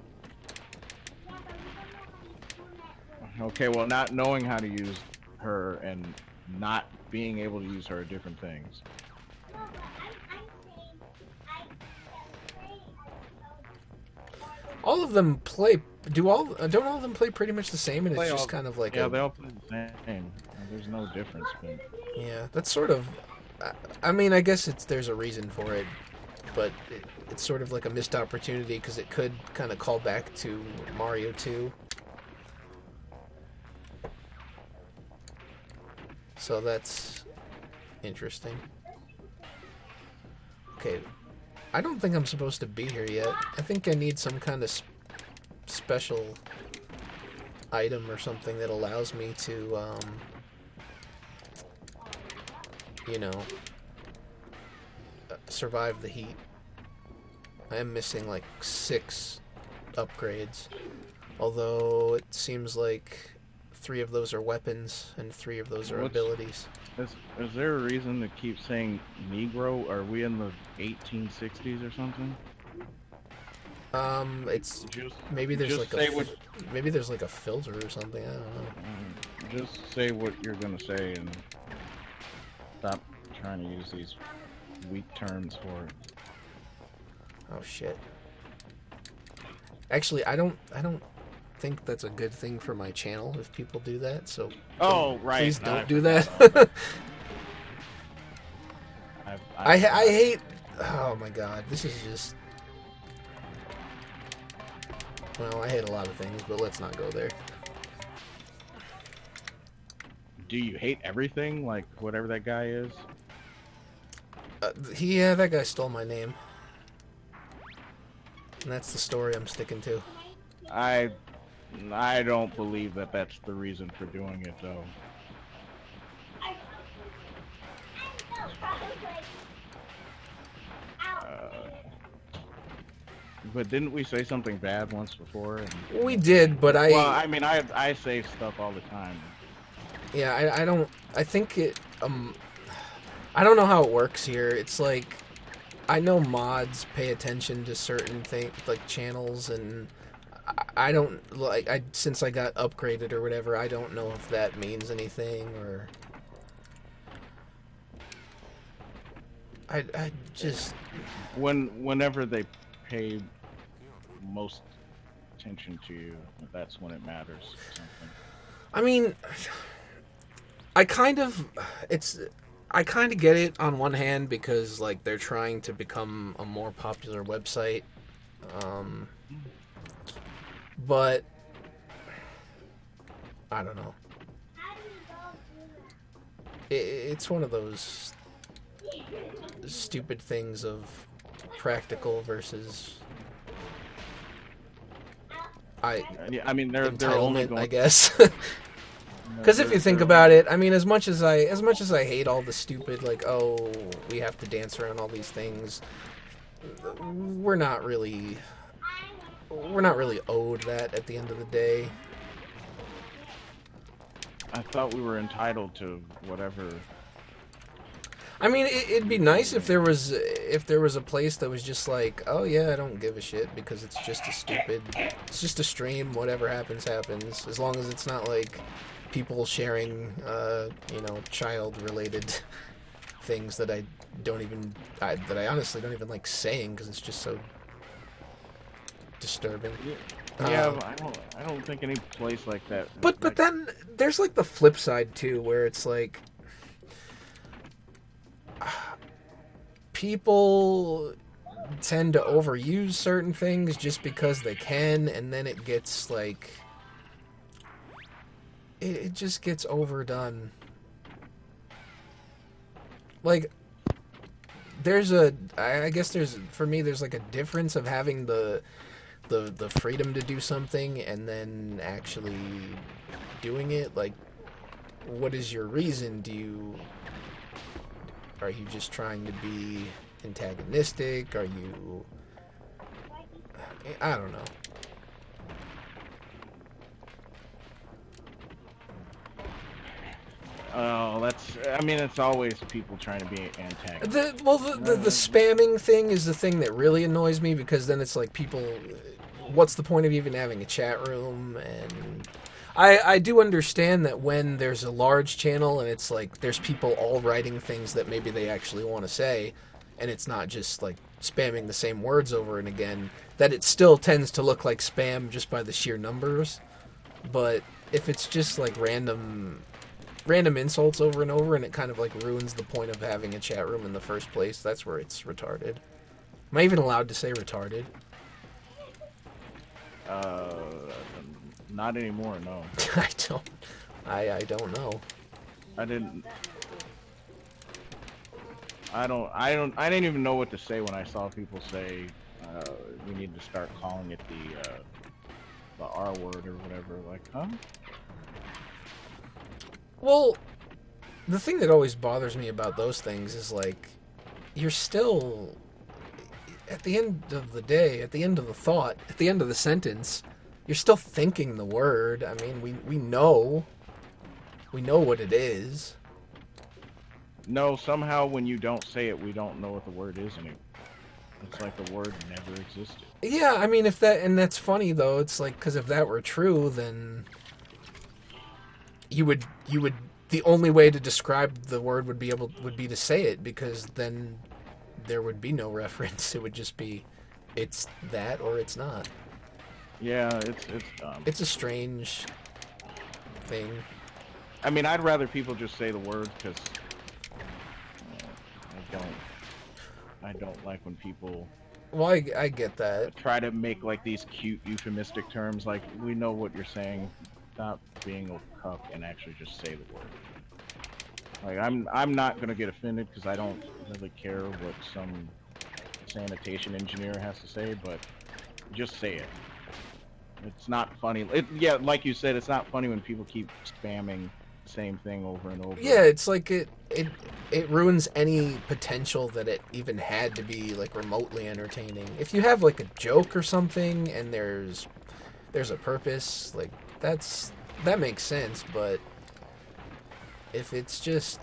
Okay, well, not knowing how to use her and not being able to use her are different things. All of them play. Don't all of them play pretty much the same? And it's just kind of like yeah, they all play the same. There's no difference. But... Yeah, that's sort of. I mean, I guess there's a reason for it, but it's sort of like a missed opportunity because it could kind of call back to Mario 2. So that's interesting. Okay, I don't think I'm supposed to be here yet. I think I need some kind of special item or something that allows me to, you know, survive the heat. I am missing like 6 upgrades, although it seems like 3 of those are weapons and 3 of those are abilities. Is there a reason to keep saying Negro? Are we in the 1860s or something? It's just, maybe there's just like maybe there's like a filter or something. I don't know. Just say what you're gonna say and stop trying to use these weak terms for it. Oh shit. Actually, I don't think that's a good thing for my channel if people do that. So right. Please don't do that. I hate. Oh my god, this is just. Well, I hate a lot of things, but let's not go there. Do you hate everything? Like whatever that guy is? Yeah, that guy stole my name. And that's the story I'm sticking to. I don't believe that that's the reason for doing it, though. But didn't we say something bad once before? And... We did, but I... Well, I mean, I say stuff all the time. Yeah, I don't... I think it... I don't know how it works here. It's like... I know mods pay attention to certain things, like channels, and... I don't... like since I got upgraded or whatever, I don't know if that means anything, or... I just... Whenever they pay most attention to you, that's when it matters or something. I mean, I kind of get it on one hand because like they're trying to become a more popular website, but I don't know. It's one of those stupid things of practical versus I mean they're only going, I guess. Because if you think about it, I mean, as much as I hate all the stupid, like, oh, we have to dance around all these things, we're not really owed that at the end of the day. I thought we were entitled to whatever. I mean, it'd be nice if there was a place that was just like, oh yeah, I don't give a shit because it's just a stream, whatever happens happens, as long as it's not like people sharing, child-related things that I honestly don't even like saying because it's just so disturbing. Yeah, I don't think any place like that. But then there's like the flip side too, where it's like people tend to overuse certain things just because they can, and then it gets like it just gets overdone. Like I guess there's like a difference of having the freedom to do something and then actually doing it. Like, what is your reason? Are you just trying to be antagonistic? Are you... I don't know. Oh, it's always people trying to be antagonistic. The spamming thing is the thing that really annoys me, because then it's like people... What's the point of even having a chat room? And I do understand that when there's a large channel and it's like there's people all writing things that maybe they actually want to say, and it's not just like spamming the same words over and again, that it still tends to look like spam just by the sheer numbers. But if it's just like random insults over and over, and it kind of like ruins the point of having a chat room in the first place, that's where it's retarded. Am I even allowed to say retarded? Not anymore, no. I don't know. I didn't even know what to say when I saw people say we need to start calling it the R word or whatever. Like, huh? Well, the thing that always bothers me about those things is like, you're still, at the end of the day, at the end of the thought, at the end of the sentence, you're still thinking the word. I mean, we know what it is. No, somehow when you don't say it, we don't know what the word is anymore. It's like the word never existed. Yeah, I mean, that's funny though. It's like, because if that were true, then you would the only way to describe the word would be to say it, because then there would be no reference. It would just be, it's that or it's not. Yeah, it's dumb. It's a strange thing. I mean, I'd rather people just say the word, because I don't like when people... Well, I get that. Try to make like these cute euphemistic terms, like, we know what you're saying. Stop being a cuck and actually just say the word. Like, I'm not gonna get offended because I don't really care what some sanitation engineer has to say, but just say it. It's not funny. Yeah, like you said, it's not funny when people keep spamming the same thing over and over. Yeah, it's like it ruins any potential that it even had to be like remotely entertaining. If you have like a joke or something and there's a purpose, like that makes sense, but if it's just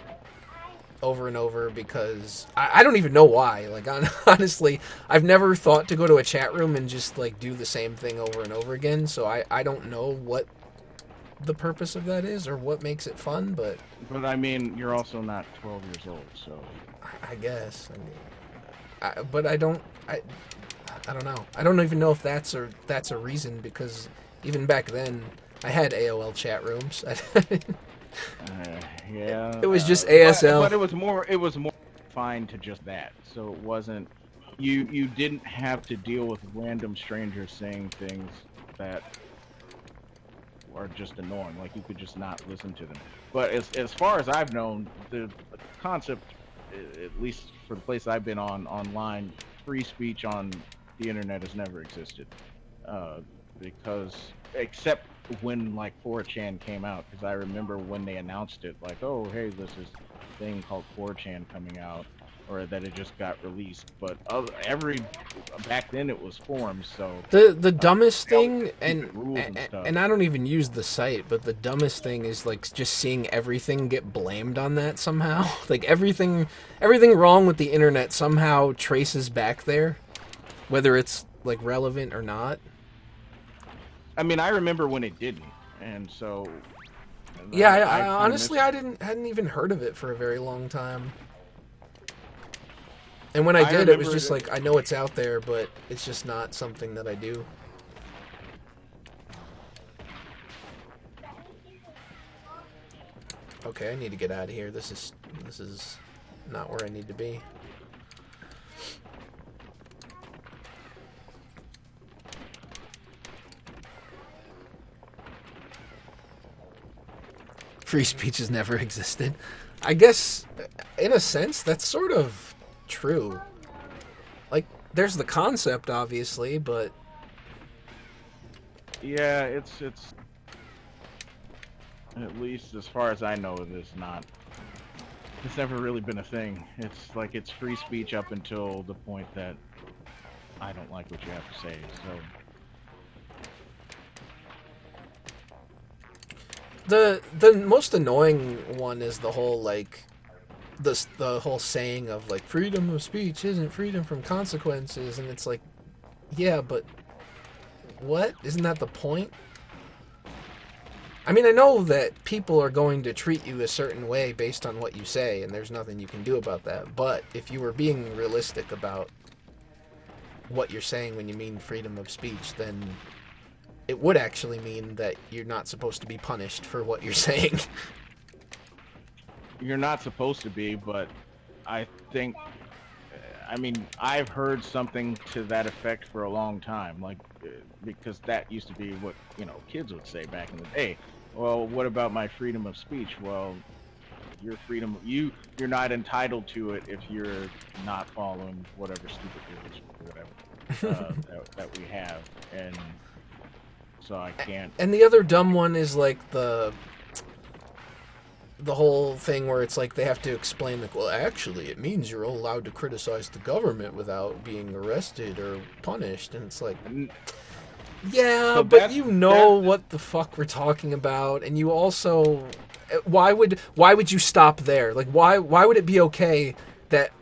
over and over because I don't even know why. Like, honestly, I've never thought to go to a chat room and just like do the same thing over and over again, so I don't know what the purpose of that is or what makes it fun, but I mean, you're also not 12 years old, so I guess. I mean, but I don't know. I don't even know if that's a reason, because even back then I had AOL chat rooms. Yeah. It was just ASL. But it was more fine to just that. So it wasn't, you didn't have to deal with random strangers saying things that are just annoying. Like, you could just not listen to them. But as far as I've known, the concept, at least for the place I've been online, free speech on the internet has never existed. Because, except when like 4chan came out, because I remember when they announced it, like, oh hey, this is a thing called 4chan coming out, or that it just got released. But back then it was forums. So the dumbest thing, and I don't even use the site, but the dumbest thing is like just seeing everything get blamed on that somehow. Like everything wrong with the internet somehow traces back there, whether it's like relevant or not. I mean, I remember when it didn't, and so Yeah, I I kind of honestly, miss. hadn't even heard of it for a very long time. And when I I did, it was remember just it. like, I know it's out there, but it's just not something that I do. Okay, I need to get out of here. This is not where I need to be. Free speech has never existed. I guess, in a sense, that's sort of true. Like, there's the concept, obviously, but Yeah, it's at least as far as I know, it is not. It's never really been a thing. It's like it's free speech up until the point that I don't like what you have to say. So the most annoying one is the whole like the whole saying of like freedom of speech isn't freedom from consequences, and it's like, yeah, but what? Isn't that the point? I mean, I know that people are going to treat you a certain way based on what you say, and there's nothing you can do about that. But if you were being realistic about what you're saying when you mean freedom of speech, then it would actually mean that you're not supposed to be punished for what you're saying. you're not supposed to be, but I think, I mean, I've heard something to that effect for a long time, like because that used to be what kids would say back in the day. Well, what about my freedom of speech? Well, your freedom, you're not entitled to it if you're not following whatever stupid rules or whatever that we have, and so I can't. And the other dumb one is like the whole thing where it's like they have to explain like, well, actually it means you're allowed to criticize the government without being arrested or punished, and it's like, yeah, So but you know what the fuck we're talking about, and you also, why would you stop there? Like, why would it be okay that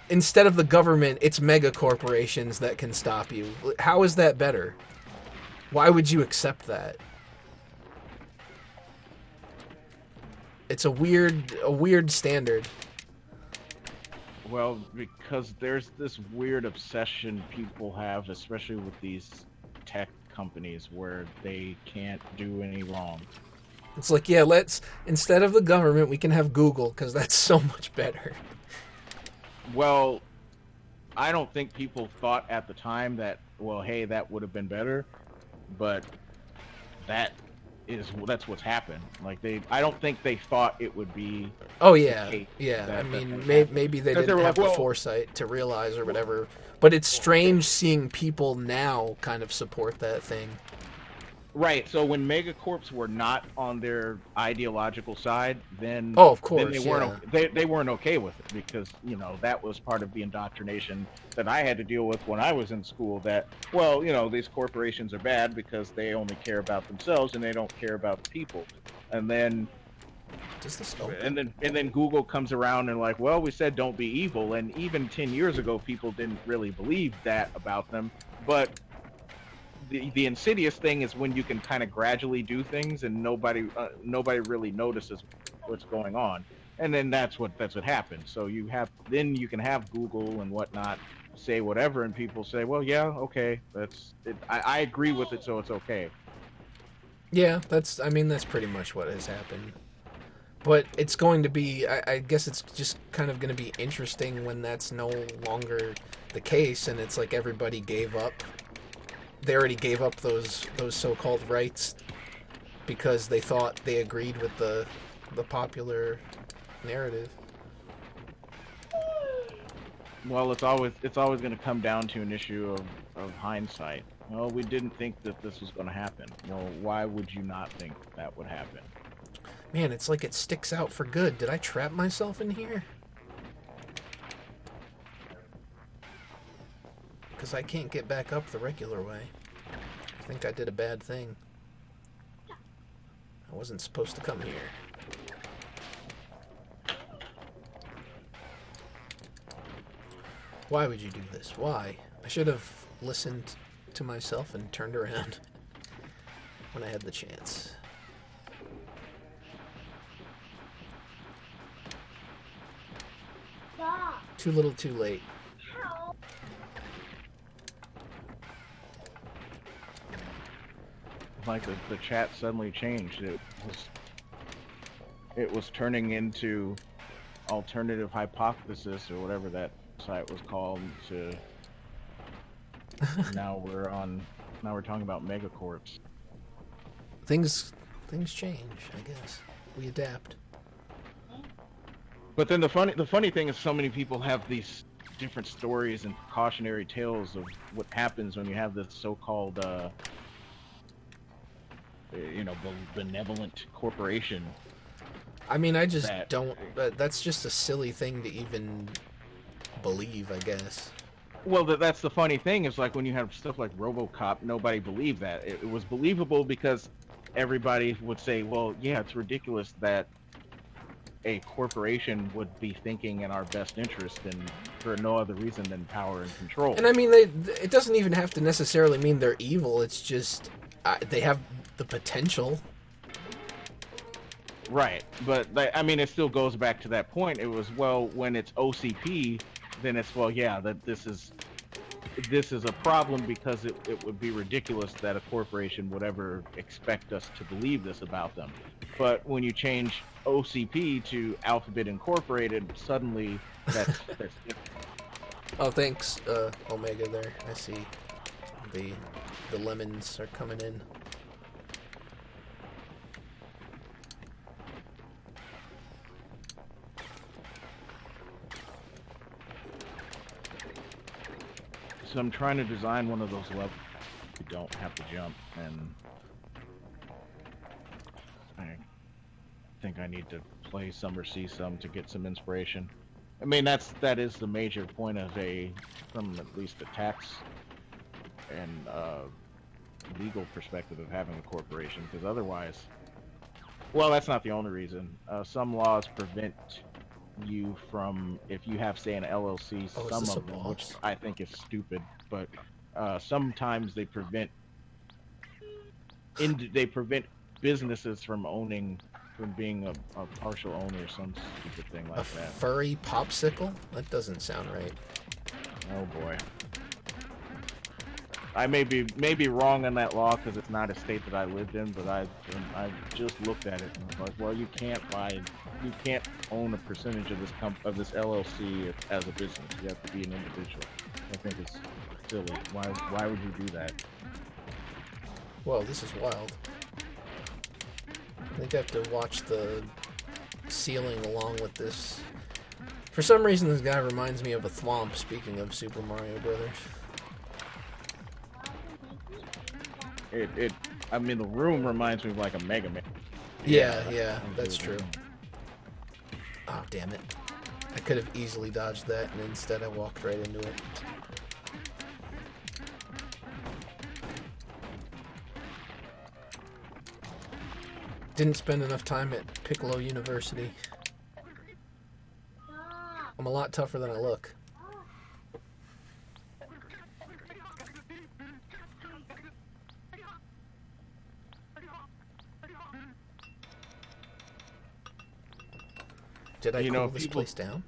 instead of the government, it's mega corporations that can stop you? How is that better? Why would you accept that? It's a weird standard. Well, because there's this weird obsession people have, especially with these tech companies, where they can't do any wrong. It's like, yeah, let's, instead of the government, we can have Google, because that's so much better. Well, I don't think people thought at the time that, well, hey, that would have been better, but that's what's happened. Like I don't think they thought it would be. Oh yeah, yeah. I mean, maybe they didn't have the foresight to realize or whatever. But it's strange seeing people now kind of support that thing. Right. So when megacorps were not on their ideological side, then of course, then they weren't okay with it, because that was part of the indoctrination that I had to deal with when I was in school. That, well, these corporations are bad because they only care about themselves and they don't care about the people. And then and then Google comes around and like, well, we said don't be evil, and even 10 years ago people didn't really believe that about them, but the insidious thing is when you can kind of gradually do things and nobody really notices what's going on, and then that's what happens. So you can have Google and whatnot say whatever, and people say, well, yeah, okay, that's it. I agree with it, so it's okay. Yeah, that's pretty much what has happened. But it's going to be, I guess it's just kind of going to be interesting when that's no longer the case, and it's like everybody gave up. They already gave up those so-called rights because they thought they agreed with the popular narrative. Well, it's always going to come down to an issue of hindsight. Well, we didn't think that this was going to happen. Well, why would you not think that would happen? Man, it's like it sticks out for good. Did I trap myself in here? Because I can't get back up the regular way. I think I did a bad thing. I wasn't supposed to come here. Why would you do this? Why? I should have listened to myself and turned around when I had the chance. too little, too late. Like the chat suddenly changed. It was turning into alternative hypothesis or whatever that site was called. To now we're talking about megacorps. Things change, I guess. We adapt. But then the funny thing is, so many people have these different stories and cautionary tales of what happens when you have this so-called, benevolent corporation. I mean, I just don't. That's just a silly thing to even believe, I guess. Well, that's the funny thing is, like, when you have stuff like RoboCop, nobody believed that. It was believable because everybody would say, well, yeah, it's ridiculous that a corporation would be thinking in our best interest and for no other reason than power and control. And I mean, it doesn't even have to necessarily mean they're evil. It's just they have the potential. Right, but I mean, it still goes back to that point. It was, well, when it's OCP, then it's, well, yeah, that this is a problem because it would be ridiculous that a corporation would ever expect us to believe this about them. But when you change OCP to Alphabet Incorporated, suddenly that's different. Oh, thanks, Omega. There, I see the lemons are coming in. So I'm trying to design one of those levels you don't have to jump, and I think I need to play some or see some to get some inspiration. I mean, that is the major point of from at least a tax and legal perspective of having a corporation, because otherwise, well, that's not the only reason. Some laws prevent you from, if you have, say, an LLC, some of them, which I think is stupid, but sometimes they prevent businesses from being a partial owner or some stupid thing like that. A furry popsicle? That doesn't sound right. Oh boy. I may be wrong on that law because it's not a state that I lived in, but I just looked at it and was like, well, you can't own a percentage of this LLC as a business. You have to be an individual. I think it's silly. Why would you do that? Well, this is wild. I think I have to watch the ceiling along with this. For some reason, this guy reminds me of a thwomp, speaking of Super Mario Brothers. I mean, the room reminds me of like a Mega Man. Yeah, that's true. Oh, damn it. I could have easily dodged that, and instead I walked right into it. Didn't spend enough time at Piccolo University. I'm a lot tougher than I look. Did I cool this place down?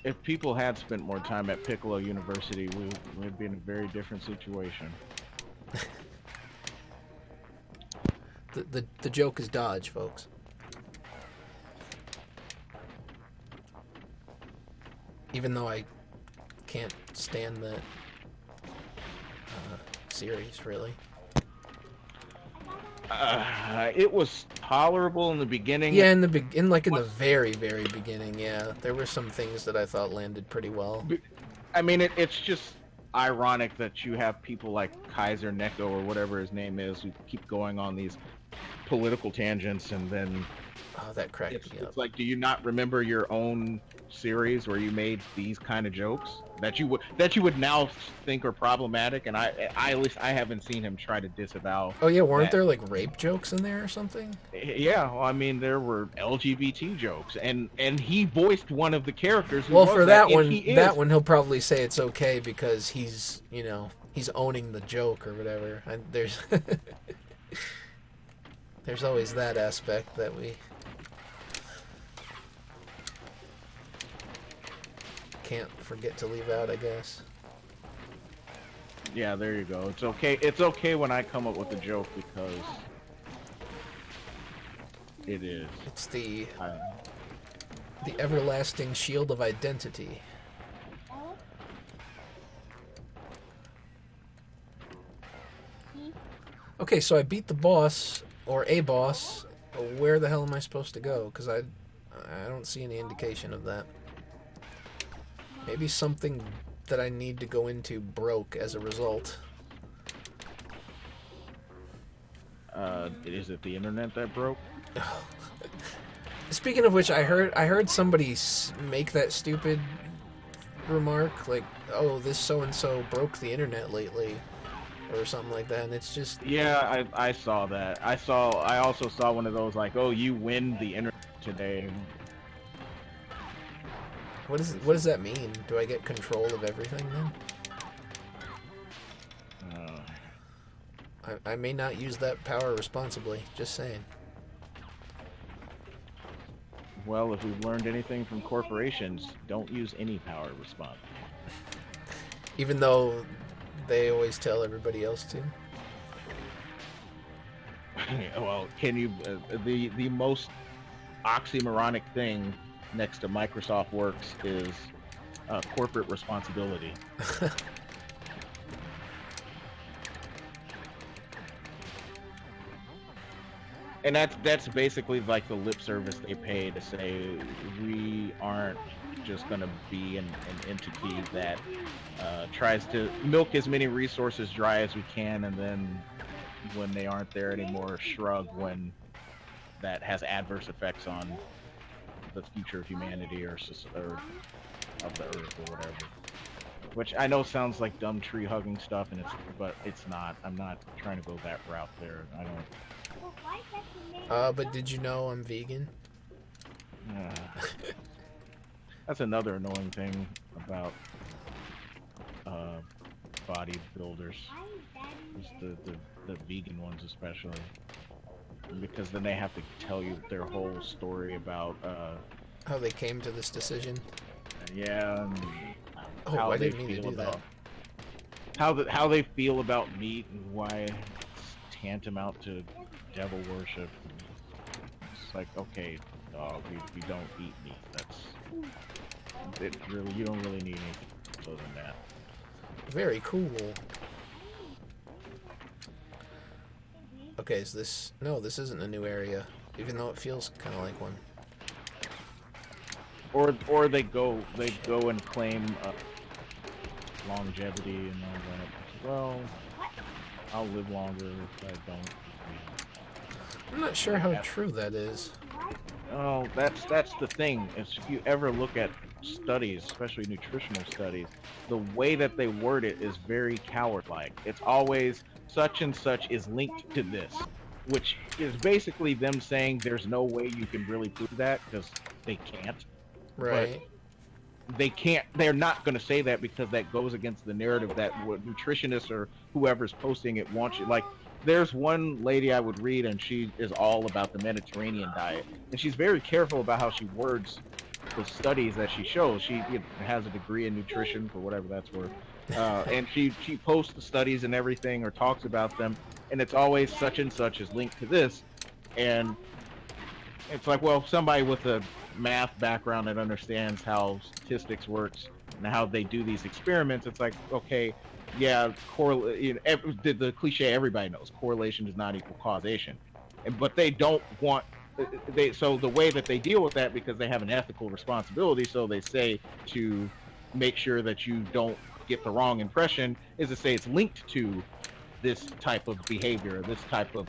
If people had spent more time at Piccolo University, we'd be in a very different situation. The joke is dodge, folks. Even though I can't stand that series, really. It was tolerable in the beginning. Yeah, in the very, very beginning, yeah. There were some things that I thought landed pretty well. I mean, it's just ironic that you have people like Kaiser Neko or whatever his name is who keep going on these political tangents, and then that cracked me up. It's like, do you not remember your own series where you made these kind of jokes that you would now think are problematic? And I at least I haven't seen him try to disavow. Oh yeah, weren't there like rape jokes in there or something? Yeah, well, I mean, there were LGBT jokes, and he voiced one of the characters. Well, for that one he'll probably say it's okay because he's owning the joke or whatever. And there's there's always that aspect that we. can't forget to leave out, I guess. Yeah, there you go. It's okay. It's okay when I come up with a joke because it is. It's the everlasting shield of identity. Okay, so I beat the boss, or a boss. Where the hell am I supposed to go? Because I don't see any indication of that. Maybe something that I need to go into broke as a result. Is it the internet that broke? Speaking of which, I heard somebody make that stupid remark, like, "Oh, this so and so broke the internet lately," or something like that. And it's just Yeah, I saw that. I also saw one of those like, "Oh, you win the internet today." what does that mean? Do I get control of everything then? I may not use that power responsibly. Just saying. Well, if we've learned anything from corporations, don't use any power responsibly. Even though they always tell everybody else to. Well, can you? The most oxymoronic thing next to Microsoft Works is corporate responsibility. And that's basically like the lip service they pay to say we aren't just going to be an entity that tries to milk as many resources dry as we can, and then when they aren't there anymore, shrug when that has adverse effects on the future of humanity or of the earth or whatever. Which I know sounds like dumb tree hugging stuff, but it's not. I'm not trying to go that route there. I don't. But did you know I'm vegan? That's another annoying thing about bodybuilders. Just the vegan ones especially. Because then they have to tell you their whole story about how they came to this decision. Yeah, and how I didn't mean to do that. How they feel about meat and why it's tantamount to devil worship. It's like, okay, dog, we don't eat meat. You don't really need anything other than that. Very cool. Okay, is this... No, this isn't a new area, even though it feels kind of like one. Or they go and claim longevity and all that. Well, I'll live longer if I don't. I'm not sure how true that is. Oh, that's the thing. If you ever look at studies, especially nutritional studies, the way that they word it is very coward-like. It's always such and such is linked to this, which is basically them saying there's no way you can really prove that because they can't. Right. But they can't. They're not going to say that because that goes against the narrative that what nutritionists or whoever's posting it wants you. Like, there's one lady I would read, and she is all about the Mediterranean diet, and she's very careful about how she words the studies that she shows. She has a degree in nutrition, for whatever that's worth, and she posts the studies and everything, or talks about them, and it's always such and such is linked to this, and it's like, well, somebody with a math background that understands how statistics works and how they do these experiments, it's like, okay, yeah, the cliche everybody knows, correlation does not equal causation, but they don't want so the way that they deal with that, because they have an ethical responsibility, so they say to make sure that you don't get the wrong impression, is to say it's linked to this type of behavior, this type of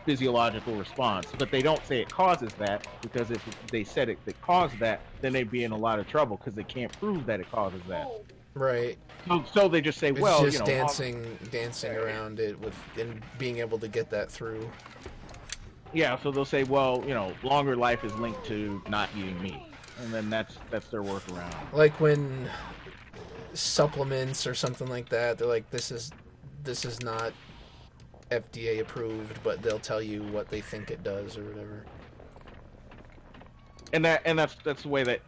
physiological response, but they don't say it causes that, because if they said it caused that, then they'd be in a lot of trouble because they can't prove that it causes that. Right. So they just say, it's well, just dancing around it and being able to get that through. Yeah, so they'll say, well, longer life is linked to not eating meat, and then that's their workaround. Like when supplements or something like that, they're like, this is not FDA approved, but they'll tell you what they think it does or whatever. And that's the way that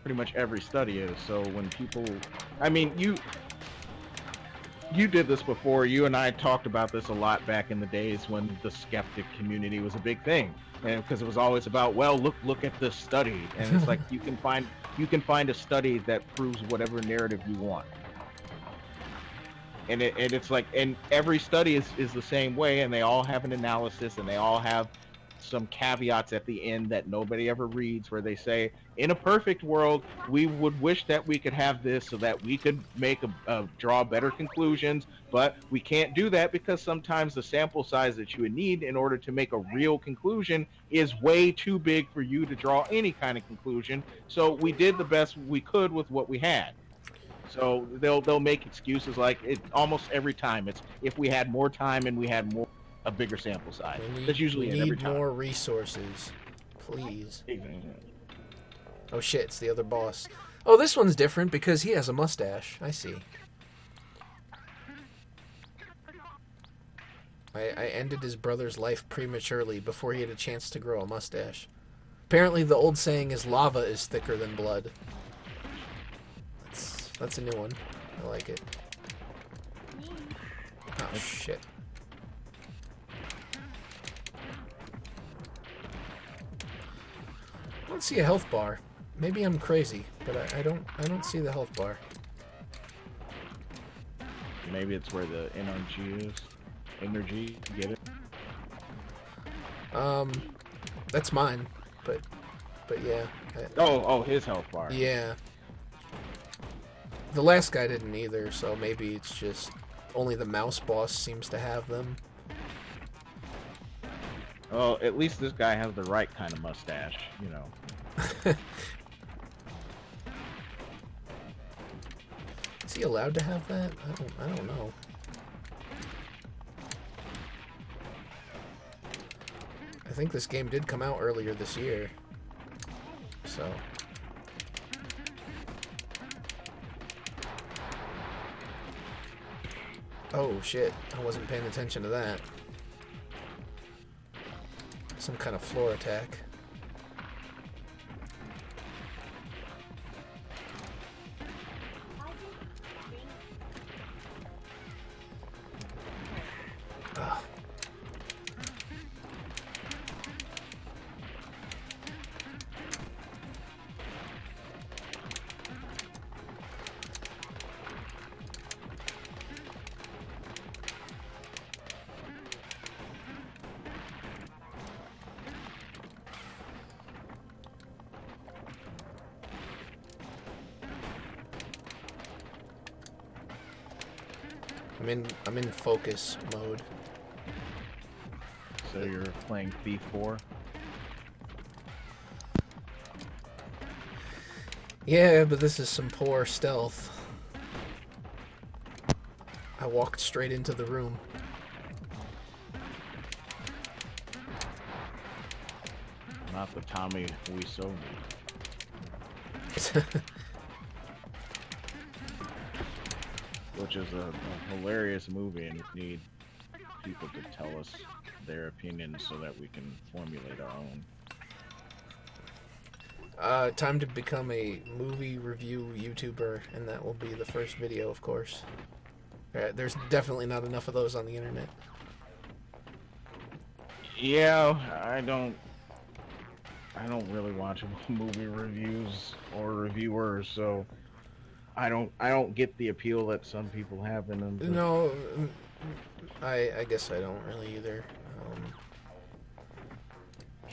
pretty much every study is. So when people, I mean, you did this before. You and I talked about this a lot back in the days when the skeptic community was a big thing, and because it was always about, well, look at this study, and it's like you can find a study that proves whatever narrative you want, and it's like, and every study is the same way, and they all have an analysis, and they all have some caveats at the end that nobody ever reads, where they say, in a perfect world, we would wish that we could have this so that we could make draw better conclusions, but we can't do that because sometimes the sample size that you would need in order to make a real conclusion is way too big for you to draw any kind of conclusion. So we did the best we could with what we had. So they'll make excuses like it almost every time. It's if we had more time and we had a bigger sample size. That's usually we every need time. more resources, please. Oh shit, it's the other boss. Oh, this one's different because he has a mustache. I see. I ended his brother's life prematurely before he had a chance to grow a mustache. Apparently the old saying is lava is thicker than blood. That's a new one. I like it. Oh shit. I don't see a health bar. Maybe I'm crazy, but I don't see the health bar. Maybe it's where the energy is. Energy, get it? That's mine, but yeah. Oh, his health bar. Yeah. The last guy didn't either, so maybe it's just only the mouse boss seems to have them. Well, at least this guy has the right kind of mustache, you know. Is he allowed to have that? I don't know. I think this game did come out earlier this year. So. Oh shit, I wasn't paying attention to that. Some kind of floor attack. Ugh. I'm in focus mode. So you're playing Thief 4? Yeah, but this is some poor stealth. I walked straight into the room. Not the Tommy Wiseau. Which is a hilarious movie, and we need people to tell us their opinions so that we can formulate our own. Time to become a movie review YouTuber, and that will be the first video, of course. There's definitely not enough of those on the internet. Yeah, I don't really watch movie reviews or reviewers, so I don't get the appeal that some people have in them. No, I guess I don't really either.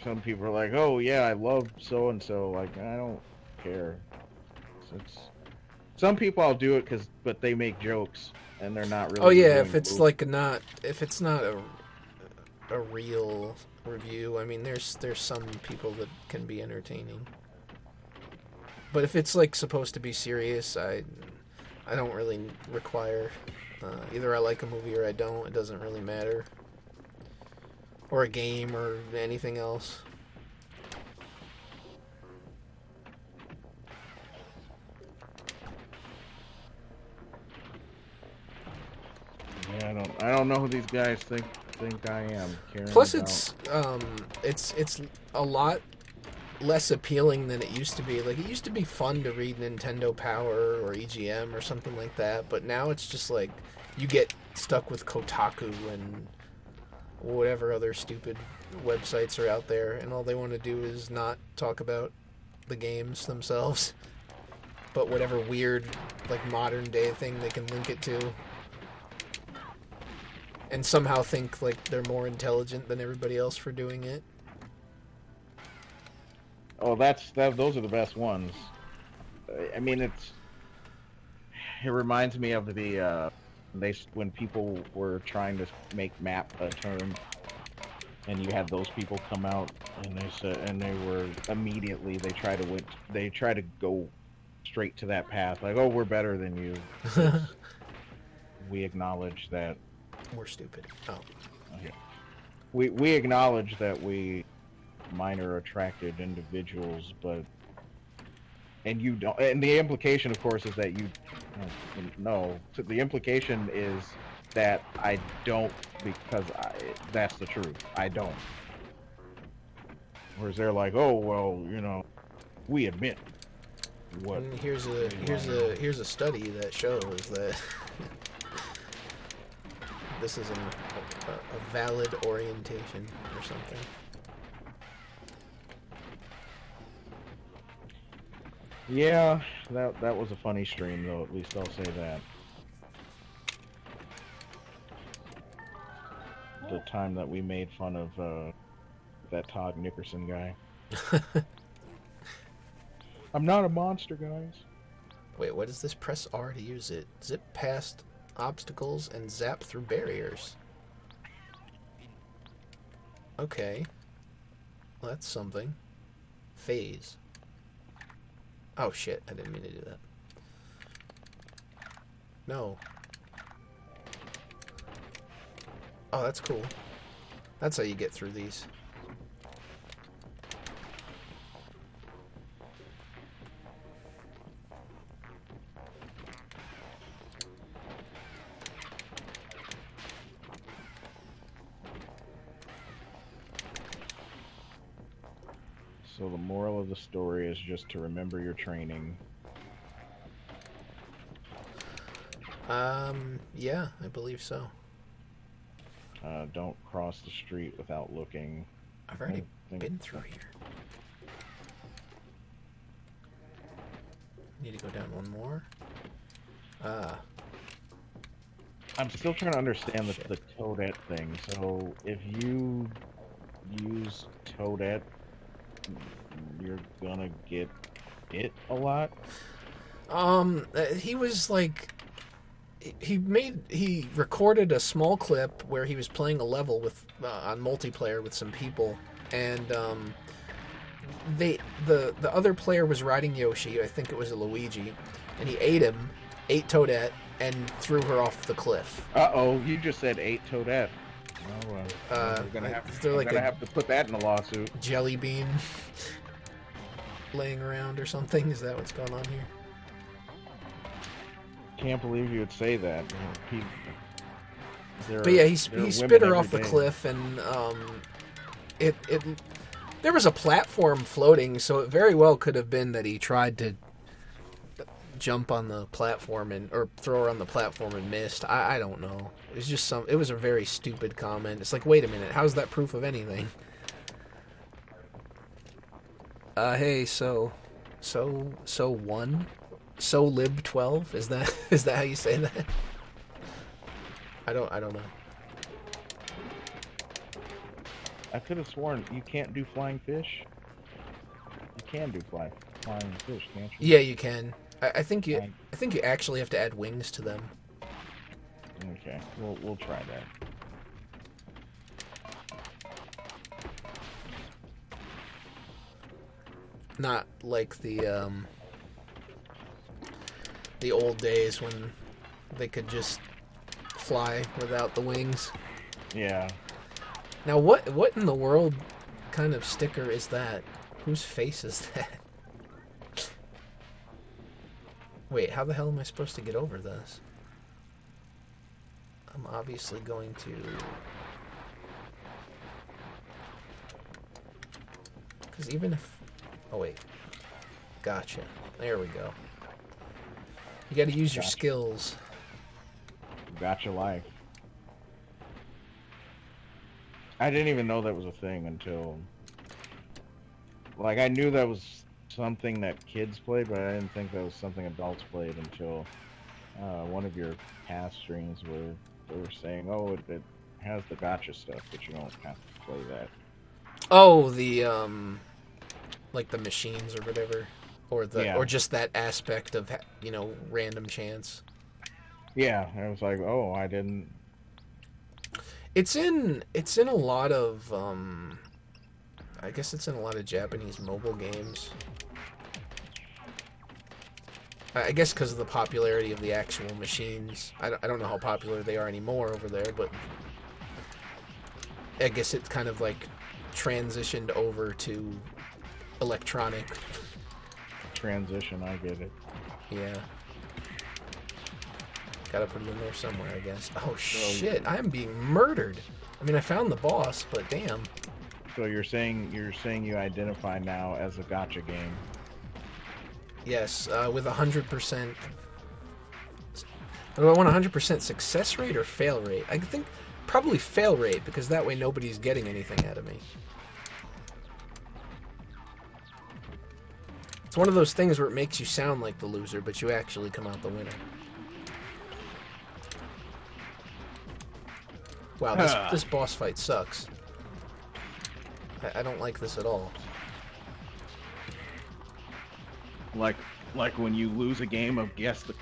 Some people are like, oh yeah, I love so and so. Like, I don't care. Some people I'll do it but they make jokes and they're not really. Oh yeah, if it's not a real review. I mean, there's some people that can be entertaining. But if it's like supposed to be serious, I don't really require. Either I like a movie or I don't. It doesn't really matter. Or a game or anything else. Yeah, I don't know who these guys think I am. Plus, it's a lot less appealing than it used to be. Like, it used to be fun to read Nintendo Power or EGM or something like that, but now it's just like you get stuck with Kotaku and whatever other stupid websites are out there, and all they want to do is not talk about the games themselves, but whatever weird, like, modern day thing they can link it to, and somehow think like they're more intelligent than everybody else for doing it. Oh, those are the best ones. I mean, it reminds me of the when people were trying to make map a term, and you had those people come out, and they were immediately they try to go straight to that path, like, oh, we're better than you. We acknowledge that we're stupid. Oh, okay. We acknowledge that we minor attracted individuals, and you don't, and the implication, of course, is that you no. The implication is that I don't, because that's the truth. I don't. Whereas they're like, oh, well, we admit what. And here's a study that shows that this is a valid orientation or something. Yeah, that was a funny stream, though. At least I'll say that. The time that we made fun of that Todd Nickerson guy. I'm not a monster, guys. Wait, what is this? Press R to use it. Zip past obstacles and zap through barriers. Okay. Well, that's something. Phase. Oh shit, I didn't mean to do that. No. Oh, that's cool. That's how you get through these. So the moral of the story is just to remember your training. Yeah, I believe so. Don't cross the street without looking. I've already been through here. Need to go down one more. I'm still trying to understand the Toadette thing. So if you use Toadette, you're gonna get it a lot? He was like... He recorded a small clip where he was playing a level with on multiplayer with some people, and the other player was riding Yoshi. I think it was a Luigi, and he ate Toadette, and threw her off the cliff. Uh-oh, you just said ate Toadette. Oh, we're gonna have to put that in a lawsuit. Jelly bean laying around or something. Is that what's going on here? Can't believe you would say that. But yeah, he spit her off the cliff, and there was a platform floating, so it very well could have been that he tried to jump on the platform or throw her on the platform and missed. I don't know. It was just it was a very stupid comment. It's like, wait a minute, how's that proof of anything? Hey, so lib 12, is that how you say that? I don't know. I could have sworn you can't do flying fish. You can do flying fish, can't you? Yeah, you can. I think you actually have to add wings to them. Okay, we'll try that. Not like the old days when they could just fly without the wings. Yeah. Now, what in the world kind of sticker is that? Whose face is that? Wait, how the hell am I supposed to get over this? I'm obviously going to... Because even if Oh, wait. Gotcha. There we go. You gotta use your skills. Gotcha life. I didn't even know that was a thing until... Like, I knew that was something that kids played, but I didn't think that was something adults played until one of your past streams where they were saying, oh, it has the gotcha stuff, but you don't have to play that. Oh, the, like the machines or whatever. Or or just that aspect of, you know, random chance. Yeah, I was like, oh, I didn't... It's in a lot of, I guess it's in a lot of Japanese mobile games. I guess because of the popularity of the actual machines. I don't know how popular they are anymore over there, but I guess it kind of like transitioned over to electronic. Transition, I get it. Yeah. Gotta put it in there somewhere, I guess. Oh shit, I'm being murdered. I mean, I found the boss, but damn. So you're saying you identify now as a gotcha game? Yes, with 100%. Do I want 100% success rate or fail rate? I think probably fail rate, because that way nobody's getting anything out of me. It's one of those things where it makes you sound like the loser, but you actually come out the winner. Wow, this boss fight sucks. I don't like this at all. Like when you lose a game of guess the...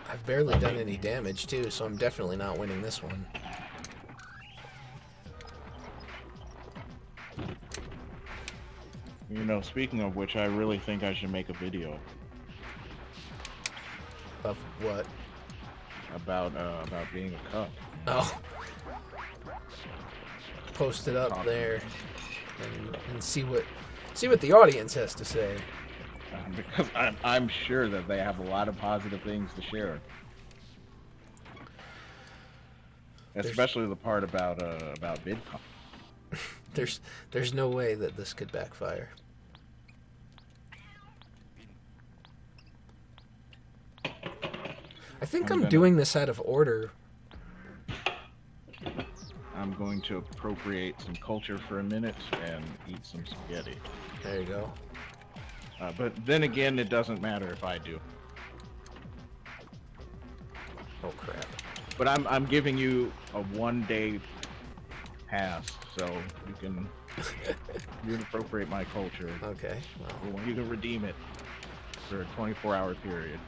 I've barely done any damage too, so I'm definitely not winning this one. You know, speaking of which, I really think I should make a video. Of what? About being a cuck. Oh. Post it up there and see what the audience has to say. Because I'm sure that they have a lot of positive things to share. Especially the part about VidCon. There's no way that this could backfire. I think I'm doing this out of order. I'm going to appropriate some culture for a minute and eat some spaghetti. There you go. But then again, it doesn't matter if I do. Oh crap! But I'm giving you a 1-day pass, so you can appropriate my culture. Okay. Well, you can redeem it for a 24-hour period.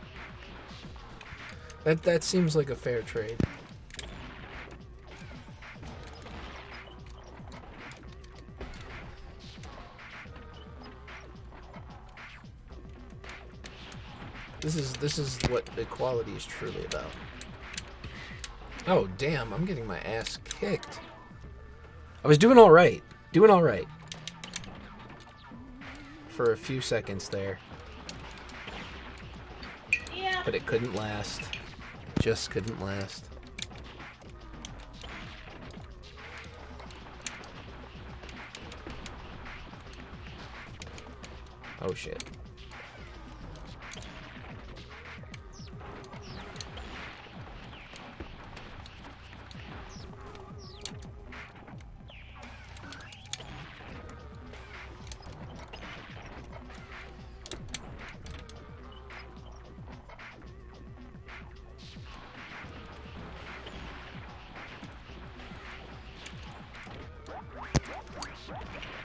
That seems like a fair trade. This is what equality is truly about. Oh damn, I'm getting my ass kicked. I was doing all right. For a few seconds there. Yeah. But it couldn't last. Just couldn't last. Oh shit.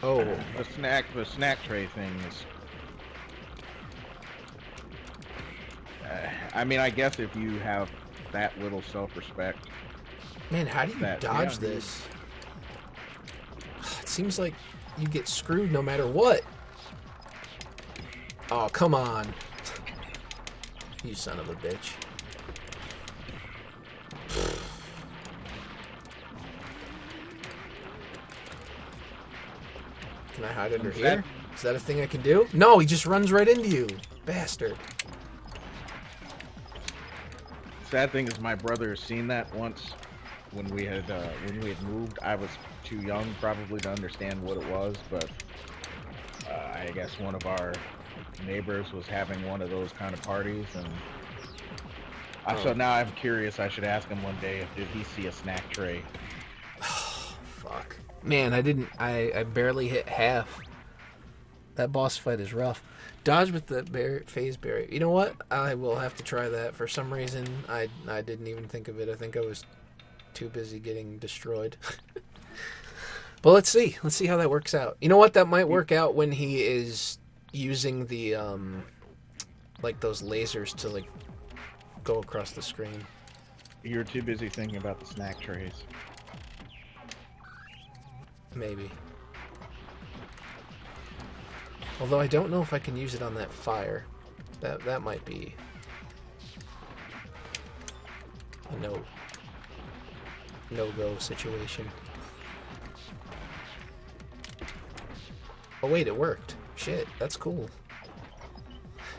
Oh, the snack tray thing is... I mean, I guess if you have that little self-respect... Man, how do you dodge this? It seems like you get screwed no matter what. Oh, come on. You son of a bitch. Can I hide under here? Is that a thing I can do? No, he just runs right into you. Bastard. Sad thing is my brother has seen that once, when we had moved. I was too young probably to understand what it was, but I guess one of our neighbors was having one of those kind of parties, and so now I'm curious. I should ask him one day if did he see a snack tray. Fuck. Man, I barely hit half. That boss fight is rough. Dodge with the phase barrier. You know what? I will have to try that. For some reason, I didn't even think of it. I think I was too busy getting destroyed. But let's see. Let's see how that works out. You know what? That might work out when he is using the, like those lasers to, like, go across the screen. You're too busy thinking about the snack trays. Maybe. Although I don't know if I can use it on that fire. That might be a no-go situation. Oh wait, it worked. Shit, that's cool.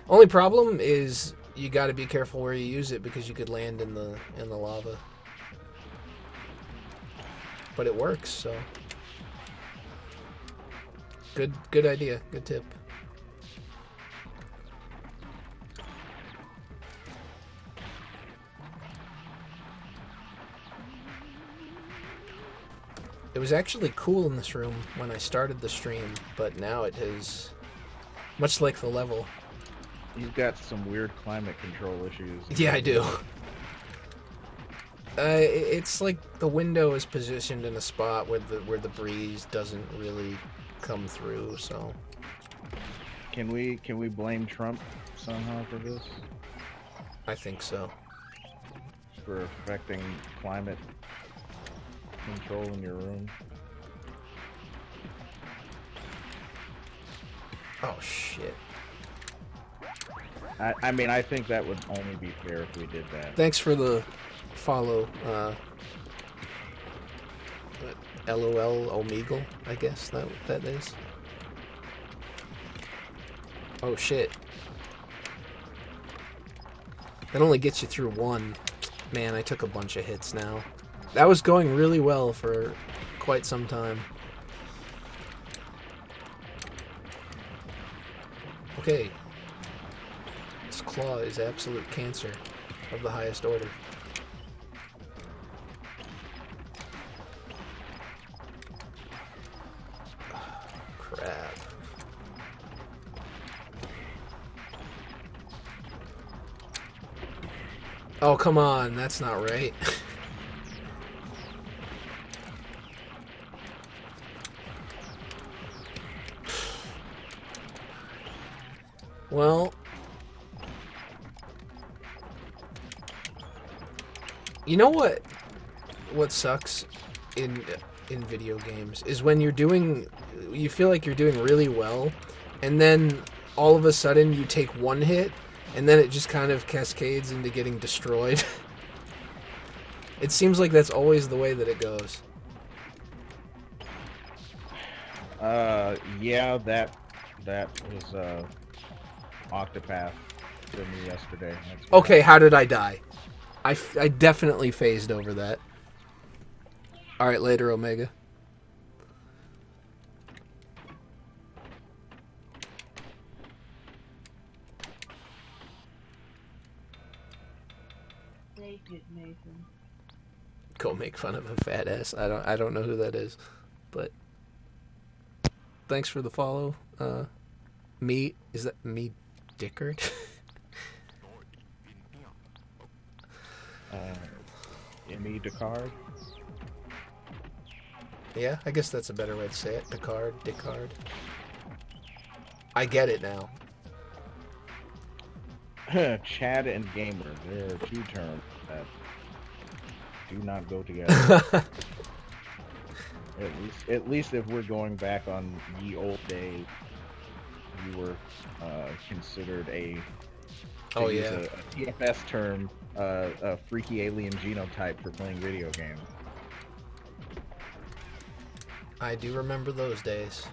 Only problem is you got to be careful where you use it because you could land in the lava. But it works, so good idea. Good tip. It was actually cool in this room when I started the stream, but now it is much like the level. You've got some weird climate control issues. Yeah, I do. It's like the window is positioned in a spot where the breeze doesn't really come through, so. Can we blame Trump somehow for this? I think so. For affecting climate control in your room? Oh shit. I mean, I think that would only be fair if we did that. Thanks for the follow, LOL Omegle, I guess that is. Oh shit. That only gets you through one. Man, I took a bunch of hits now. That was going really well for quite some time. Okay. This claw is absolute cancer of the highest order. Crap. Oh, come on. That's not right. Well, you know what sucks in video games is when you feel like you're doing really well, and then all of a sudden you take one hit, and then it just kind of cascades into getting destroyed. It seems like that's always the way that it goes. Yeah, that was Octopath to me yesterday. Okay, how did I die? I definitely phased over that. Alright, later, Omega. Take it, Nathan. Go make fun of a fat ass. I don't know who that is, but thanks for the follow. Is that me, Dickard? Me, Descartes. Yeah, I guess that's a better way to say it. Dickard. I get it now. Chad and gamer, there are two terms that do not go together. At least if we're going back on ye old days, you were considered a TFS term, a freaky alien genotype for playing video games. I do remember those days.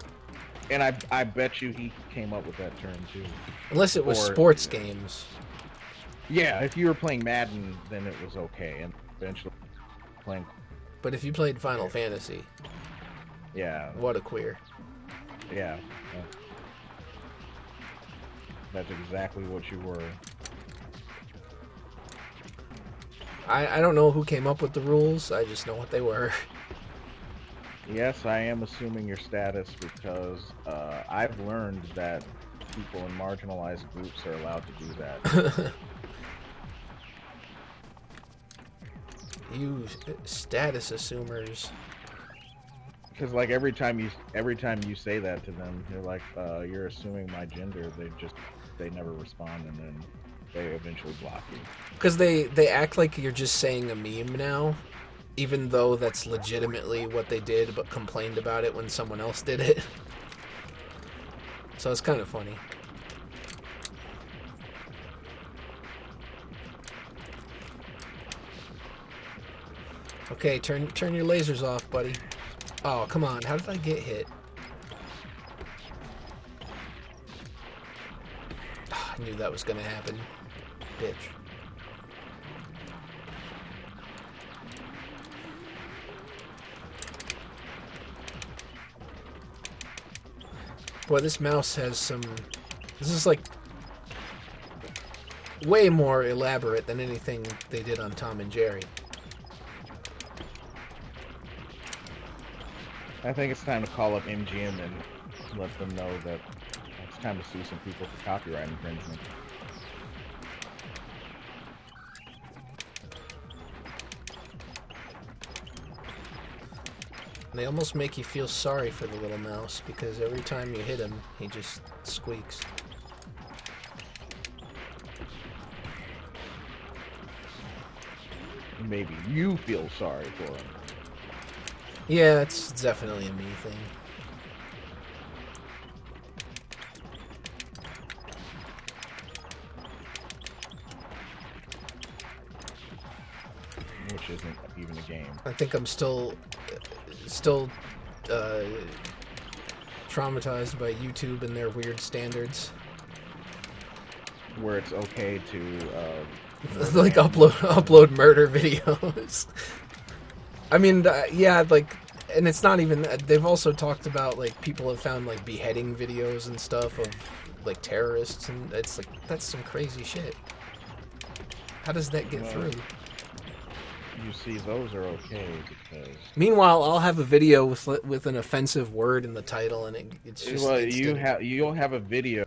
And I bet you he came up with that term too. Unless it was sports games. Yeah, if you were playing Madden, then it was okay. And eventually playing But if you played Final Fantasy, Yeah. what a queer. Yeah. That's exactly what you were. I don't know who came up with the rules. I just know what they were. Yes, I am assuming your status because I've learned that people in marginalized groups are allowed to do that. You status assumers. Because like every time you say that to them, they're like, "You're assuming my gender." They never respond, and then they eventually block you. Because they act like you're just saying a meme now, even though that's legitimately what they did, but complained about it when someone else did it. So it's kind of funny. Okay, turn your lasers off, buddy. Oh, come on. How did I get hit? Oh, I knew that was gonna happen. Bitch. Boy, this mouse has some... This is like way more elaborate than anything they did on Tom and Jerry. I think it's time to call up MGM and let them know that it's time to sue some people for copyright infringement. They almost make you feel sorry for the little mouse because every time you hit him, he just squeaks. Maybe you feel sorry for him. Yeah, it's definitely a me thing. Which isn't even a game. I think I'm still traumatized by YouTube and their weird standards. Where it's okay to Like upload murder videos. I mean, yeah, like, and it's not even. They've also talked about like people have found like beheading videos and stuff of like terrorists, and it's like that's some crazy shit. How does that get through? You see, those are okay because. Meanwhile, I'll have a video with an offensive word in the title, and it's just. Well, instant. you'll have a video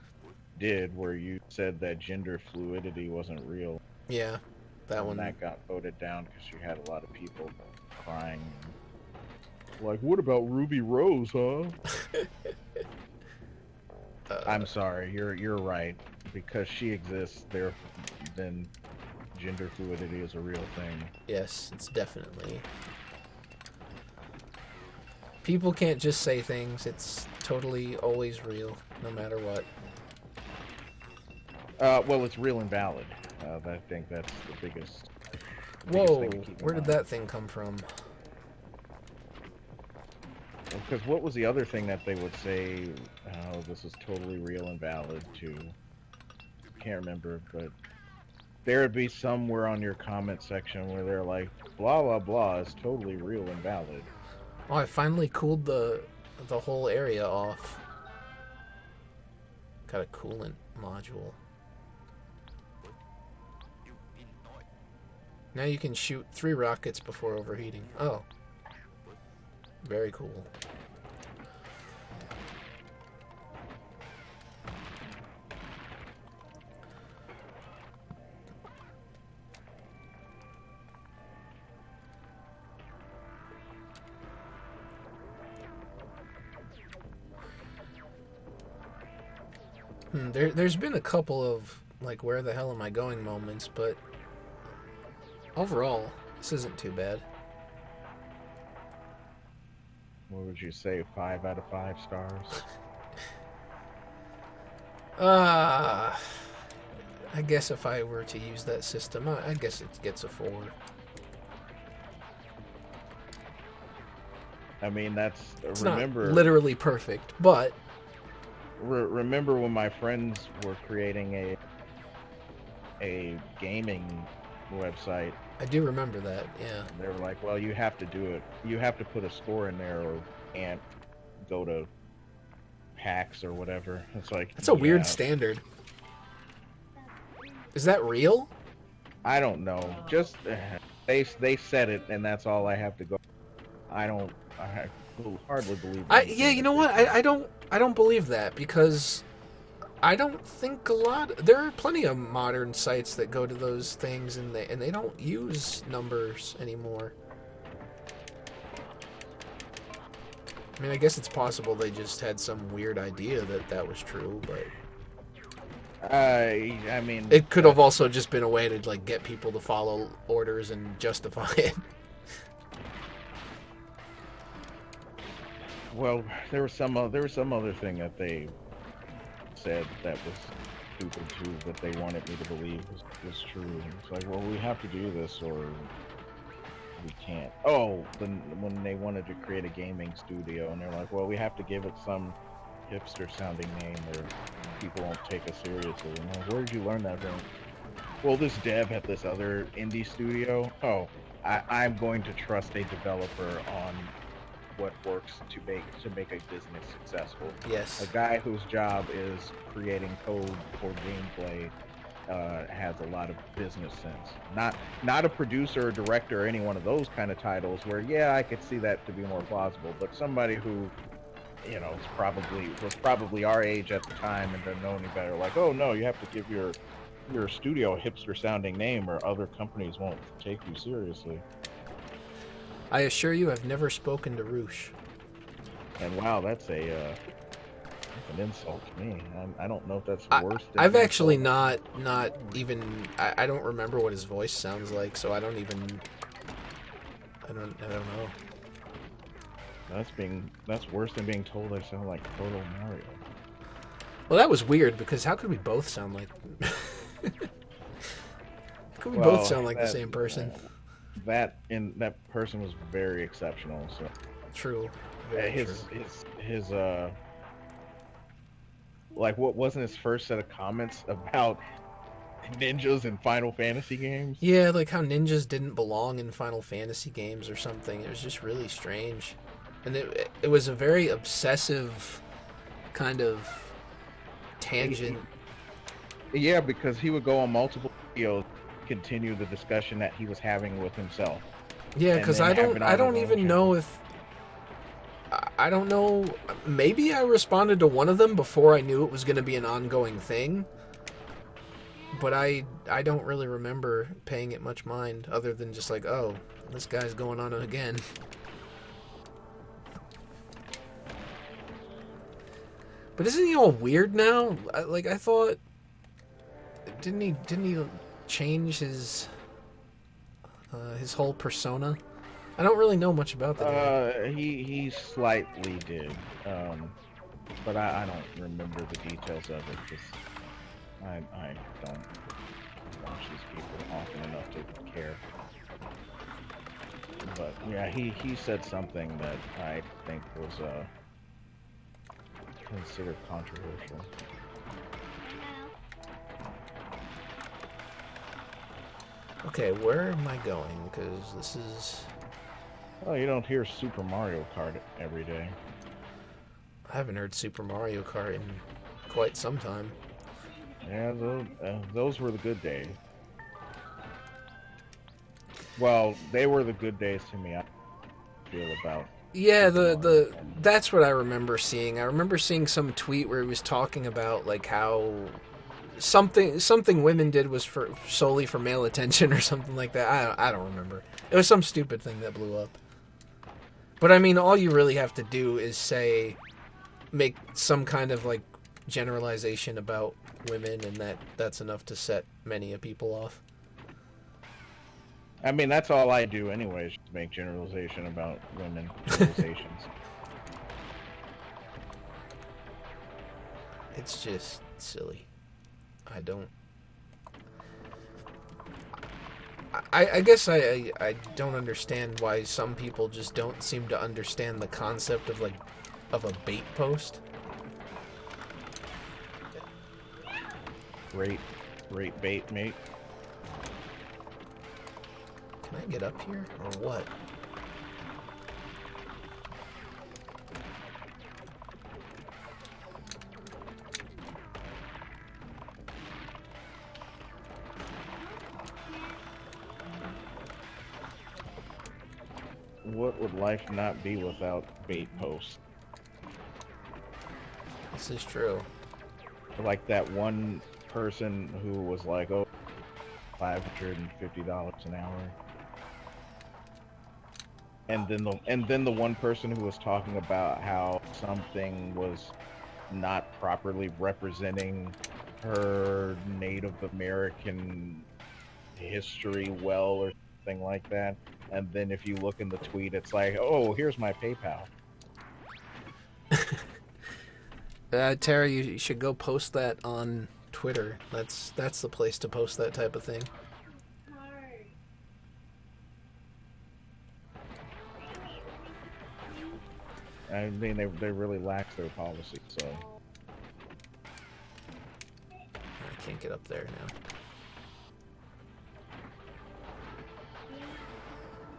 did where you said that gender fluidity wasn't real. Yeah, that one. That got voted down because you had a lot of people crying. Like, what about Ruby Rose, huh? I'm sorry, you're right. Because she exists, then gender fluidity is a real thing. Yes, it's definitely. People can't just say things. It's totally always real, no matter what. Well, it's real and valid. I think that's the biggest. Whoa, thing to keep in where did mind. that thing come from? Because what was the other thing that they would say? Oh, this is totally real and valid to. Can't remember, but there would be somewhere on your comment section where they're like, blah blah blah is totally real and valid. Oh, I finally cooled the whole area off. Got a coolant module. Now you can shoot 3 rockets before overheating. Oh. Very cool. There's been a couple of, like, where the hell am I going moments, but overall, this isn't too bad. What would you say? 5 out of 5 stars? I guess if I were to use that system, I guess it gets a 4. I mean, that's It's remember not literally perfect, but remember when my friends were creating a gaming website I do remember that. Yeah. They were like, well, you have to do it. You have to put a score in there, or can't go to PAX or whatever. It's like, That's a weird yeah, standard. Is that real? I don't know. Just they said it, and that's all I have to go. I hardly believe. Yeah, you know what? I don't believe that, because I don't think there are plenty of modern sites that go to those things, and they don't use numbers anymore. I mean, I guess it's possible they just had some weird idea that was true, but I mean, it could have also just been a way to like get people to follow orders and justify it. Well, there was some other thing that they said that was stupid too, that they wanted me to believe was true. It's like, well, we have to do this or we can't. Oh, when they wanted to create a gaming studio, and they're like, well, we have to give it some hipster sounding name or people won't take us seriously. And I'm like, where did you learn that from? Well, this dev at this other indie studio. Oh, I'm going to trust a developer on what works to make a business successful. Yes. A guy whose job is creating code for gameplay has a lot of business sense. Not a producer or director or any one of those kind of titles where, yeah, I could see that to be more plausible, but somebody who, you know, was probably our age at the time and didn't know any better. Like, oh no, you have to give your studio a hipster sounding name or other companies won't take you seriously. I assure you, I've never spoken to Roosh. And wow, that's an insult to me. I don't know if that's worse. I've actually not even. I don't remember what his voice sounds like, so I don't know. That's worse than being told I sound like Proto Mario. Well, that was weird, because how could we both sound like? Could we both sound like the same person? That person was very exceptional. So true. His like, what wasn't his first set of comments about ninjas in Final Fantasy games? Yeah, like how ninjas didn't belong in Final Fantasy games or something. It was just really strange, and it was a very obsessive kind of tangent. Yeah, because he would go on multiple videos, continue the discussion that he was having with himself. Yeah, because I don't even know if I don't know. Maybe I responded to one of them before I knew it was going to be an ongoing thing, but I don't really remember paying it much mind, other than just like, oh, this guy's going on it again. But isn't he all weird now? I thought, didn't he change his whole persona? I don't really know much about that. He slightly did, but I don't remember the details of it because I don't watch these people often enough to care. But yeah, he said something that I think was considered controversial. Okay, where am I going? Because this is... Oh, you don't hear Super Mario Kart every day. I haven't heard Super Mario Kart in quite some time. Yeah, those were the good days. Well, they were the good days to me. I feel about... Yeah, that's what I remember seeing. I remember seeing some tweet where he was talking about like how something women did was solely for male attention or something like that. I don't remember. It was some stupid thing that blew up. But I mean, all you really have to do is make some kind of like generalization about women, and that's enough to set many people off. I mean, that's all I do anyways, just make generalization about women. Generalizations. It's just silly. I guess I don't understand why some people just don't seem to understand the concept of a bait post. Great bait, mate. I get up here or what? What would life not be without bait posts? This is true. Like that one person who was like, "Oh, $550 an hour," and then the one person who was talking about how something was not properly representing her Native American history well or something like that. And then if you look in the tweet, it's like, "Oh, here's my PayPal." Tara, you should go post that on Twitter. That's the place to post that type of thing. I mean, they really lax their policy, so. I can't get up there now.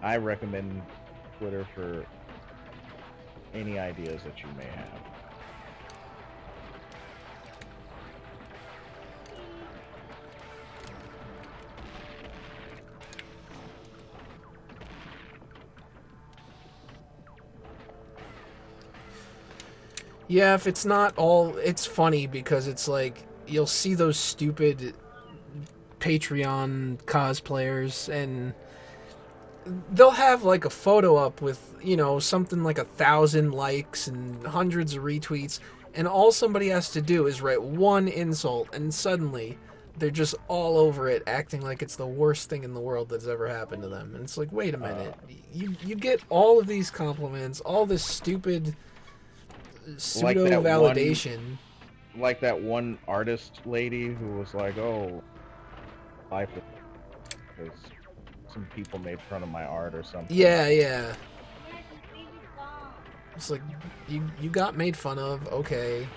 I recommend Twitter for any ideas that you may have. Yeah, if it's not all... It's funny because it's like, you'll see those stupid Patreon cosplayers and they'll have like a photo up with, you know, something like 1,000 likes and hundreds of retweets, and all somebody has to do is write one insult and suddenly they're just all over it, acting like it's the worst thing in the world that's ever happened to them. And it's like, wait a minute, you get all of these compliments, all this stupid pseudo validation. Like that one artist lady who was like, "Oh, life is some people made fun of my art or something." Yeah. It's like, you got made fun of, okay.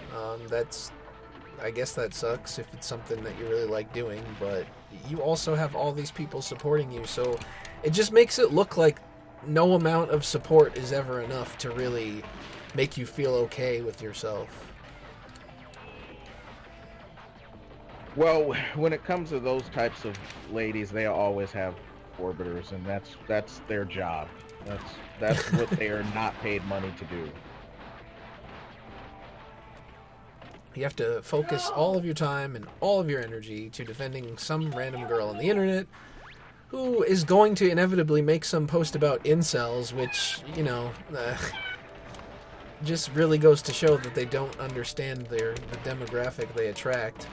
I guess that sucks if it's something that you really like doing, but you also have all these people supporting you, so it just makes it look like no amount of support is ever enough to really make you feel okay with yourself. Well, when it comes to those types of ladies, they always have orbiters, and that's their job. That's what they are not paid money to do. You have to focus all of your time and all of your energy to defending some random girl on the internet who is going to inevitably make some post about incels, which, you know, just really goes to show that they don't understand the demographic they attract.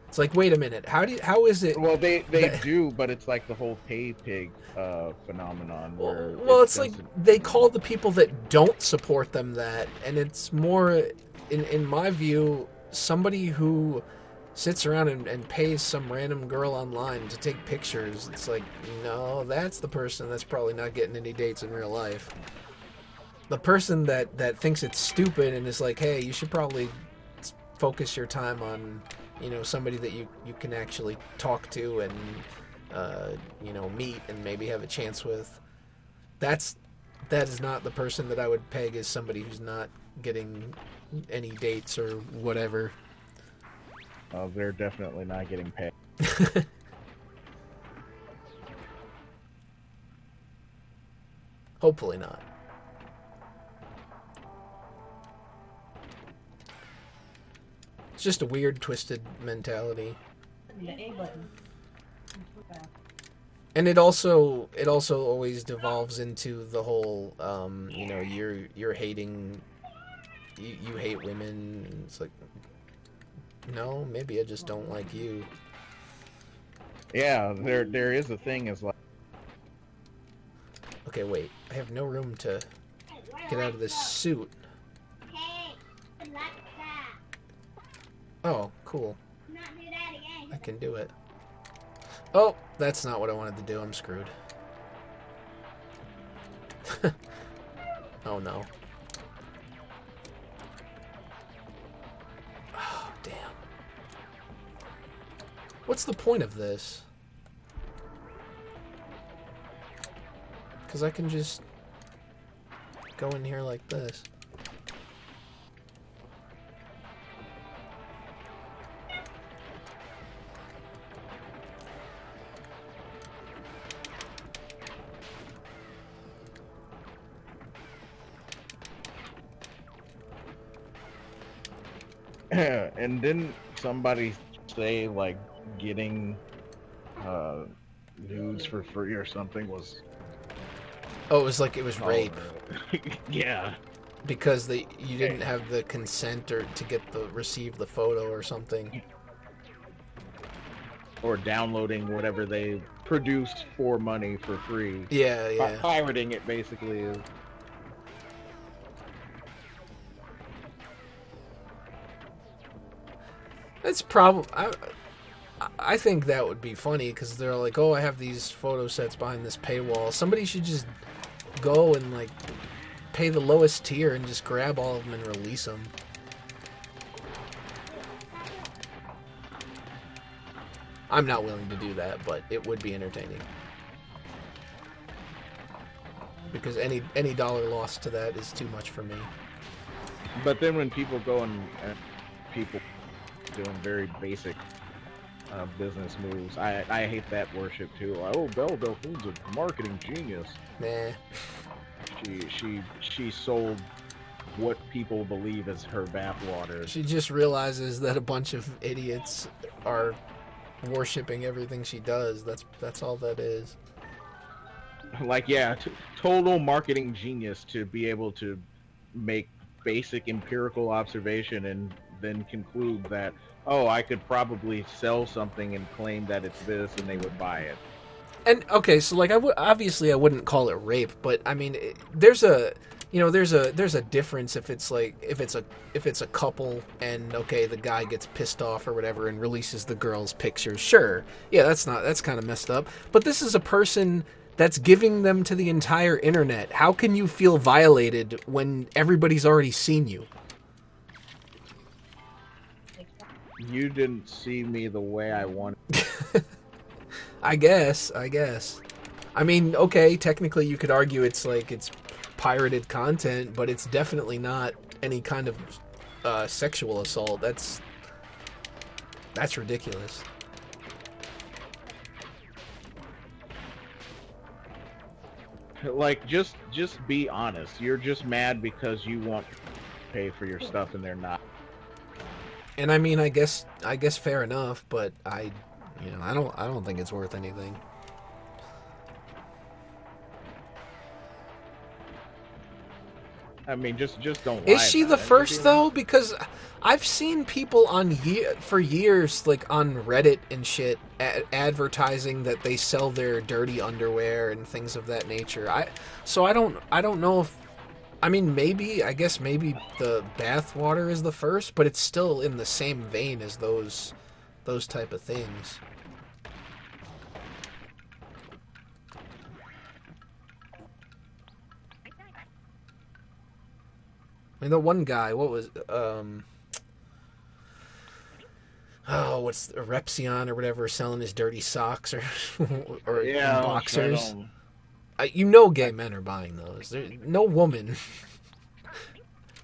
It's like, wait a minute, how is it? Well, they do, but it's like the whole pay pig phenomenon. Where it's like they call the people that don't support them that, and it's more, in my view, somebody who sits around and pays some random girl online to take pictures. It's like, no, that's the person that's probably not getting any dates in real life. The person that thinks it's stupid and is like, hey, you should probably focus your time on, you know, somebody that you can actually talk to and, you know, meet and maybe have a chance with. That is not the person that I would peg as somebody who's not getting any dates or whatever. They're definitely not getting paid. Hopefully not. It's just a weird, twisted mentality. The A button. And it also always devolves into the whole, you know, you're hating, you hate women. And it's like, no, maybe I just don't like you. Yeah, there is a thing is like. Okay, wait. I have no room to get out of this suit. Oh, cool. I can do it. Oh, that's not what I wanted to do. I'm screwed. Oh, no. Oh, damn. What's the point of this? Because I can just go in here like this. And didn't somebody say like getting nudes for free or something was Oh, it was like it was rape yeah, because you didn't have the consent or to receive the photo or something. or downloading whatever they produced for money for free. Yeah, yeah. Pirating it basically is. It's I think that would be funny because they're like, oh, I have these photo sets behind this paywall. Somebody should just go and like pay the lowest tier and just grab all of them and release them. I'm not willing to do that, but it would be entertaining. Because any dollar lost to that is too much for me. But then when people go and people doing very basic business moves, I hate that worship too. Like, oh, Belle Delphine's a marketing genius. Nah. She sold what people believe is her bathwater. She just realizes that a bunch of idiots are worshipping everything she does. That's all that is. Like, yeah, total marketing genius to be able to make basic empirical observation and then conclude that, oh, I could probably sell something and claim that it's this, and they would buy it. And okay, so like obviously I wouldn't call it rape, but I mean there's a difference if it's a couple and okay, the guy gets pissed off or whatever and releases the girl's pictures. Sure, yeah, that's kind of messed up. But this is a person that's giving them to the entire internet. How can you feel violated when everybody's already seen you? You didn't see me the way I wanted. I guess. I mean, okay, technically you could argue it's pirated content, but it's definitely not any kind of sexual assault. That's ridiculous. Like, just be honest. You're just mad because you want to pay for your stuff and they're not. And I mean, I guess fair enough, but I don't think it's worth anything. I mean, just don't lie. Is she the first though? Because I've seen people for years, like on Reddit and shit, advertising that they sell their dirty underwear and things of that nature. I don't know if. I mean, I guess maybe the bathwater is the first, but it's still in the same vein as those type of things. I mean, the one guy, what was, what's Repsion or whatever, selling his dirty socks or boxers. Gay men are buying those. No woman.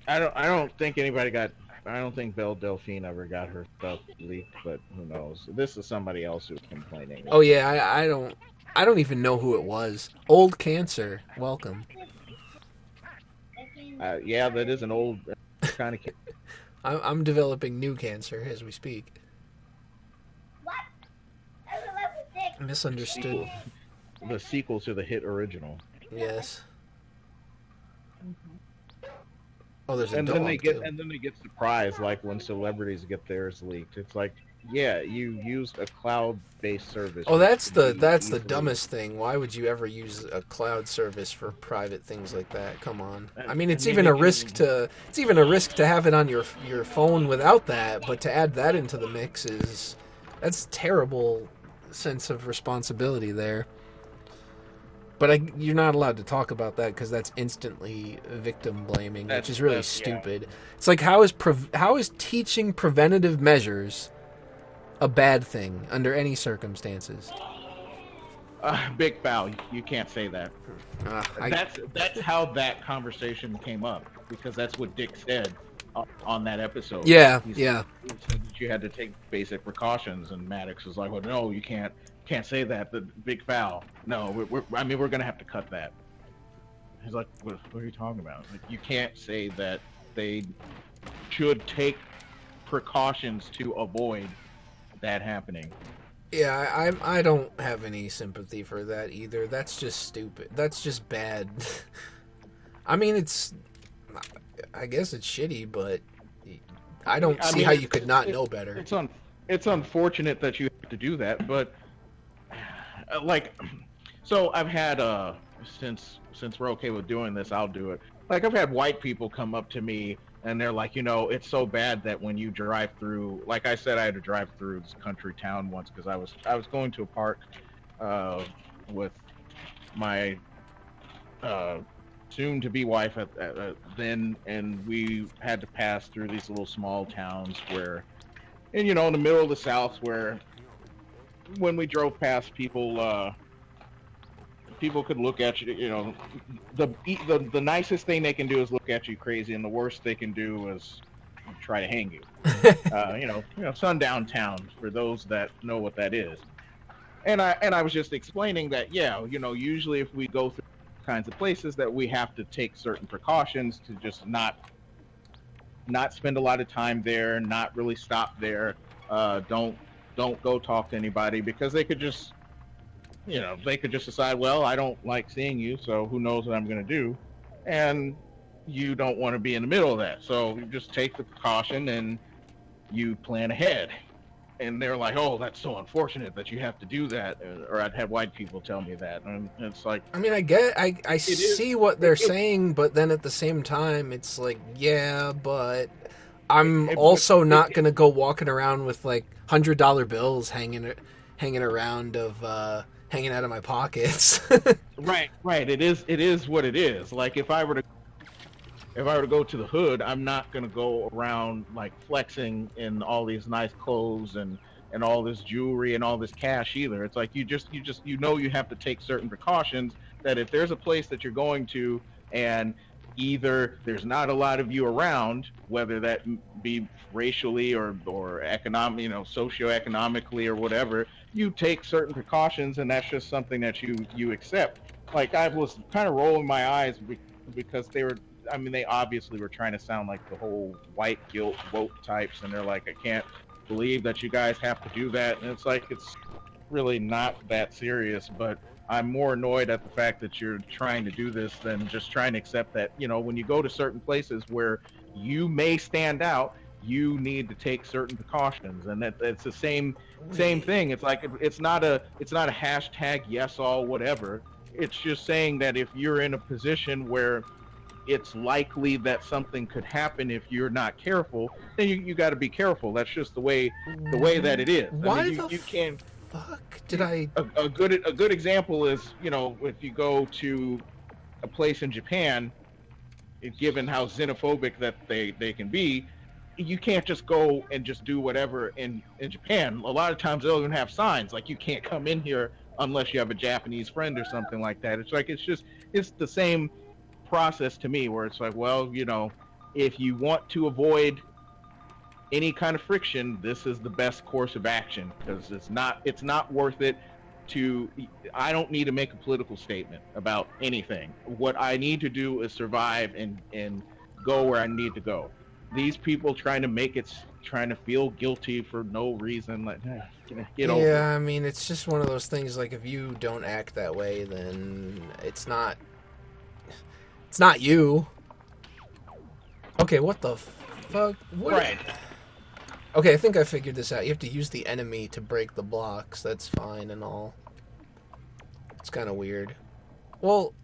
I don't think anybody got. I don't think Belle Delphine ever got her stuff leaked, but who knows? This is somebody else who's complaining. Oh yeah, I don't even know who it was. Old Cancer, welcome. Yeah, that is an old kind of. I'm developing new cancer as we speak. What? Misunderstood. The sequel to the hit original. Yes. Oh, there's a and dog then they too. And then they get surprised, like when celebrities get theirs leaked. It's like, yeah, you used a cloud-based service. Oh, that's the dumbest thing. Why would you ever use a cloud service for private things like that? Come on. I mean, it's even a risk to have it on your phone without that, but to add that into the mix that's terrible sense of responsibility there. But you're not allowed to talk about that because that's instantly victim blaming, which is really stupid. Yeah. It's like how is teaching preventative measures a bad thing under any circumstances? Big foul. You can't say that. That's how that conversation came up, because that's what Dick said on that episode. Yeah, He yeah. said that you had to take basic precautions, and Maddox was like, "Well, no, you can't say that. The big foul. No, we're gonna have to cut that." He's like, "What are you talking about? Like, you can't say that they should take precautions to avoid that happening." Yeah, I don't have any sympathy for that either. That's just stupid. That's just bad. I mean, I guess it's shitty, but I don't see how you could not know better. It's unfortunate that you have to do that, but like, so I've had since we're okay with doing this, I'll do it. Like, I've had white people come up to me and they're like, it's so bad that when you drive through, like I said, I had to drive through this country town once because I was going to a park with my soon to be wife then, and we had to pass through these little small towns where, and in the middle of the South, where when we drove past, people could look at you. The nicest thing they can do is look at you crazy, and the worst they can do is try to hang you. Sundown town, for those that know what that is. And I was just explaining that, usually if we go through kinds of places, that we have to take certain precautions to just not spend a lot of time there, not really stop there. Don't go talk to anybody, because they could just decide, well, I don't like seeing you, so who knows what I'm going to do. And you don't want to be in the middle of that. So you just take the precaution and you plan ahead. And they're like, oh, that's so unfortunate that you have to do that. Or I'd have white people tell me that. And it's like, I mean, I see what they're saying, but then at the same time, it's like, yeah, but I'm also not going to go walking around with like $100 bills hanging around hanging out of my pockets. Right. It is what it is. Like, if I were to go to the hood, I'm not gonna go around like flexing in all these nice clothes and all this jewelry and all this cash either. It's like you have to take certain precautions, that if there's a place that you're going to and either there's not a lot of you around, whether that be racially or economic, socioeconomically or whatever, you take certain precautions, and that's just something that you accept. Like, I was kind of rolling my eyes because they obviously were trying to sound like the whole white guilt woke types, and they're like, I can't believe that you guys have to do that. And it's like, it's really not that serious, but I'm more annoyed at the fact that you're trying to do this than just trying to accept that, when you go to certain places where you may stand out, you need to take certain precautions. And it's the same thing. It's like, it's not a hashtag yes all whatever. It's just saying that if you're in a position where it's likely that something could happen if you're not careful, then you got to be careful. That's just the way that it is. Why you can't. Fuck did I? A good example is, if you go to a place in Japan, given how xenophobic that they can be, you can't just go and just do whatever in Japan. A lot of times they'll even have signs like, you can't come in here unless you have a Japanese friend or something like that. It's like, it's the same process to me, where it's like, well, if you want to avoid any kind of friction, this is the best course of action, because it's not worth it to. I don't need to make a political statement about anything. What I need to do is survive and go where I need to go. These people trying to feel guilty for no reason, like, get over it. Yeah, I mean, it's just one of those things, like, if you don't act that way, then it's not you. Okay, what the fuck? What? Right. Okay, I think I figured this out. You have to use the enemy to break the blocks. That's fine and all. It's kind of weird. Well,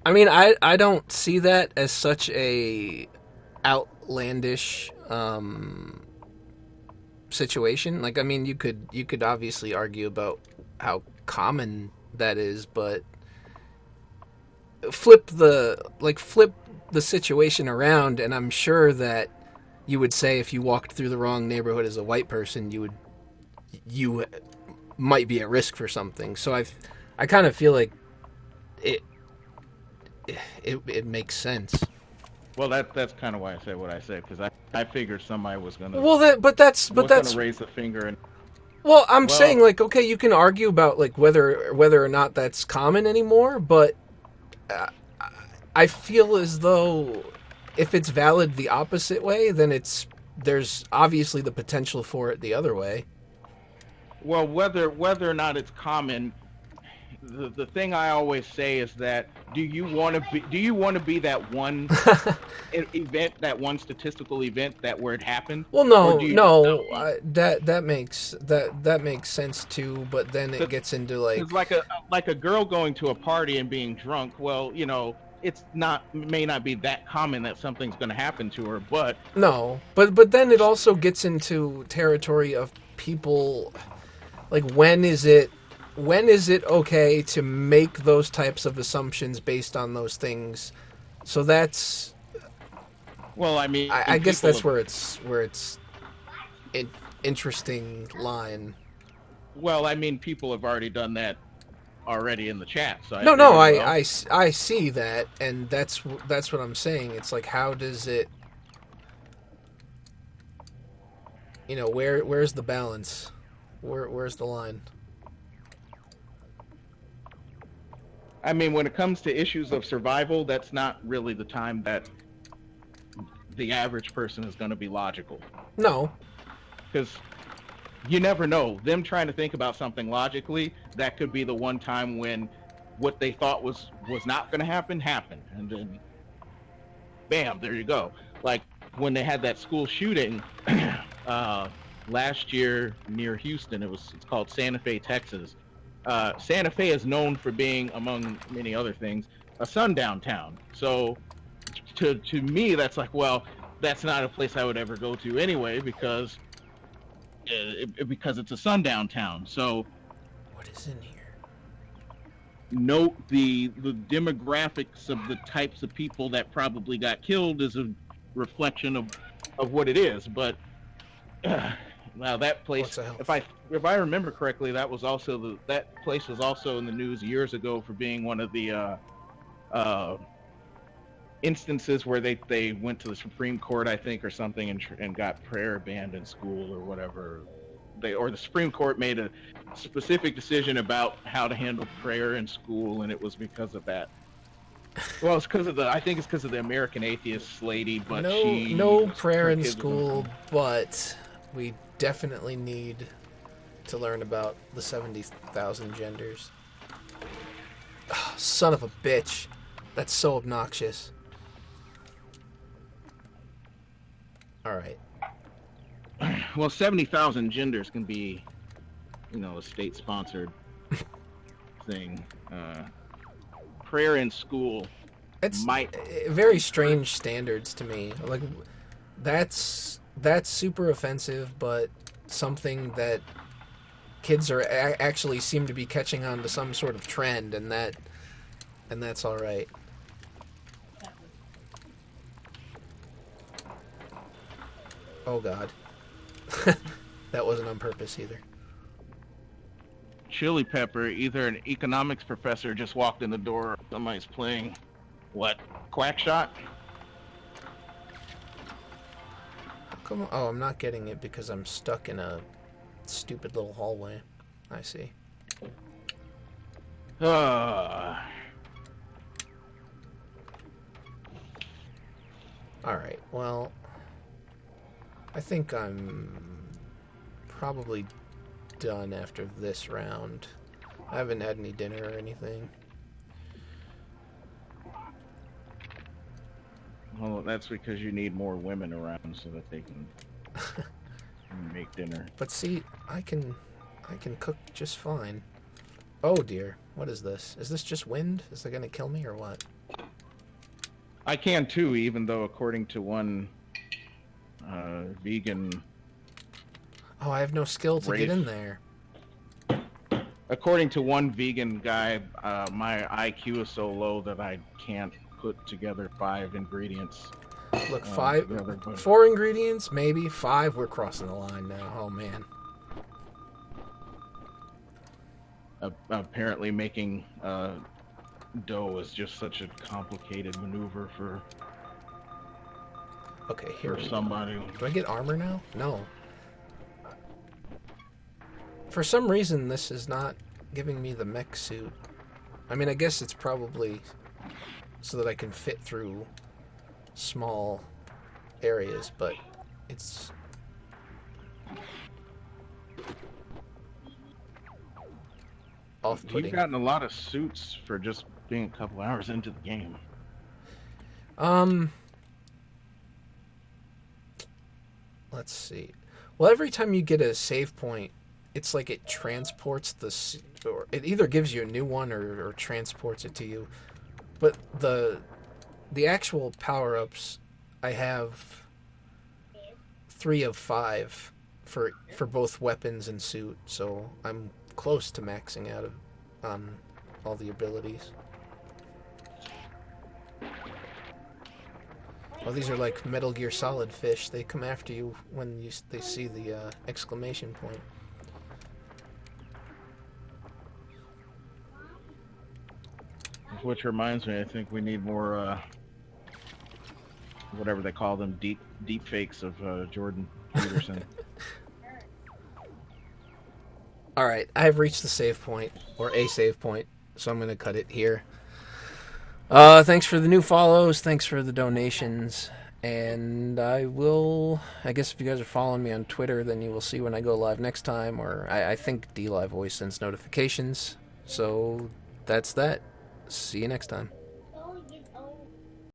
I mean, I don't see that as such a outlandish situation. Like, I mean, you could obviously argue about how common that is, but flip the situation around, and I'm sure that you would say if you walked through the wrong neighborhood as a white person, you might be at risk for something. So I kind of feel like it makes sense. Well, that's kind of why I said what I said, because I figured somebody was gonna that's gonna raise the finger and. Well, I'm saying, like, okay, you can argue about, like, whether or not that's common anymore, but I feel as though if it's valid the opposite way, then there's obviously the potential for it the other way. Well, whether or not it's common, the thing I always say is that do you want to be that one event, that one statistical event where it happened? Well, that makes sense too, but then it gets into like a girl going to a party and being drunk. Well, it's may not be that common that something's going to happen to her, but but then it also gets into territory of people, like, when is it okay to make those types of assumptions based on those things? So that's, well, I mean, I guess that's where it's an interesting line. Well, I mean, people have already done that already in the chat. So I see that, and that's what I'm saying. It's like, how does it, where's the balance? Where's the line? I mean, when it comes to issues of survival, that's not really the time that the average person is going to be logical. No. Because you never know. Them trying to think about something logically, that could be the one time when what they thought was not going to happen, happened. And then, bam, there you go. Like when they had that school shooting last year near Houston, it's called Santa Fe, Texas. Santa Fe is known for being, among many other things, a sundown town. So to me, that's like, well, that's not a place I would ever go to anyway, because it's a sundown town. So what is in here? Note the demographics of the types of people that probably got killed is a reflection of what it is. But now that place, if I remember correctly, that place was also in the news years ago for being one of the instances where they went to the Supreme Court, I think, or something, and got prayer banned in school or whatever. The Supreme Court made a specific decision about how to handle prayer in school, and it was because of that. Well, it's because of the American Atheist lady, but no prayer in school, but we definitely need to learn about the 70,000 genders. Oh, son of a bitch. That's so obnoxious. Alright. Well, 70,000 genders can be, a state-sponsored thing. Prayer in school might... very strange standards to me. Like, that's super offensive, but something that kids are actually seem to be catching on to some sort of trend, and that's all right. Oh God, that wasn't on purpose either. Chili Pepper, either an economics professor just walked in the door, or somebody's playing Quackshot. Come on. Oh, I'm not getting it because I'm stuck in a stupid little hallway. I see. Alright, well, I think I'm probably done after this round. I haven't had any dinner or anything. Well, that's because you need more women around so that they can make dinner. But see, I can cook just fine. Oh dear, what is this? Is this just wind? Is it gonna kill me or what? I can too, even though according to one vegan... Oh, I have no skill to get in there. According to one vegan guy, my IQ is so low that I can't put together 5 ingredients Look, Yeah, they're good. 4 ingredients, maybe 5. We're crossing the line now. Oh man. Apparently, making dough is just such a complicated maneuver for Okay, here we go. somebody. Do I get armor now? No. For some reason, this is not giving me the mech suit. I mean, I guess it's probably so that I can fit through small areas, but it's... off-putting. You've gotten a lot of suits for just being a couple hours into the game. Let's see. Well, every time you get a save point, it's like it transports or it either gives you a new one or transports it to you. But the actual power-ups, I have 3 of 5 for both weapons and suit, so I'm close to maxing out on all the abilities. Oh, these are like Metal Gear Solid fish. They come after you when they see the exclamation point. Which reminds me, I think we need more, whatever they call them, deep fakes of Jordan Peterson. Alright, I have reached the save point, or a save point, so I'm going to cut it here. Thanks for the new follows, thanks for the donations, and I guess if you guys are following me on Twitter, then you will see when I go live next time, or I think Dlive always sends notifications, so that's that. See you next time.